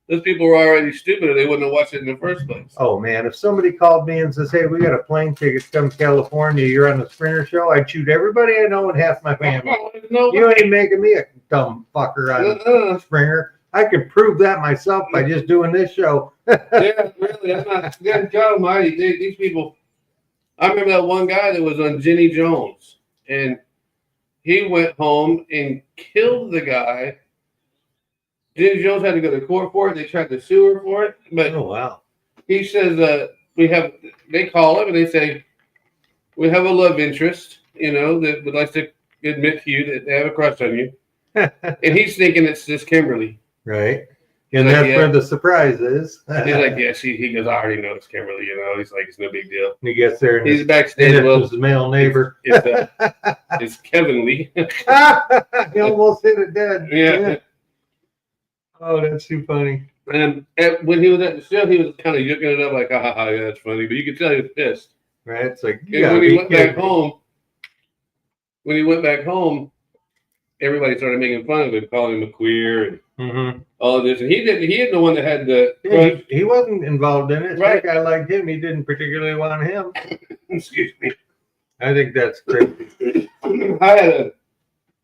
those people were already stupid or they wouldn't have watched it in the first place. Oh, man, if somebody called me and says, hey, we got a plane ticket to come to California, you're on the Springer show, I'd shoot everybody I know and half my family. You ain't making me a dumb fucker on Springer. I could prove that myself by just doing this show. Yeah, really. I'm not. God Almighty, these people. I remember that one guy that was on Jenny Jones, and he went home and killed the guy. Jenny Jones had to go to court for it. They tried to sue her for it, but oh wow. He says they call him and they say, we have a love interest, you know, that would like to admit to you that they have a crush on you. And he's thinking it's just Kimberly. Right. And that's where the surprise is. He's like, yeah, he goes, I already know it's Kimberly, you know. He's like, it's no big deal. And he gets there and he's backstage. And it's his male neighbor. It's Kevin Lee. He almost hit it dead. Yeah. Oh, that's too funny. And when he was at the show, he was kind of yucking it up like, ha, yeah, that's funny. But you could tell he was pissed. Right. It's like, when he went back home, everybody started making fun of him, calling him a queer and all of this. And he isn't the one that had the he wasn't involved in it. Right. That guy liked him. He didn't particularly want him. Excuse me. I think that's crazy. I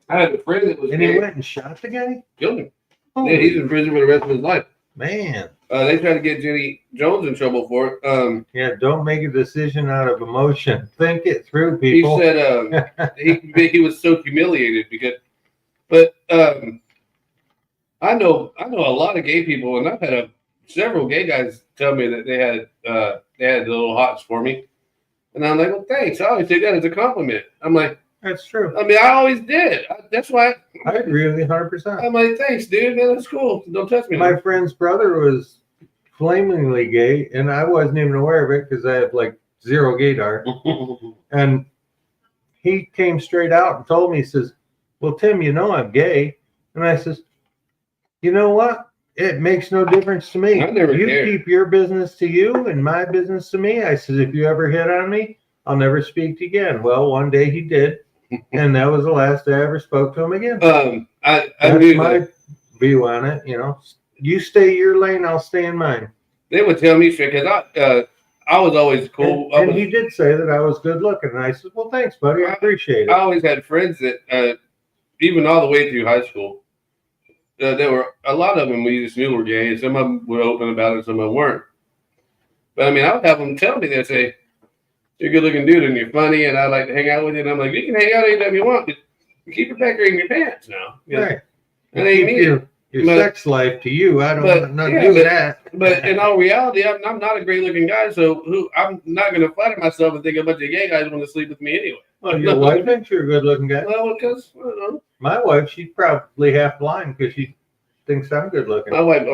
had a friend that was and he went and shot the guy? Killed him. Oh. Yeah, he's in prison for the rest of his life. Man. They tried to get Jenny Jones in trouble for it. Yeah, don't make a decision out of emotion. Think it through, He people. said he was so humiliated but I know a lot of gay people, and I've had several gay guys tell me that they had little hots for me, and I'm like, well, thanks. I always take that as a compliment. I'm like, that's true. I mean, I always did. That's why I agree with you 100%. I'm like, thanks, dude. Man, that's cool. Don't touch me. My friend's brother was flamingly gay, and I wasn't even aware of it because I have like zero gaydar. And he came straight out and told me, he says, well, Tim, you know I'm gay. And I says, you know what? It makes no difference to me. I never You cared. keep your business to you and my business to me. I says, if you ever hit on me, I'll never speak to you again. Well, one day he did, and that was the last day I ever spoke to him again. I That's knew my that. view on it. You know, you stay your lane, I'll stay in mine. They would tell me straight because I was always cool. And he did say that I was good looking, and I said, well, thanks, buddy. I appreciate it. I always had friends that even all the way through high school. There were a lot of them we just knew were gay, and some of them were open about it, some of them weren't. But I mean, I would have them tell me, they'd say, you're a good looking dude and you're funny, and I like to hang out with you. And I'm like, you can hang out anytime you want, but keep your pecker in your pants now. You know? Right. And they Keep your sex life to you. I don't want nothing to do with that. But in all reality, I'm not a great looking guy, so I'm not going to flatter myself and think a bunch of gay guys want to sleep with me anyway. Well, your wife thinks you're a good looking guy. Well, because I don't know. My wife, she's probably half blind because she thinks I'm good looking. My wife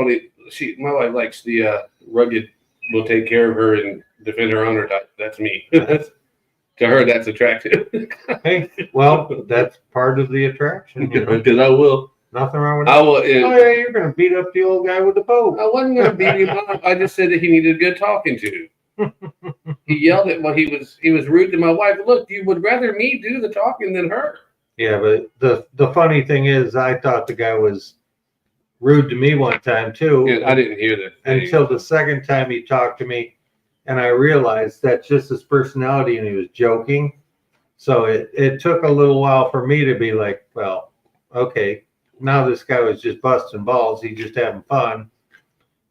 likes the rugged, will take care of her and defend her honor type. That's me. To her, that's attractive. Hey, well, that's part of the attraction. Because I will. Nothing wrong with I that. will. Oh, yeah, you're going to beat up the old guy with the Pope. I wasn't going to beat him up. I just said that he needed good talking to. He yelled at he was rude to my wife. Look, you would rather me do the talking than her. Yeah, but the funny thing is, I thought the guy was rude to me one time too. Yeah, I didn't hear that until the second time he talked to me, and I realized that's just his personality, and he was joking. So it took a little while for me to be like, well, okay, now this guy was just busting balls. He's just having fun.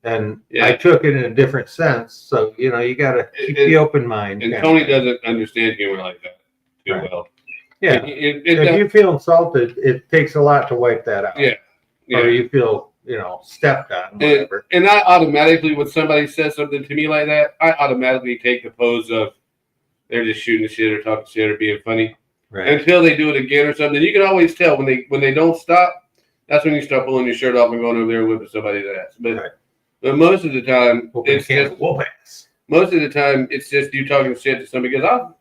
And I took it in a different sense. So, you know, you got to keep the open mind. And Tony doesn't understand humor like that too well. Yeah. If you feel insulted, it takes a lot to wipe that out. Yeah. Or you feel, you know, stepped on, whatever. And I automatically, when somebody says something to me like that, I automatically take the pose of they're just shooting the shit or talking shit or being funny. Right. Until they do it again or something. You can always tell when they don't stop, that's when you start pulling your shirt off and going over there and whipping somebody's ass. But most of the time, it's just you talking shit to somebody. Because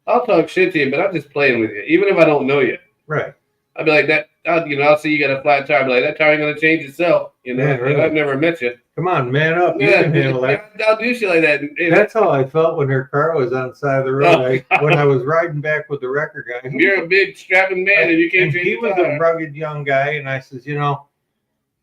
I'll talk shit to you, but I'm just playing with you, even if I don't know you. Right. I'll be like that. I'll see you got a flat tire. I'll be like, that tire ain't gonna change itself. You know, really. I've never met you. Come on, man up. You can handle that. I'll do shit like that. That's how I felt when her car was on the side of the road. When I was riding back with the record guy. You're a big strapping man, and you can't change. He was a rugged young guy, and I says, you know,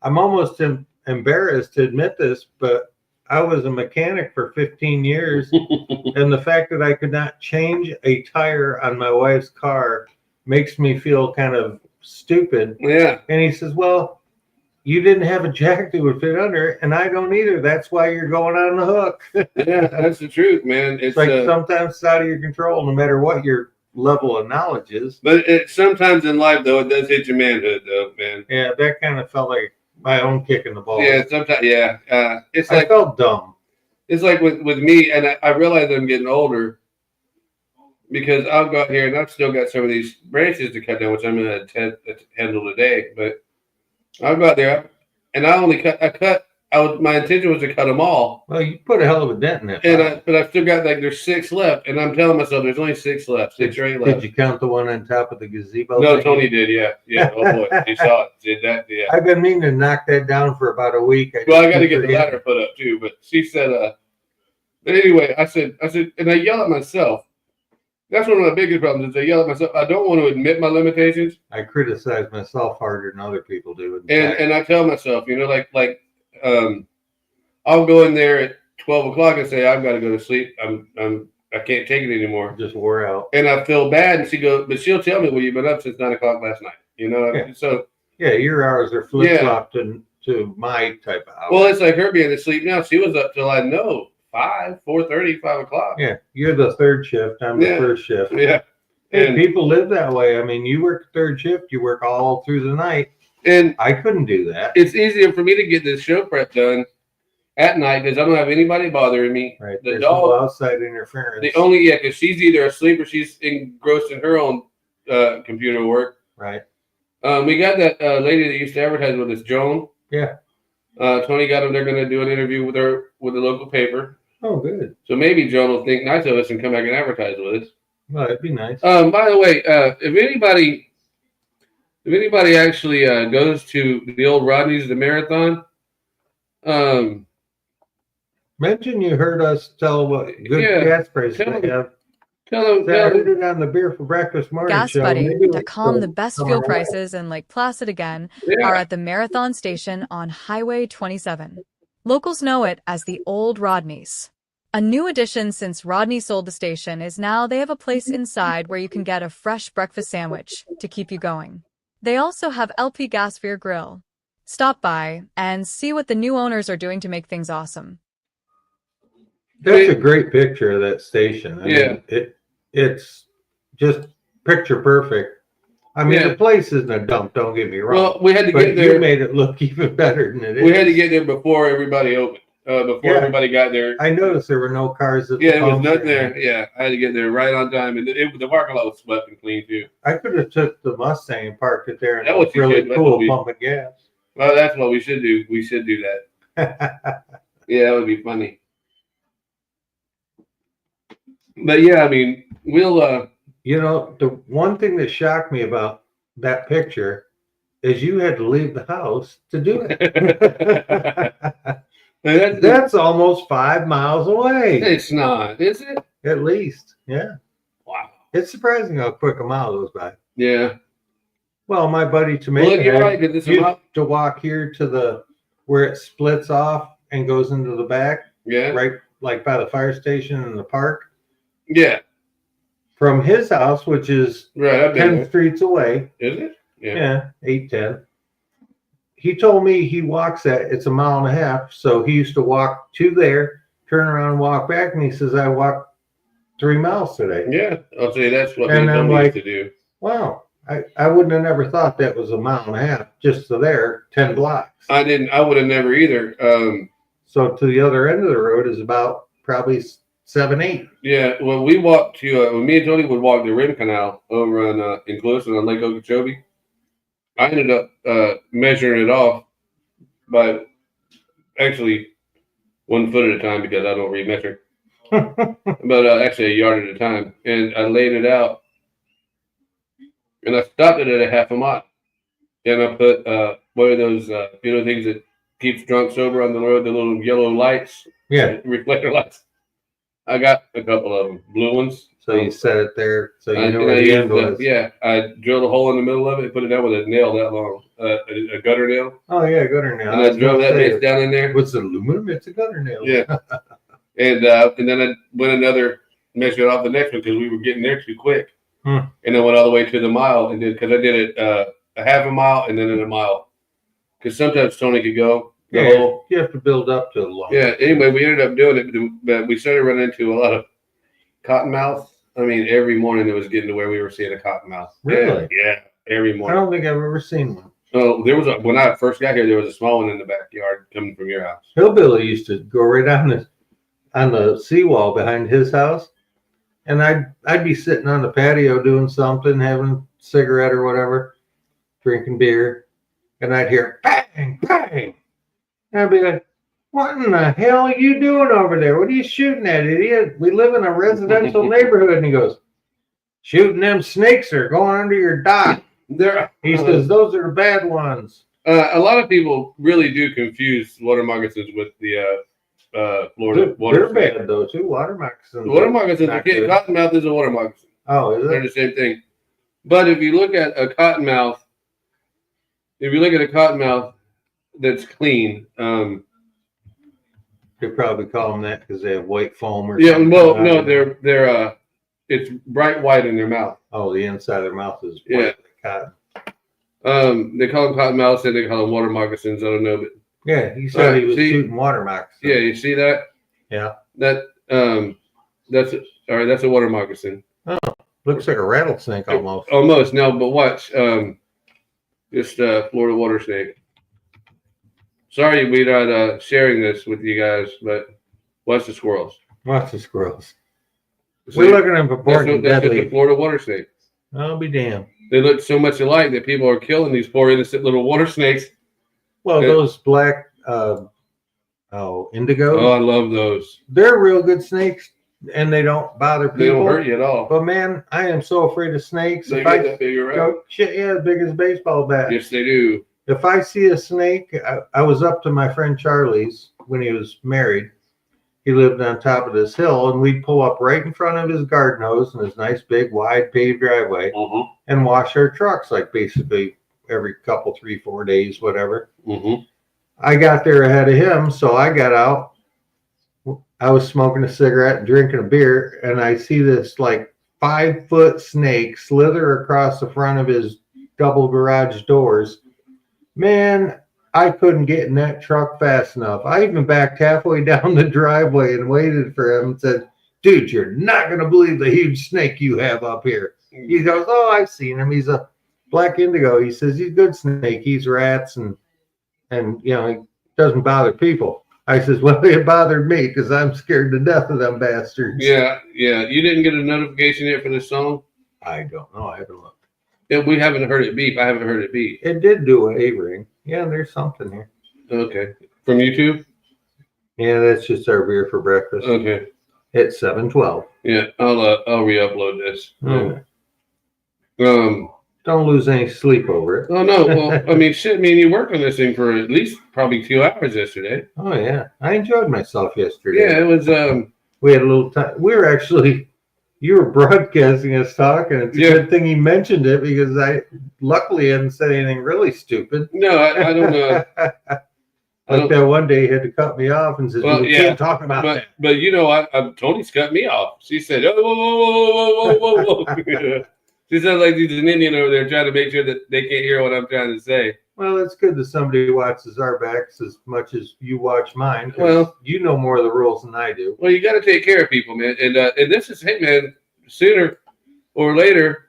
I'm almost embarrassed to admit this, but I was a mechanic for 15 years, and the fact that I could not change a tire on my wife's car makes me feel kind of stupid. Yeah. And he says, well, you didn't have a jack that would fit under it, and I don't either. That's why you're going on the hook. Yeah, that's the truth, man. It's like sometimes it's out of your control, no matter what your level of knowledge is. But sometimes in life, though, it does hit your manhood, though, man. Yeah, that kind of felt like my own kick in the balls. Yeah, sometimes, yeah. It's I like felt dumb. It's like with me, and I realize I'm getting older because I'll go out here and I've still got some of these branches to cut down, which I'm going to handle today. But I'll go out there and my intention was to cut them all. Well, you put a hell of a dent in it. But I've still got there's 6 left, and I'm telling myself there's only 6 left, 6 or 8 left. Did you count the one on top of the gazebo? No, Tony did. Yeah. Oh boy, he saw it. Did that? Yeah. I've been meaning to knock that down for about a week. I got to get the ladder put up too. But she said, but anyway, I said, and I yell at myself. That's one of my biggest problems is I yell at myself. I don't want to admit my limitations. I criticize myself harder than other people do. And I tell myself, you know, I'll go in there at 12 o'clock and say, I've got to go to sleep. I can't take it anymore. Just wore out. And I feel bad. And she'll tell me, well, you've been up since 9 o'clock last night. You know? Yeah. So yeah, your hours are flip-flopped and to my type of hour. Well, it's like her being asleep now. She was up till 4:30, 5 o'clock. Yeah, you're the third shift. I'm the first shift. Yeah. Hey, And people live that way. I mean, you work third shift, you work all through the night. And I couldn't do that. It's easier for me to get this show prep done at night because I don't have anybody bothering me. Right. The There's dog, no outside interference. because she's either asleep or she's engrossed in her own computer work. Right. We got that lady that used to advertise with us, Joan. Yeah. Tony got them. They're going to do an interview with her with the local paper. Oh, good. So maybe Joan will think nice of us and come back and advertise with us. Well, that'd be nice. By the way, if anybody actually goes to the old Rodney's the marathon, mention you heard us tell what good gas prices they have. Tell them. I heard it on the Beer for Breakfast morning Gas show. Buddy, Maybe to calm the best summer fuel away. prices in Lake Placid again, Yeah. are at the Marathon Station on Highway 27. Locals know it as the Old Rodney's. A new addition since Rodney sold the station is now they have a place inside where you can get a fresh breakfast sandwich to keep you going. They also have LP gas for your grill. Stop by and see what the new owners are doing to make things awesome. That's a great picture of that station. I Yeah. mean, it's just picture perfect. I mean, the place isn't a dump, don't get me wrong. Well, we had to but get there. You made it look even better than it is. We had to get there before everybody opened. Before everybody got there. I noticed there were no cars at the Yeah, there was pumps nothing or there. anything. Yeah, I had to get there right on time, and the parking lot was swept and clean too. I could have took the Mustang and parked it there and That's it what was you really should. That's what cool we- pumping gas. Well, that's what we should do. We should do that. Yeah, that would be funny. But yeah, I mean, we'll. You know, the one thing that shocked me about that picture is you had to leave the house to do it. That's almost 5 miles away. It's not, is it? At least, yeah. Wow. It's surprising how quick a mile goes by. Yeah. Well, my buddy Tamika Well, you're right, 'cause it's a used mile- to walk here to where it splits off and goes into the back. Yeah. Right, like by the fire station in the park. Yeah. From his house, which is Right, I've been 10 there. streets away. Is it? Yeah, 8, 10. He told me he walks it's a mile and a half. So he used to walk to there, turn around, walk back. And he says, I walked 3 miles today. Yeah, I'll say that's what And we I'm used like, to do. wow, I wouldn't have never thought that was a mile and a half just to there, 10 blocks. I would have never either. So to the other end of the road is about probably 7, 8. Yeah, when we walked to, when me and Tony would walk the Rim Canal over on in Clemency on Lake Okeechobee, I ended up measuring it off by actually 1 foot at a time because I don't read metric, but actually a yard at a time. And I laid it out, and I stopped it at a half a mile. And I put one of those things that keeps drunks sober on the road, the little yellow lights, reflector lights. I got a couple of them, blue ones. So you set it there, so you know and where I the used end was. yeah, I drilled a hole in the middle of it and put it down with a nail that long, a gutter nail. Oh yeah, gutter nail. And I drove that bitch down in there. What's aluminum? It's a gutter nail. Yeah. And then I went measured off the next one because we were getting there too quick. And then went all the way to the mile and did, because I did it a half a mile and then in a mile. Because sometimes Tony could go the whole. You have to build up to the long. Yeah. Anyway, we ended up doing it, but we started running into a lot of cottonmouth. I mean, every morning it was getting to where we were seeing a cottonmouth. Really? Yeah. Every I morning. don't think I've ever seen one. Oh, there was when I first got here, there was a small one in the backyard coming from your house. Hillbilly used to go right on the seawall behind his house, and I'd be sitting on the patio doing something, having a cigarette or whatever, drinking beer, and I'd hear bang, bang, and I'd be like, "What in the hell are you doing over there? What are you shooting at, idiot? We live in a residential neighborhood." And he goes, "Shooting them snakes that are going under your dock." He says, "Those are the bad ones." A lot of people really do confuse water moccasins with the Florida water They're snake. bad though too. Water moccasins. Water moccasins, not good. cottonmouth is a water moccasin. Oh, is They're it? the same thing. But if you look at a cottonmouth, that's clean, They probably call them that because they have white foam or yeah, something. well, no, they're it's bright white in their mouth. Oh, the inside of their mouth is Yeah. white like cotton. They call them cottonmouths and they call them water moccasins. I don't know, but Yeah, he said he was shooting water moccasins. Yeah, you see that? Yeah. That's all right. That's a water moccasin. Oh, looks like a rattlesnake almost. Almost. No, but watch. Just Florida water snake. Sorry, we're not sharing this with you guys, but watch the squirrels. Watch the squirrels. See, We're looking at important that's deadly. the Florida water snake. I'll be damned. They look so much alike that people are killing these poor innocent little water snakes. Well, those black, indigo. Oh, I love those. They're real good snakes, and they don't bother people. They don't hurt you at all. But man, I am so afraid of snakes. They If get I that big around. go, shit, yeah, as big as a baseball bat. Yes, they do. If I see a snake, I was up to my friend Charlie's when he was married. He lived on top of this hill, and we'd pull up right in front of his garden hose and his nice big wide paved driveway and wash our trucks like basically every couple, 3-4 days, whatever. I got there ahead of him, so I got out. I was smoking a cigarette and drinking a beer, and I see this like 5-foot snake slither across the front of his double garage doors. Man, I couldn't get in that truck fast enough. I even backed halfway down the driveway and waited for him and said, dude, you're not going to believe the huge snake you have up here. He goes, oh, I've seen him. He's a black indigo. He says, he's a good snake. He's rats and you know, he doesn't bother people. I says, well, it bothered me because I'm scared to death of them bastards. Yeah. You didn't get a notification yet for this song? I don't know. I haven't looked. Yeah, we haven't heard it beep. I haven't heard it beep. It did do a ring. Yeah, there's something here. Okay. From YouTube? Yeah, that's just our beer for breakfast. Okay. It's 7:12. Yeah, I'll re-upload this. Don't lose any sleep over it. Oh no, well, I mean, shit, you worked on this thing for at least probably 2 hours yesterday. Oh yeah, I enjoyed myself yesterday. Yeah, it was. We had a little time. We were actually. You were broadcasting us talking. It's a good thing you mentioned it because I luckily hadn't said anything really stupid. No, I don't know. Like that one day he had to cut me off and says, "We can't talk about that." But you know, Tony's cut me off. She said, "Oh, whoa, whoa, whoa, whoa." She sounds like she's an Indian over there trying to make sure that they can't hear what I'm trying to say. Well, it's good that somebody watches our backs as much as you watch mine. Well, you know more of the rules than I do. Well, you got to take care of people, man. And this is, hey, man, sooner or later.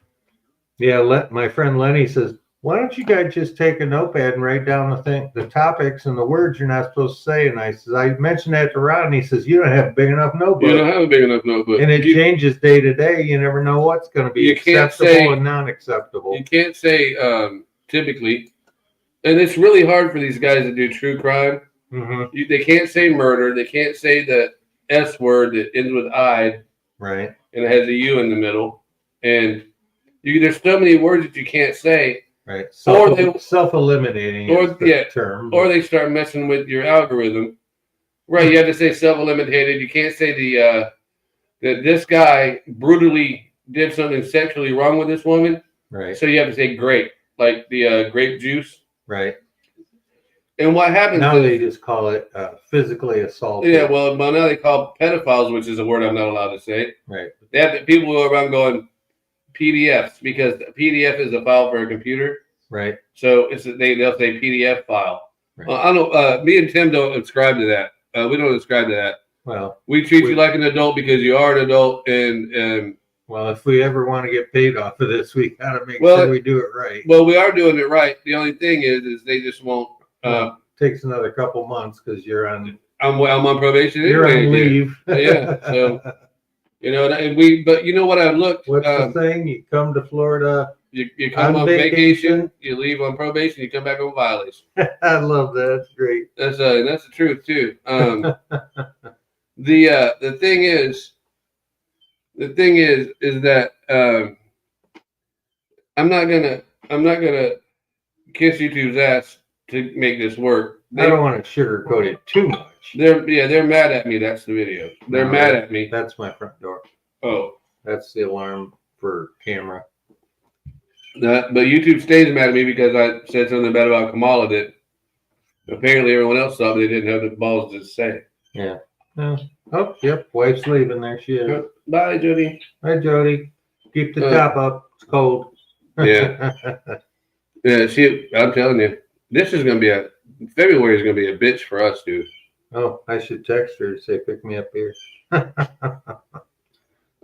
Yeah, my friend Lenny says, why don't you guys just take a notepad and write down the topics and the words you're not supposed to say? And I says, I mentioned that to Ron, and he says, you don't have a big enough notebook. You don't have a big enough notebook. And it changes day to day. You never know what's going to be acceptable and non-acceptable. You can't say typically. And it's really hard for these guys that do true crime. They can't say murder. They can't say the S word that ends with I. Right. And it has a U in the middle. And there's so many words that you can't say. Right. Self-eliminating is the term. Or they start messing with your algorithm. Right. You have to say self-eliminated. You can't say that this guy brutally did something sexually wrong with this woman. Right. So you have to say grape, like the grape juice. Right. And what happens now? They just call it physically assault. Yeah, well, now they call pedophiles, which is a word I'm not allowed to say. Right. They have people go around going PDFs because the PDF is a file for a computer. Right. So they'll say PDF file. Right. I don't. Me and Tim don't subscribe to that. We don't subscribe to that. Well, we treat you like an adult because you are an adult, and well, if we ever want to get paid off of this, we gotta make sure we do it right. Well, we are doing it right. The only thing is they just won't. Takes another couple months because you're on. I'm on probation. You're on leave. Yeah. So but you know what I looked. What's the thing? You come to Florida. You come on vacation. You leave on probation. You come back on violation. I love that. That's great. That's the truth too. The thing is that I'm not gonna kiss YouTube's ass to make this work. I don't want to sugarcoat it too much. They're mad at me. That's the video. They're mad at me. That's my front door. Oh, that's the alarm for camera. But YouTube stays mad at me because I said something bad about Kamala that apparently everyone else thought they didn't have the balls to say. Yeah. Oh, yep. Wife's leaving. There she is. Bye, Jody. Bye, Jody. Keep the top up. It's cold. Yeah. Yeah, I'm telling you, this is going to be February is going to be a bitch for us, dude. Oh, I should text her to say, pick me up here.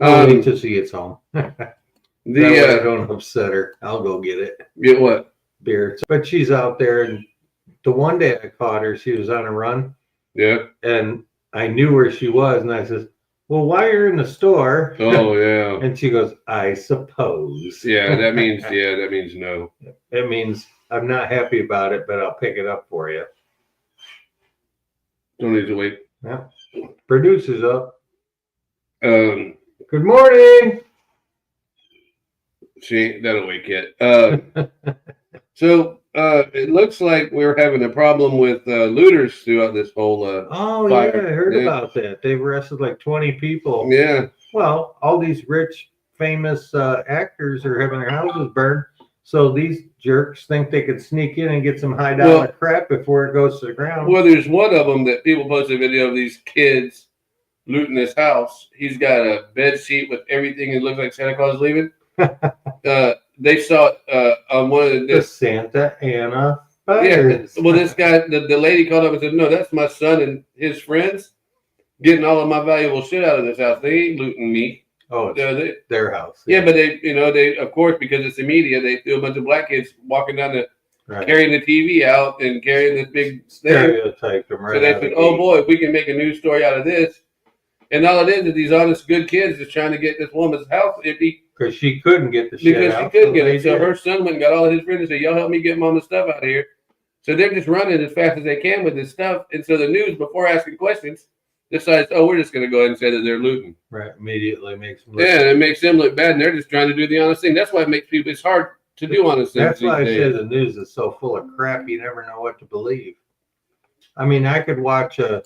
I'll wait till she gets home. That way I don't upset her. I'll go get it. Get what? Beer. But she's out there, and the one day I caught her, she was on a run. Yeah. And I knew where she was, and I says, well, while you're in the store. Oh, yeah. And she goes, I suppose. Yeah, that means no. It means I'm not happy about it, but I'll pick it up for you. Don't need to wait. Yeah. Producer's up. Good morning. She ain't that awake yet. So it looks like we're having a problem with looters throughout this whole fire. Yeah, I heard about that. They've arrested like 20 people. Yeah. Well, all these rich, famous actors are having their houses burned. So these jerks think they could sneak in and get some high dollar crap before it goes to the ground. Well, there's one of them that people posted a video of these kids looting his house. He's got a bed sheet with everything. It looks like Santa Claus leaving. They saw it on one of the Santa Ana fires. Yeah. Well, this guy, the lady called up and said, "No, that's my son and his friends getting all of my valuable shit out of this house. They ain't looting me." Oh, it's their house. Yeah, but they of course, because it's the media, they threw a bunch of black kids walking down carrying the TV out and carrying this big stereotype them right. So they said, "Oh boy, if we can make a news story out of this," and all it is these honest, good kids just trying to get this woman's house. Because she couldn't get the shit out. Because she couldn't get it. So her son went and got all of his friends and said, "Y'all help me get mama's stuff out of here." So they're just running as fast as they can with this stuff. And so the news, before asking questions, decides, "Oh, we're just going to go ahead and say that they're looting." Right. Immediately makes them look bad. And it makes them look bad. And they're just trying to do the honest thing. That's why it makes people, it's hard to do honest things. That's why I say the news is so full of crap. You never know what to believe. I mean, I could watch a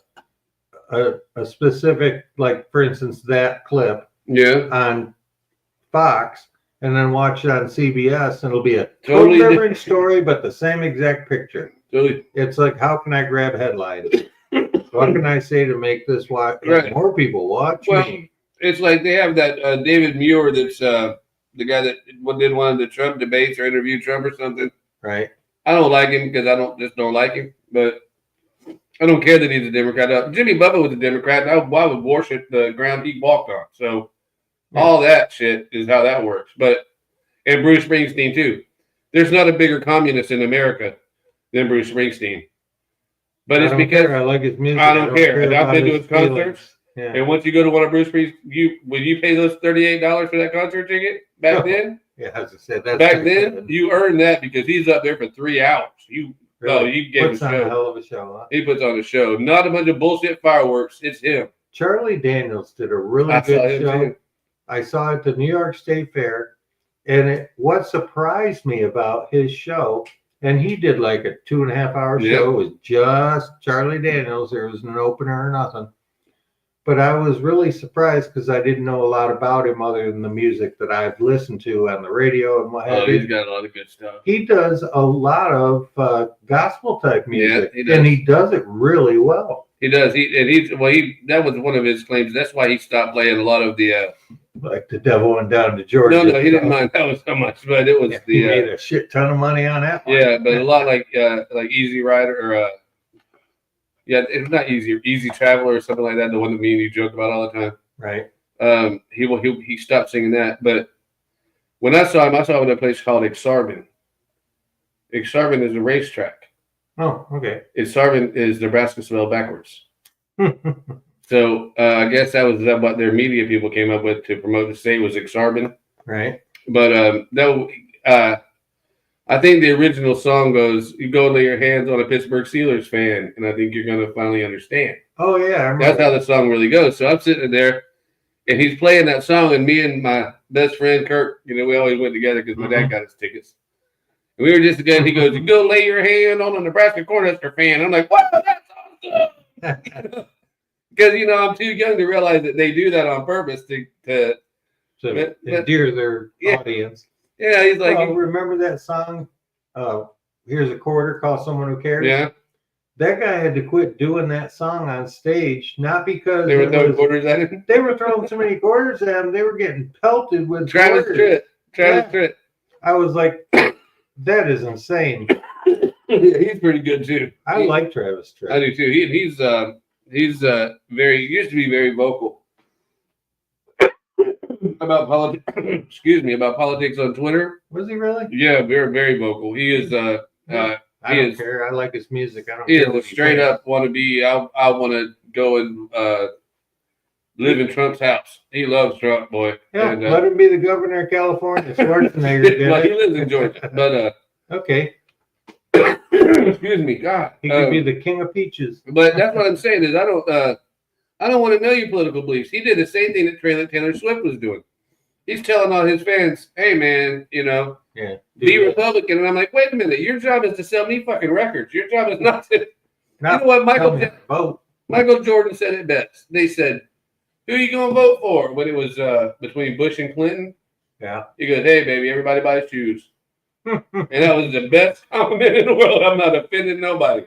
specific, like, for instance, that clip on Fox, and then watch it on CBS, and it'll be a totally different story, but the same exact picture. Totally. It's like, how can I grab headlines? What can I say to make this more people watch me? It's like they have that David Muir that's the guy that did one of the Trump debates or interviewed Trump or something. Right. I don't like him because I don't like him, but I don't care that he's a Democrat. Jimmy Buffett was a Democrat, and I would worship the ground he walked on. So all that shit is how that works. And Bruce Springsteen too. There's not a bigger communist in America than Bruce Springsteen. But it's because I like his music. I don't care. And I've been to his concerts. Yeah. And once you go to one of Bruce Springsteen's, will you pay those $38 for that concert ticket back then? Yeah, as I said, that's back then you earned that because he's up there for 3 hours. You gave puts on a hell of a show. Huh? He puts on a show. Not a bunch of bullshit fireworks. It's him. Charlie Daniels did a really good show. Too. I saw it at the New York State Fair, and what surprised me about his show, and he did like a 2.5-hour show. It was just Charlie Daniels. There was an opener or nothing. But I was really surprised because I didn't know a lot about him other than the music that I've listened to on the radio and what have you. He's got a lot of good stuff. He does a lot of gospel type music, yeah, and he does it really well. He does. That was one of his claims. That's why he stopped playing a lot of the like the devil went down to Georgia. No, he didn't mind that one so much, but it was he made a shit ton of money on that one. Yeah, but a lot like Easy Rider or it's not Easy Traveler or something like that. The one that me and you joke about all the time. Right. He stopped singing that, but when I saw him at a place called Exarban. Exarban is a racetrack. Oh, okay. Exarban is Nebraska spelled backwards. So I guess that was what their media people came up with to promote the state was Exarban. Right. But I think the original song goes, "You go and lay your hands on a Pittsburgh Steelers fan, and I think you're going to finally understand." Oh, yeah. That's how the song really goes. So I'm sitting there, and he's playing that song, and me and my best friend, Kirk, we always went together because my dad got us tickets. And we were just together. He goes, "You go lay your hand on a Nebraska Cornhusker fan." I'm like, "Wow, that's awesome." Because, I'm too young to realize that they do that on purpose to endear their audience. Yeah, he's like, remember that song? Here's a quarter, call someone who cares. Yeah, that guy had to quit doing that song on stage, not because they were throwing quarters at him. They were throwing so many quarters at him, they were getting pelted with Travis Tritt. I was like, That is insane. He's pretty good too. I like Travis Tritt. I do too. He's very used to be very vocal about politics. Excuse me, about politics on Twitter. Was he really? Yeah, very very vocal. He is. I don't care. I like his music. I don't He care. is What a straight thinks. up want to be. I want to go and live in Trump's house. He loves Trump, boy. Yeah, And, let him be the governor of California. Schwarzenegger did well, it. he lives in Georgia, but okay. Excuse me, God. He could be the king of peaches. But that's what I'm saying is I don't want to know your political beliefs. He did the same thing that Taylor Swift was doing. He's telling all his fans, "Hey, man, you know, be Republican." And I'm like, wait a minute, your job is to sell me fucking records. Your job is not to. You know what, Michael Jordan said it best. They said, "Who are you going to vote for?" When it was between Bush and Clinton. Yeah. He goes, "Hey, baby, everybody buys shoes." And that was the best compliment in the world. I'm not offending nobody.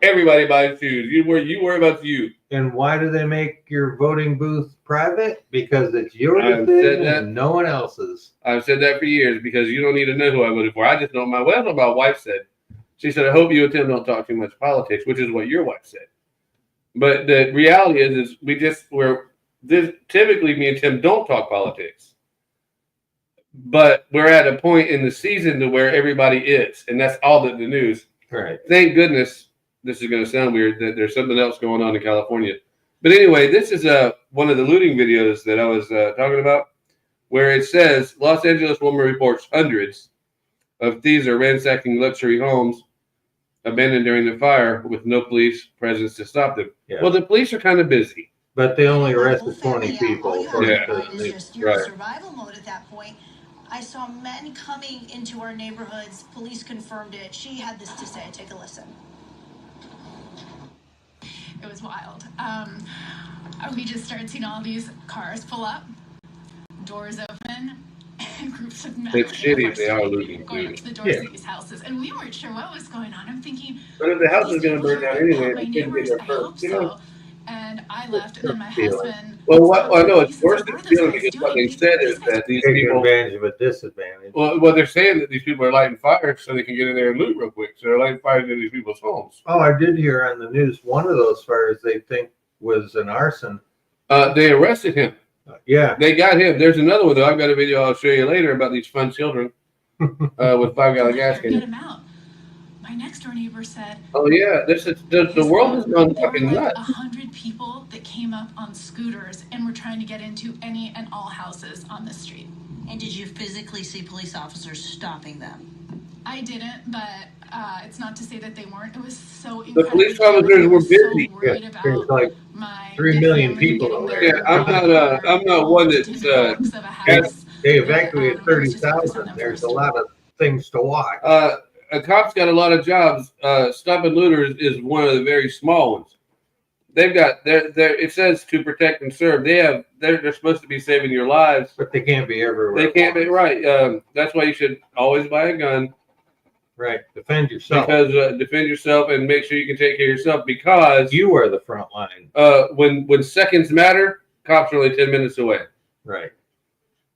Everybody buys shoes. You worry about you. And why do they make your voting booth private? Because it's your I've decision said that. and no one else's. I've said that for years because you don't need to know who I voted for. I just know my wife said. She said, "I hope you and Tim don't talk too much politics," which is what your wife said. But the reality is typically me and Tim don't talk politics. But we're at a point in the season to where everybody is, and that's all that the news. Right. Thank goodness. This is going to sound weird that there's something else going on in California. But anyway, this is one of the looting videos that I was talking about, where it says Los Angeles woman reports hundreds of thieves are ransacking luxury homes abandoned during the fire with no police presence to stop them. Yeah. Well, the police are kind of busy. But they only arrested 20 people. Survival mode at that point. I saw men coming into our neighborhoods. Police confirmed it. She had this to say. Take a listen. It was wild. We just started seeing all these cars pull up, doors open, and groups of men It's shitty if they are looting. going up to the doors of these houses. And we weren't sure what was going on. I'm thinking, But if the house is going to burn down anyway, my they couldn't get neighbors, there I first. hope so. And I left, and then my Feeling. husband. Well, I know it's worse than feeling because what they said is that these Taking people. advantage of a disadvantage. Well, they're saying that these people are lighting fires so they can get in there and loot real quick. So they're lighting fires in these people's homes. Oh, I did hear on the news one of those fires they think was an arson. They arrested him. Yeah. They got him. There's another one, though. I've got a video I'll show you later about these fun children with 5-gallon gas Get cans. him out. My next door neighbor said. Oh, yeah. The world has gone fucking There were nuts. like 100 people that came up on scooters and were trying to get into any and all houses on the street. And did you physically see police officers stopping them? I didn't, but it's not to say that they weren't. It was so The incredible. police officers were busy. Yeah, there's like 3 million people over there. Yeah, I'm not one that's. They evacuated 30,000. There's a lot of things to watch. A cop's got a lot of jobs. Stopping looters is one of the very small ones. They've got it says to protect and serve. They're supposed to be saving your lives, but they can't be everywhere. They can't be right. That's why you should always buy a gun. Right, defend yourself. Because defend yourself and make sure you can take care of yourself. Because you are the front line. When seconds matter, cops are only 10 minutes away. Right.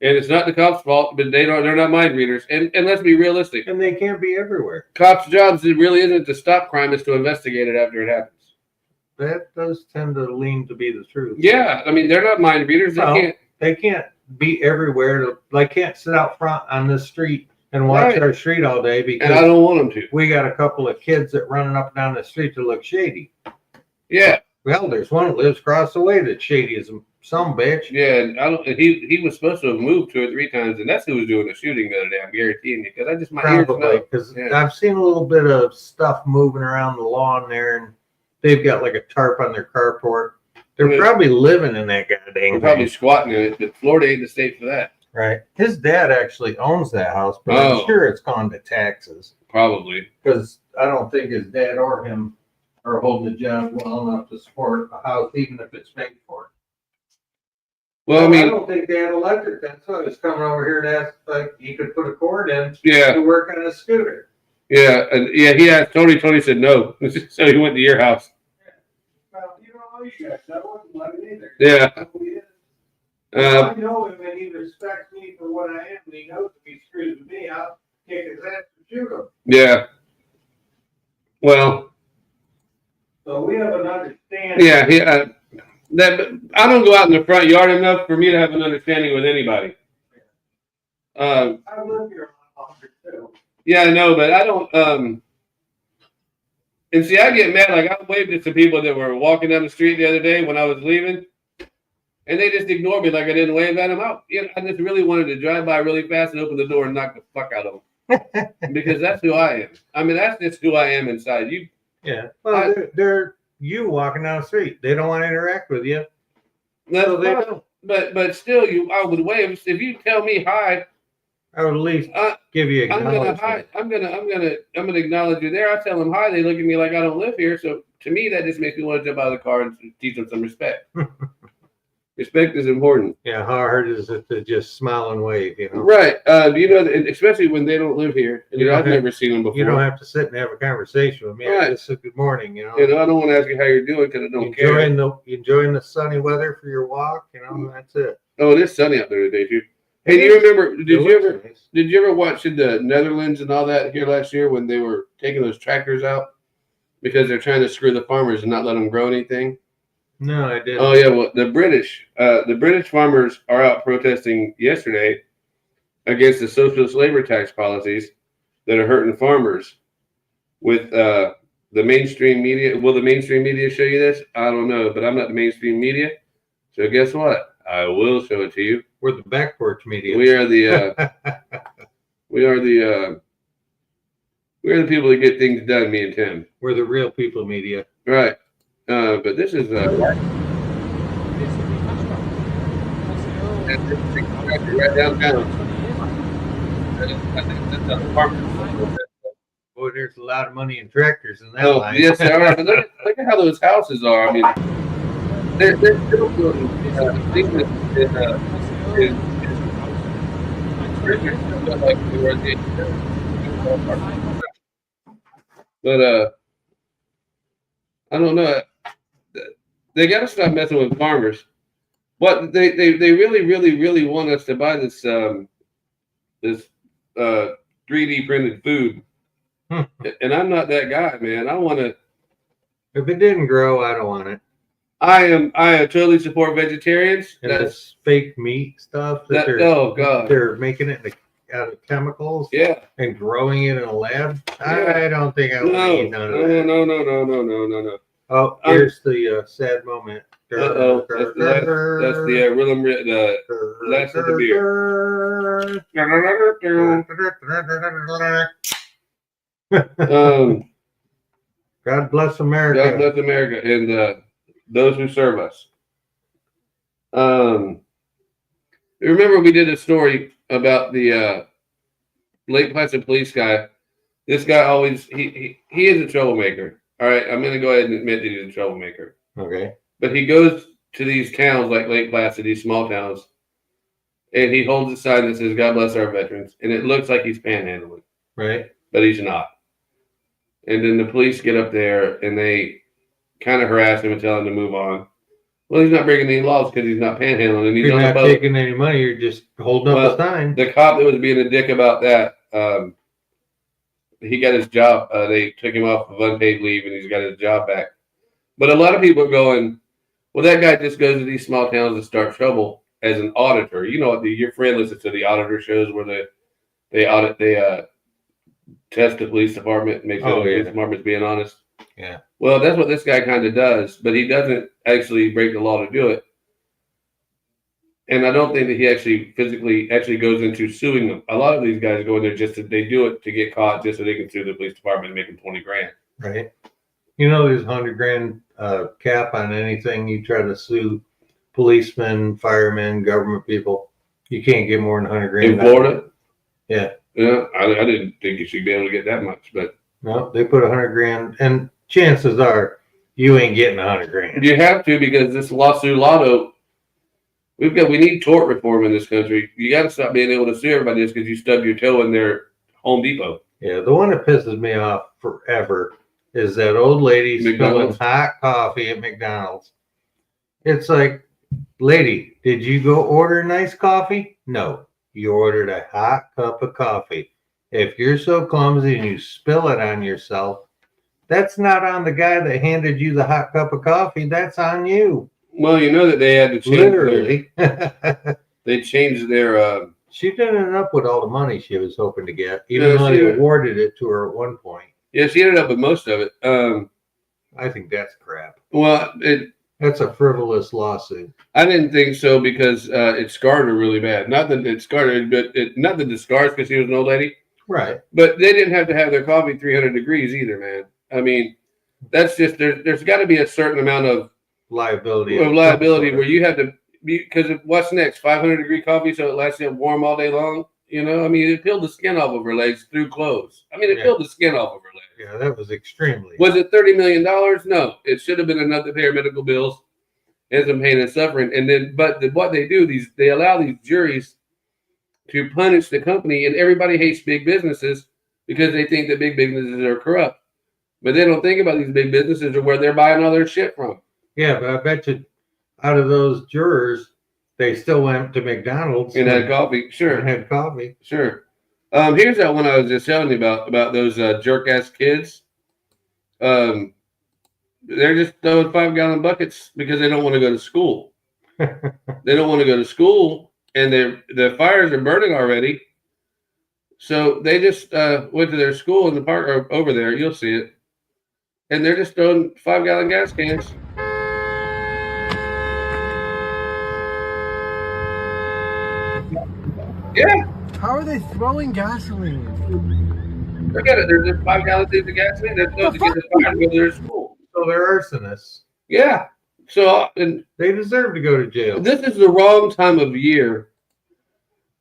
And it's not the cops' fault, but they're not mind readers. And let's be realistic. And they can't be everywhere. Cops' jobs, it really isn't to stop crime, it's to investigate it after it happens. That does tend to lean to be the truth. Yeah, I mean, they're not mind readers. They can't be everywhere. They can't sit out front on this street and watch our street all day because and I don't want them to. We got a couple of kids that running up and down the street that look shady. Yeah. Well, there's one that lives across the way that's shady as some bitch. Yeah, and he was supposed to have moved 2 or 3 times, and that's who was doing the shooting the other day. I'm guaranteeing you, because I just probably because I've seen a little bit of stuff moving around the lawn there, and they've got like a tarp on their carport. They're probably living in that goddamn thing. Probably squatting in it, but Florida ain't the state for that. Right. His dad actually owns that house, but I'm sure it's gone to taxes. Probably. Because I don't think his dad or him are holding the job well enough to support a house, even if it's paid for. Well, I mean, I don't think they had electric. That's why I was coming over here to ask if he could put a cord in to work on a scooter. Yeah, and he asked Tony. Tony said no, so he went to your house. Well, you know, you should. I wouldn't let it either. Yeah. I know him and he respects me for what I am, and he knows if he screws with me, I'll kick his ass for Yeah. Well. So we have an understanding. Yeah. That I don't go out in the front yard enough for me to have an understanding with anybody. I live here on too. Yeah, I know, but I don't. And see, I get mad. Like I waved at some people that were walking down the street the other day when I was leaving, and they just ignored me like I didn't wave at them. I just really wanted to drive by really fast and open the door and knock the fuck out of them because that's who I am. I mean, that's just who I am inside. Yeah. Well, they're you walking down the street. They don't want to interact with you. No, they don't. But still, I would wave if you tell me hi. I would at least give you acknowledgement. I'm gonna acknowledge you there. I tell them hi. They look at me like I don't live here. So to me, that just makes me want to jump out of the car and teach them some respect. Respect is important. Yeah, how hard is it to just smile and wave? You know, right? Especially when they don't live here. And I've never seen them before. You don't have to sit and have a conversation with me. Right. Just a good morning. You know, I don't want to ask you how you're doing because I don't care. Enjoying the sunny weather for your walk. You know, that's it. Oh, it is sunny out there today too. Hey, do you remember? Did you ever watch in the Netherlands and all that here last year when they were taking those tractors out because they're trying to screw the farmers and not let them grow anything? No, I didn't. Oh yeah, well the British farmers are out protesting yesterday against the socialist labor tax policies that are hurting farmers. With the mainstream media, will the mainstream media show you this? I don't know, but I'm not the mainstream media, so guess what? I will show it to you. We're the back porch media. We are the we are the people that get things done. Me and Tim. We're the real people media. Right. But this is right downtown. Boy, there's a lot of money in tractors in that line. Yes, there are. But look at how those houses are. I mean, they're still building things like we were at the but I don't know. They got to stop messing with farmers. But they really want us to buy this 3D printed food. And I'm not that guy, man. I want to. If it didn't grow, I don't want it. I totally support vegetarians. And that's fake meat stuff. Oh God, they're making it out of chemicals. Yeah, and growing it in a lab. Yeah. I don't think I would eat none of that. No. Oh, here's the sad moment. Uh-oh. That's the rhythm. The last of the beer. God bless America. God bless America and those who serve us. Remember we did a story about the Lake Placid police guy. This guy always he is a troublemaker. All right, I'm going to go ahead and admit that he's a troublemaker. Okay. But he goes to these towns like Lake Placid, these small towns, and he holds a sign that says, God bless our veterans. And it looks like he's panhandling. Right. But he's not. And then the police get up there and they kind of harass him and tell him to move on. Well, he's not breaking any laws because he's not panhandling. And You're not taking any money. You're just holding up a sign. The cop that was being a dick about that, he got his job. They took him off of unpaid leave and he's got his job back. But a lot of people are going, well, that guy just goes to these small towns to start trouble as an auditor. You know, your friend listens to the auditor shows where they test the police department, make sure the police department's being honest. Yeah. Well, that's what this guy kind of does, but he doesn't actually break the law to do it. And I don't think that he actually physically goes into suing them. A lot of these guys go in there they do it to get caught just so they can sue the police department and make them 20 grand. Right. You know, there's $100,000 cap on anything you try to sue policemen, firemen, government people. You can't get more than $100,000 in Florida. Yeah. Yeah, I didn't think you should be able to get that much, but no, they put $100,000, and chances are you ain't getting $100,000. You have to because this lawsuit lotto. We need tort reform in this country. You got to stop being able to sue everybody just because you stubbed your toe in their Home Depot. Yeah, the one that pisses me off forever is that old lady spilling hot coffee at McDonald's. It's like, lady, did you go order nice coffee? No, you ordered a hot cup of coffee. If you're so clumsy and you spill it on yourself, that's not on the guy that handed you the hot cup of coffee. That's on you. Well, you know that they had to change Literally. they changed their. She didn't end up with all the money she was hoping to get, even though they awarded it to her at one point. Yeah, she ended up with most of it. I think that's crap. Well, that's a frivolous lawsuit. I didn't think so because it scarred her really bad. Not that it scarred her, but not that the scars because she was an old lady. Right. But they didn't have to have their coffee 300 degrees either, man. I mean, that's just there's got to be a certain amount of liability where you have to because what's next? 500-degree coffee so it lasts you warm all day long. You know, I mean, it peeled the skin off of her legs through clothes. I mean, it peeled the skin off of her legs. Yeah, that was extremely. Was it $30 million? No, it should have been enough to pay her medical bills and some pain and suffering. And then, but what they do, they allow these juries to punish the company, and everybody hates big businesses because they think that big businesses are corrupt. But they don't think about these big businesses or where they're buying all their shit from. Yeah, but I bet you out of those jurors, they still went to McDonald's and had coffee. Sure. And had coffee. Sure. Here's that one I was just telling you about those jerk-ass kids. They're just throwing 5-gallon buckets because they don't want to go to school. They don't want to go to school, and the fires are burning already. So they just went to their school in the park or over there. You'll see it. And they're just throwing 5-gallon gas cans. Yeah. How are they throwing gasoline? Forget it. There's just 5 gallons of gasoline. They're supposed to get the fire to go to their school. So they're arsonists. Yeah. So and they deserve to go to jail. This is the wrong time of year.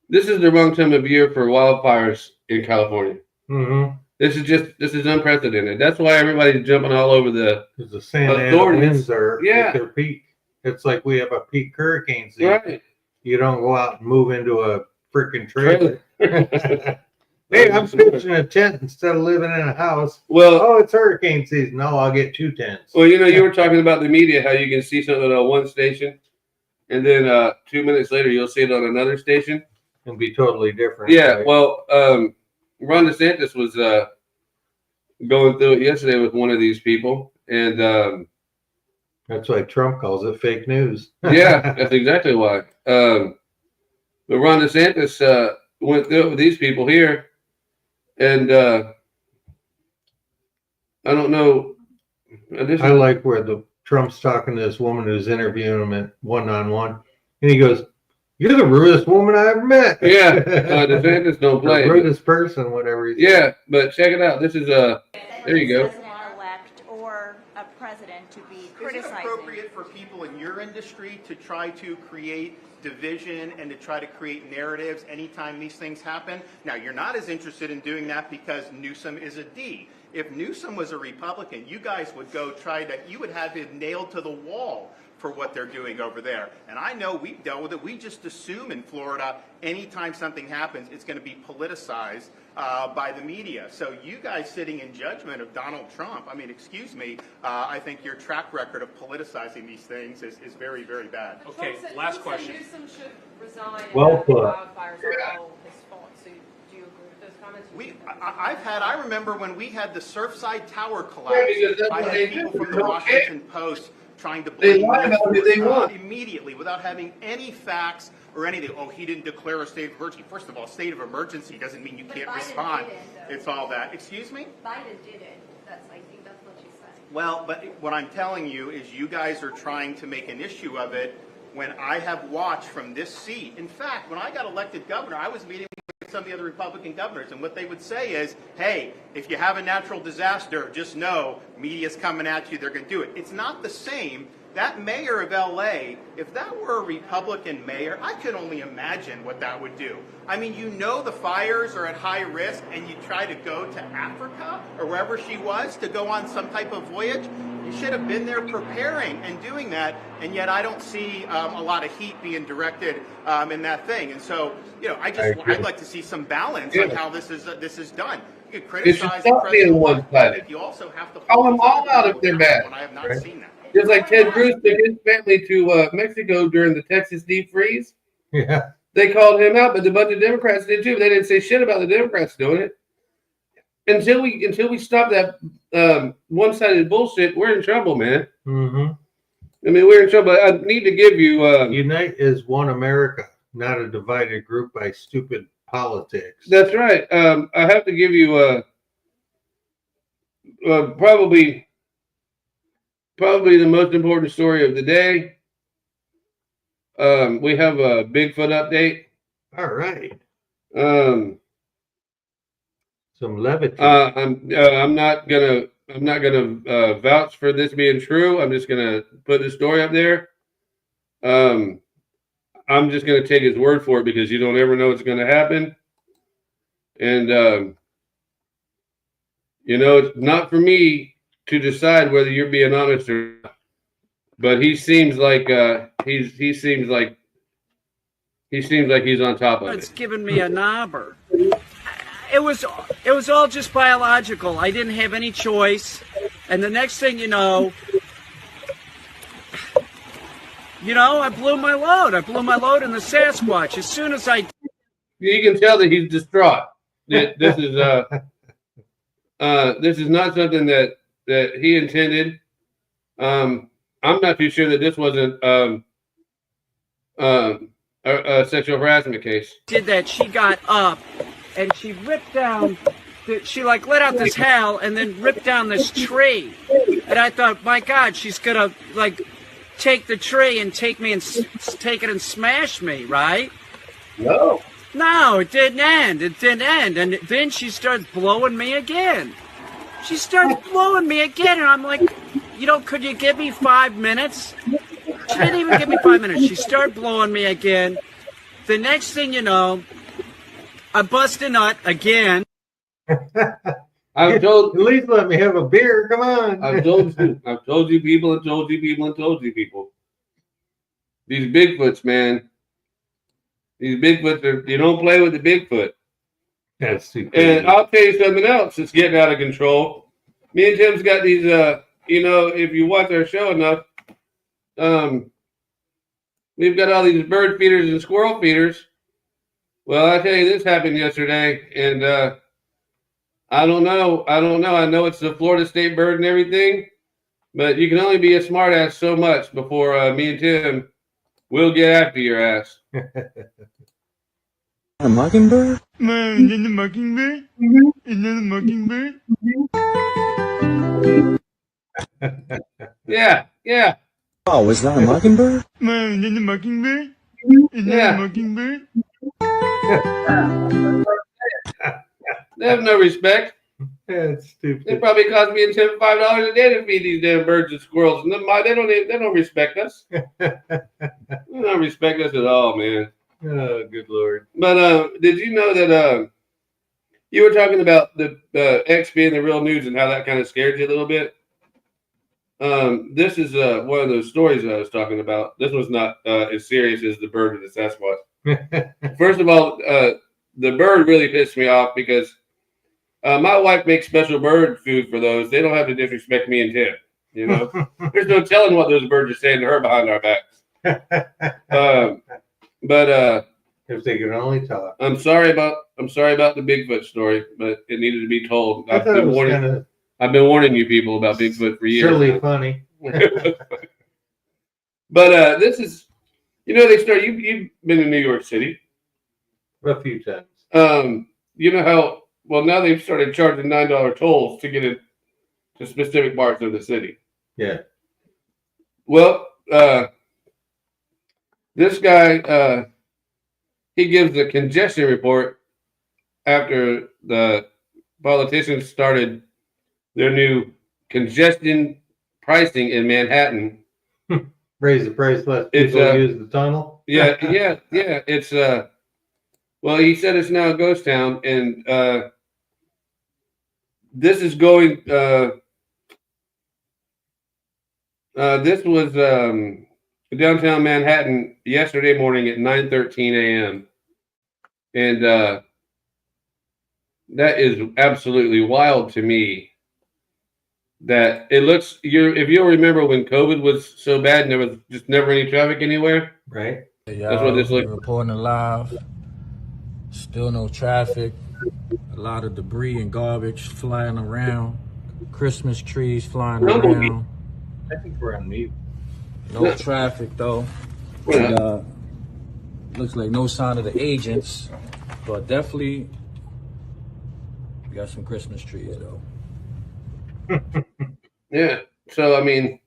This is the wrong time of year for wildfires in California. Mm-hmm. This is unprecedented. That's why everybody's jumping all over the Santa Ana winds are at their peak. It's like we have a peak hurricane season. Right. You don't go out and move into a freaking trailer. Hey, I'm pitching a tent instead of living in a house. Well, it's hurricane season. No, I'll get 2 tents. Well, you were talking about the media, how you can see something on one station, and then 2 minutes later you'll see it on another station and be totally different. Yeah. Right? Well, Ron DeSantis was going through it yesterday with one of these people, and that's why Trump calls it fake news. Yeah, that's exactly why. But Ron DeSantis went through it with these people here, and I don't know. I like where Trump's talking to this woman who's interviewing him at one-on-one, and he goes, "You're the rudest woman I ever met." Yeah, DeSantis don't play. The rudest person, whatever he said. Yeah, but check it out. This is there you go. President-elect or a president to be criticizing. Is it appropriate for people in your industry to try to create division and to try to create narratives anytime these things happen? Now, you're not as interested in doing that because Newsom is a D. If Newsom was a Republican, you guys would you would have him nailed to the wall for what they're doing over there. And I know we've dealt with it. We just assume in Florida, anytime something happens, it's going to be politicized by the media. So you guys sitting in judgment of Donald Trump, I mean, excuse me, I think your track record of politicizing these things is very, very bad. Okay, last question. Newsom should resign. Well put. Wildfires are all his fault. So do you agree with those comments? I remember when we had the Surfside Tower collapse, I had people from the Washington Post trying to blame immediately without having any facts or anything. Oh, he didn't declare a state of emergency. First of all, state of emergency doesn't mean you can't respond. It's all that. Excuse me? Biden did it. I think that's what she's saying. Well, but what I'm telling you is you guys are trying to make an issue of it when I have watched from this seat. In fact, when I got elected governor, I was meeting with some of the other Republican governors, and what they would say is, hey, if you have a natural disaster, just know media's coming at you, they're going to do it. It's not the same. That mayor of LA, if that were a Republican mayor, I could only imagine what that would do. I mean, the fires are at high risk, and you try to go to Africa or wherever she was to go on some type of voyage. You should have been there preparing and doing that, and yet I don't see a lot of heat being directed in that thing. And so, I'd like to see some balance on how this is done. You could criticize the president, but you also have to call them all out if they're bad. I have not seen that. Just like Ted Cruz took his family to Mexico during the Texas deep freeze. Yeah. They called him out, but a bunch of Democrats did too. But they didn't say shit about the Democrats doing it. until we stop that one-sided bullshit, we're in trouble, man. Mm-hmm. I mean, we're in trouble. I need to give you Unite is one America, not a divided group by stupid politics. That's right. I have to give you probably the most important story of the day. We have a Bigfoot update. All right. Some levity. I'm not gonna vouch for this being true. I'm just gonna put the story up there. I'm just gonna take his word for it because you don't ever know what's gonna happen. And it's not for me to decide whether you're being honest or not. But he seems like he seems like he's on top of it. It's giving me a knobber. It was all just biological. I didn't have any choice. And the next thing you know, I blew my load. I blew my load in the Sasquatch. As soon as I... You can tell that he's distraught. This is not something that he intended. I'm not too sure that this wasn't a sexual harassment case. Did that, she got up and she ripped down, she let out this howl and then ripped down this tree. And I thought, my God, she's gonna take the tree and take it and smash me, right? No, it didn't end. And then she starts blowing me again. And I'm like, could you give me 5 minutes? She didn't even give me 5 minutes. She started blowing me again. The next thing you know, I bust a nut again. At least let me have a beer. Come on. I've told you people. These Bigfoots, man. These Bigfoots you don't play with the Bigfoot. That's stupid. And I'll tell you something else that's getting out of control. Me and Tim's got these, if you watch our show enough, we've got all these bird feeders and squirrel feeders. Well, I tell you, this happened yesterday, and I don't know. I know it's the Florida State bird and everything, but you can only be a smart ass so much before me and Tim will get after your ass. A mockingbird? Is that a mockingbird? Is that a mockingbird? Yeah. Oh, was that a mockingbird? Is that a mockingbird? Is that a mockingbird? They have no respect. That's stupid. They probably cost me and Tim $5 a day to feed these damn birds and squirrels, and they don't respect us. They don't respect us at all, man. Oh, good Lord. But did you know that you were talking about the X being the real news and how that kind of scared you a little bit? This is one of those stories I was talking about. This was not as serious as the bird or the Sasquatch. First of all, the bird really pissed me off because my wife makes special bird food for those. They don't have to disrespect me and Tim. There's no telling what those birds are saying to her behind our backs. But if they could only talk. I'm sorry about the Bigfoot story, but it needed to be told. I've been warning you people about Bigfoot for years. Surely funny. But this is, they start. You've been in New York City a few times. You know how now they've started charging $9 tolls to get into specific parts of the city. Yeah. Well, this guy, he gives a congestion report after the politicians started their new congestion pricing in Manhattan. Raise the price, let people use the tunnel. Yeah. It's he said it's now a ghost town, and this is going. This was downtown Manhattan yesterday morning at 9:13 a.m. And that is absolutely wild to me. That it looks, if you'll remember when COVID was so bad and there was just never any traffic anywhere. Right. That's what this looks like. Reporting live. Still no traffic. A lot of debris and garbage flying around. Christmas trees flying around. I think we're on mute. No traffic though. And, looks like no sign of the agents, but definitely we got some Christmas trees though. Yeah. So I mean,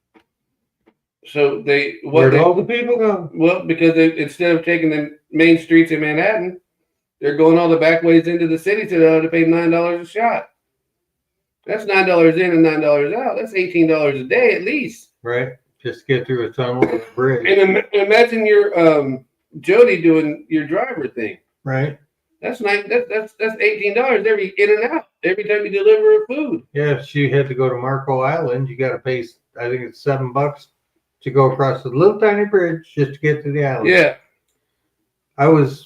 so where'd all the people go? Well, because instead of taking the main streets in Manhattan, they're going all the back ways into the city, so they have to pay $9 a shot. That's $9 in and $9 out. That's $18 a day at least. Right. Just get through a tunnel or a bridge. And imagine your Jody doing your driver thing. Right. That's $18 every in and out every time you deliver food. Yeah, if she had to go to Marco Island, you got to pay. I think it's $7 to go across the little tiny bridge just to get to the island. Yeah.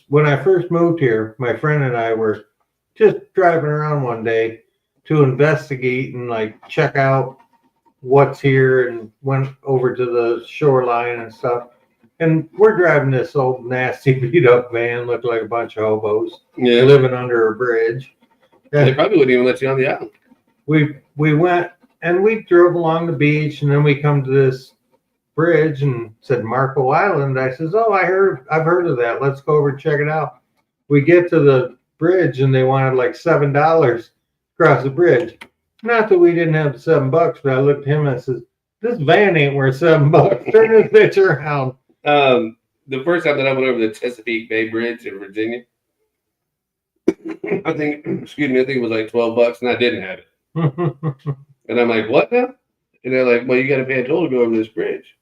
When I first moved here, my friend and I were just driving around one day to investigate and like check out what's here, and went over to the shoreline and stuff. And we're driving this old nasty beat up van, looked like a bunch of hobos living under a bridge. They probably wouldn't even let you on the island. We went and we drove along the beach, and then we come to this bridge and said Marco Island. I says, "Oh, I've heard of that. Let's go over and check it out." We get to the bridge and they wanted like $7 across the bridge. Not that we didn't have the $7, but I looked at him and I says, "This van ain't worth $7. Turn this bitch around." The first time that I went over the Chesapeake Bay Bridge in Virginia, I think it was like $12, and I didn't have it. And I'm like, "What now?" And they're like, "Well, you got to pay a toll to go over this bridge."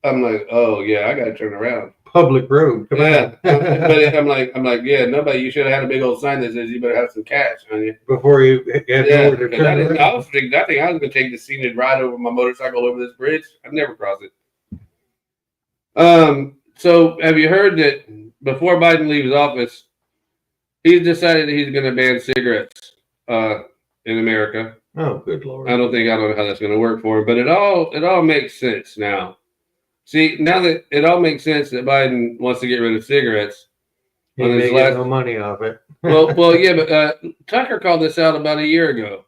I'm like, "Oh yeah, I got to turn around." Public road. Come on. But I'm like, yeah, nobody. You should have had a big old sign that says you better have some cash on you before you get over to turn around. I was going to take the scenic ride over my motorcycle over this bridge. I've never crossed it. So have you heard that before Biden leaves office, he's decided that he's going to ban cigarettes in America? Oh, good Lord. I don't know how that's going to work for him, but it all makes sense now. See, now that it all makes sense that Biden wants to get rid of cigarettes. He may get no money off it. well, yeah, but Tucker called this out about a year ago.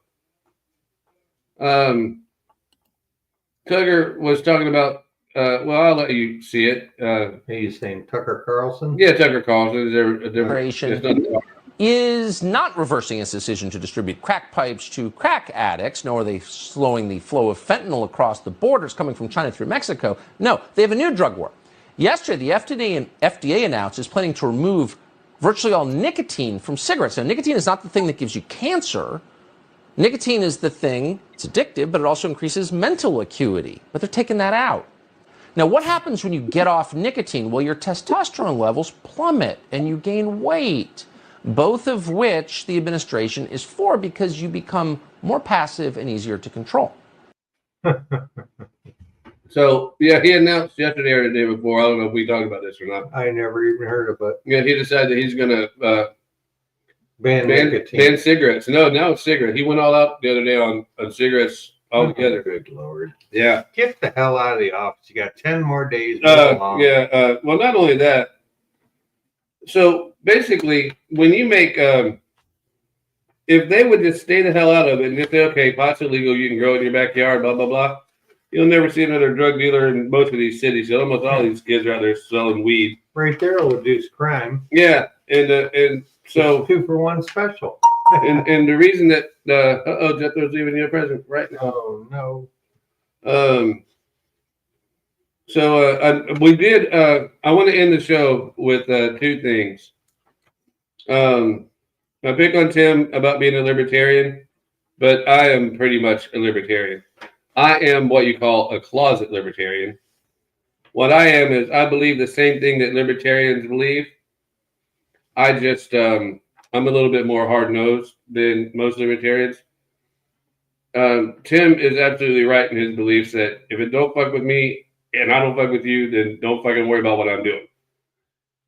Tucker was talking about, I'll let you see it. Are you saying Tucker Carlson? Yeah, Tucker Carlson. Is there a difference? Is not reversing its decision to distribute crack pipes to crack addicts, nor are they slowing the flow of fentanyl across the borders coming from China through Mexico. No, they have a new drug war. Yesterday, the FDA announced it's planning to remove virtually all nicotine from cigarettes. Now, nicotine is not the thing that gives you cancer. Nicotine is the thing, it's addictive, but it also increases mental acuity. But they're taking that out. Now, what happens when you get off nicotine? Well, your testosterone levels plummet and you gain weight. Both of which the administration is for because you become more passive and easier to control. So, yeah, he announced yesterday or the day before, I don't know if we talked about this or not. I never even heard of it. Yeah, he decided that he's going to ban cigarettes. No, now it's cigarettes. He went all out the other day on cigarettes altogether. Good Lord. Yeah. Get the hell out of the office. You got 10 more days. Well, not only that. So basically, when you make, if they would just stay the hell out of it and just say, okay, pot's illegal, you can grow it in your backyard, blah, blah, blah, you'll never see another drug dealer in most of these cities. Almost all these kids are out there selling weed. Right there will reduce crime. Yeah, and so it's 2-for-1 special. and the reason that Jethro's leaving you a present right now. Oh no. So we did. I want to end the show with two things. I pick on Tim about being a libertarian, but I am pretty much a libertarian. I am what you call a closet libertarian. What I am is I believe the same thing that libertarians believe. I just I'm a little bit more hard-nosed than most libertarians. Tim is absolutely right in his beliefs that if it don't fuck with me, and I don't fuck with you, then don't fucking worry about what I'm doing.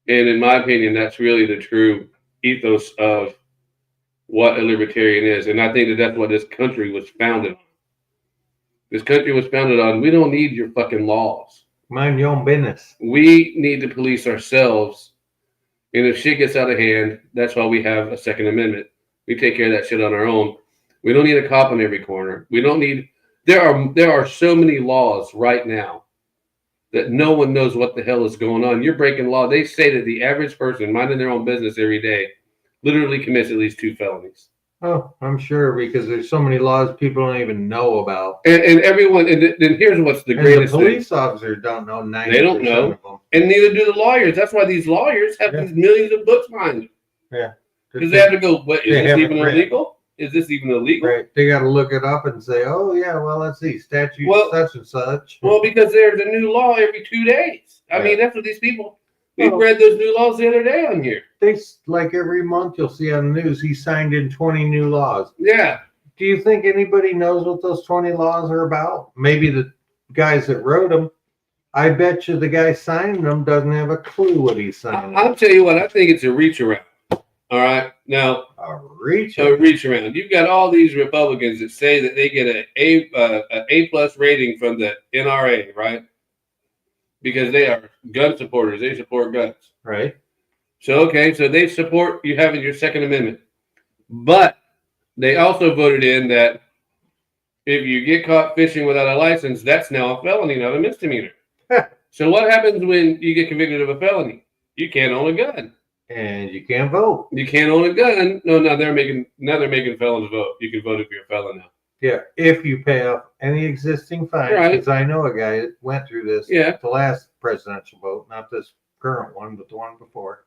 And in my opinion, that's really the true ethos of what a libertarian is. And I think that that's what this country was founded on. This country was founded on, we don't need your fucking laws. Mind your own business. We need to police ourselves. And if shit gets out of hand, that's why we have a Second Amendment. We take care of that shit on our own. We don't need a cop on every corner. We don't need. There are so many laws right now that no one knows what the hell is going on. You're breaking law. They say that the average person minding their own business every day literally commits at least 2 felonies. Oh, I'm sure, because there's so many laws people don't even know about. And everyone, and then here's what's the greatest the thing. police officers don't know 90% They don't know. of them. And neither do the lawyers. That's why these lawyers have these millions of books behind them. Yeah. Because they have to go, what, is They this haven't even read. illegal? Is this even illegal? Right. They got to look it up and say, oh, yeah, well, let's see, statute such and such. Well, because there's a new law every 2 days. I mean, that's what these people, we've read those new laws the other day on here. They, like every month you'll see on the news, he signed in 20 new laws. Yeah. Do you think anybody knows what those 20 laws are about? Maybe the guys that wrote them. I bet you the guy signing them doesn't have a clue what he's signing. I'll tell you what, I think it's a reach around. All right. Now, a reach around. You've got all these Republicans that say that they get an A+ rating from the NRA, right? Because they are gun supporters. They support guns. Right. So, okay, so they support you having your Second Amendment. But they also voted in that if you get caught fishing without a license, that's now a felony, not a misdemeanor. So what happens when you get convicted of a felony? You can't own a gun. And you can't vote. You can't own a gun. No, now they're making felons vote. You can vote if you're a felon now. Yeah, if you pay off any existing fines. Right. Because I know a guy that went through this. Yeah. The last presidential vote, not this current one, but the one before.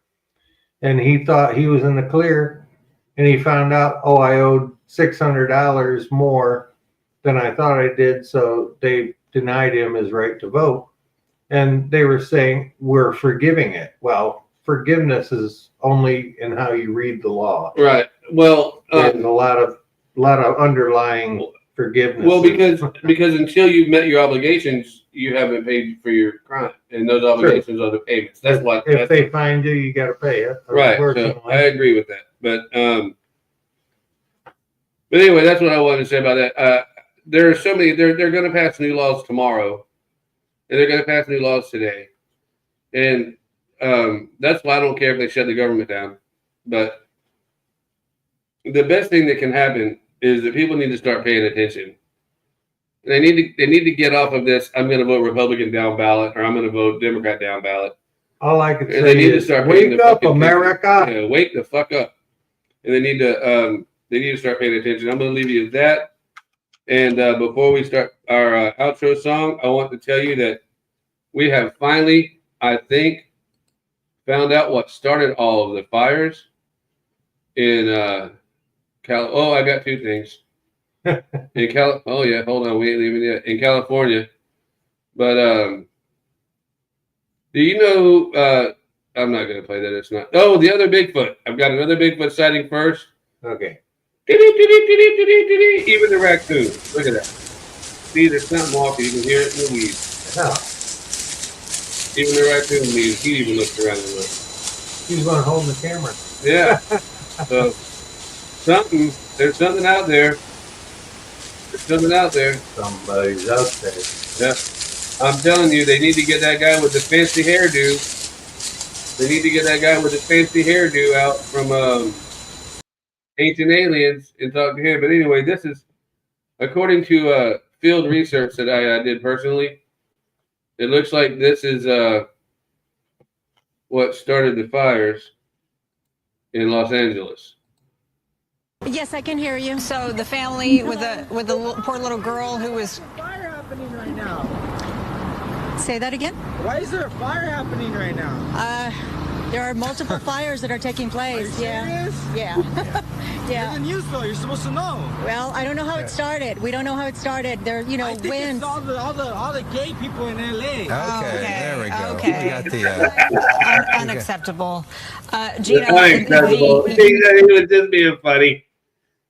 And he thought he was in the clear, and he found out, oh, I owed $600 more than I thought I did, so they denied him his right to vote. And they were saying, we're forgiving it. Well, forgiveness is only in how you read the law. Right. Well, there's a lot of underlying forgiveness. Well, because until you've met your obligations, you haven't paid for your crime, and those obligations are the payments. That's what. If they find you, you got to pay it. Right. So I agree with that, but anyway, that's what I wanted to say about that. There are so many. They're going to pass new laws tomorrow, and they're going to pass new laws today, and that's why I don't care if they shut the government down. But the best thing that can happen is that people need to start paying attention. They need to get off of this. I'm going to vote Republican down ballot, or I'm going to vote Democrat down ballot. All I can say they need is, to start wake up, America! Yeah, wake the fuck up. And they need to start paying attention. I'm going to leave you with that. And before we start our outro song, I want to tell you that we have finally, I think, found out what started all of the fires in I got 2 things. Oh yeah, hold on, we ain't leaving yet. In California. But do you know I'm not gonna play that, it's not. Oh, the other Bigfoot. I've got another Bigfoot sighting first. Okay. Even the raccoon. Look at that. See, there's something walking, you can hear it in the weeds. Oh. Even the raccoon leaves, he even looks around and looks. He's going to hold the camera. Yeah. So there's something out there. There's something out there. Somebody's out there. Yeah. I'm telling you, they need to get that guy with the fancy hairdo. They need to get that guy with the fancy hairdo out from Ancient Aliens and talk to him. But anyway, this is, according to field research that I did personally, it looks like this is what started the fires in Los Angeles. Yes, I can hear you. So the family with the poor little girl who was Fire happening right now. Say that again? Why is there a fire happening right now? There are multiple fires that are taking place. Are you serious? Yeah. Yeah. It's the news though. You're supposed to know. Well, I don't know how it started. We don't know how it started. There, I think winds. it's all the gay people in LA. Okay, there we go. okay. We got the Unacceptable. Gina, Unacceptable. He was just being funny.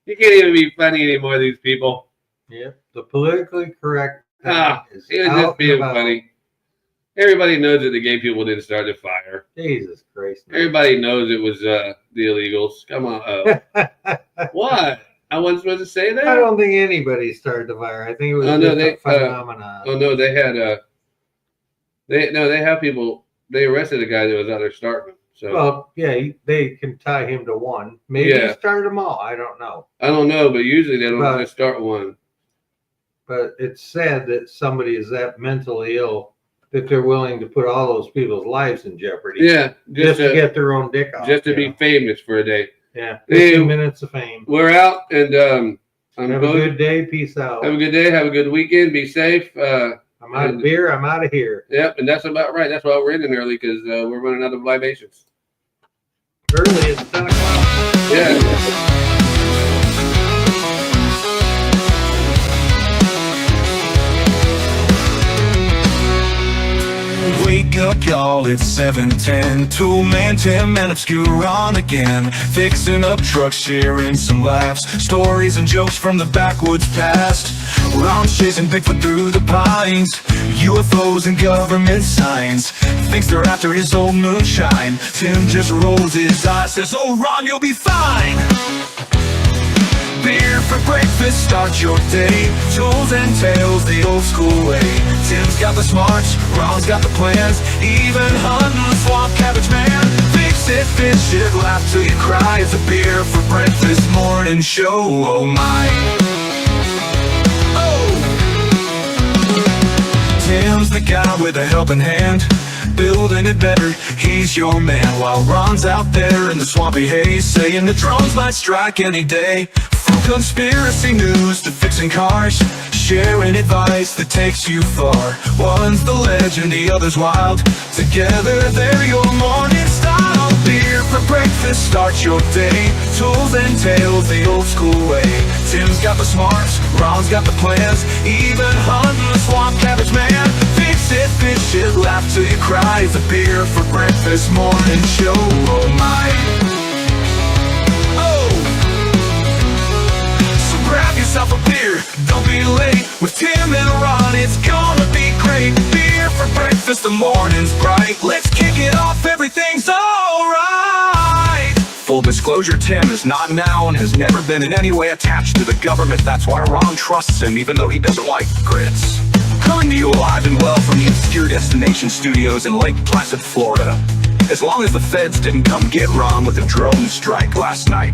You can't even be funny anymore, these people. Yeah. The politically correct He was just being funny. Everybody knows that the gay people didn't start the fire. Jesus Christ. Man. Everybody knows it was the illegals. Come on. What? I wasn't supposed to say that? I don't think anybody started the fire. I think it was a phenomenon. Oh no, they had they have people. They arrested a guy that was out there starting them. So Well, yeah, they can tie him to one. Maybe Yeah. start them all. I don't know. I don't know, but usually they don't But- just start one. But it's sad that somebody is that mentally ill that they're willing to put all those people's lives in jeopardy. Yeah, just to get their own dick off. just to you be know? famous for a day. Yeah, Hey, 15 minutes of fame. We're out, and I'm Have a going- good day. Peace out. Have a good day. Have a good weekend. Be safe. I'm out of beer. I'm out of here. Yep, and that's about right. That's why we're ending early, because we're running out of libations. Early, it's 10 o'clock. Yeah. Wake up, y'all, it's 7:10. 2-man, 10-man, obscure on again. Fixing up trucks, sharing some laughs. Stories and jokes from the backwoods past. Ron chasing Bigfoot through the pines. UFOs and government signs. Thinks they're after his old moonshine. Tim just rolls his eyes, says, oh, Ron, you'll be fine. Beer for breakfast, start your day. Tools and tales, the old school way. Tim's got the smarts, Ron's got the plans. Even hunting the swamp cabbage man. Fix it, fish it, laugh till you cry. It's a beer for breakfast morning show, oh my. Oh! Tim's the guy with a helping hand. Building it better, he's your man. While Ron's out there in the swampy haze, saying the drones might strike any day. From conspiracy news to fixing cars, sharing advice that takes you far. One's the legend, the other's wild. Together they're your morning style. Beer for breakfast, start your day. Tools and tales, the old school way. Tim's got the smarts, Ron's got the plans. Even hunting the swamp cabbage man. Fix it, fish it, laugh till you cry. It's a beer for breakfast morning show, oh my. Oh! So grab yourself a beer, don't be late. With Tim and Ron, it's gonna be great. Beer for breakfast, the morning's bright. Let's kick it off, everything's alright. Full disclosure, Tim is not now and has never been in any way attached to the government. That's why Ron trusts him, even though he doesn't like grits. Coming to you alive and well from the Obscure Destination Studios in Lake Placid, Florida. As long as the feds didn't come get Ron with a drone strike last night.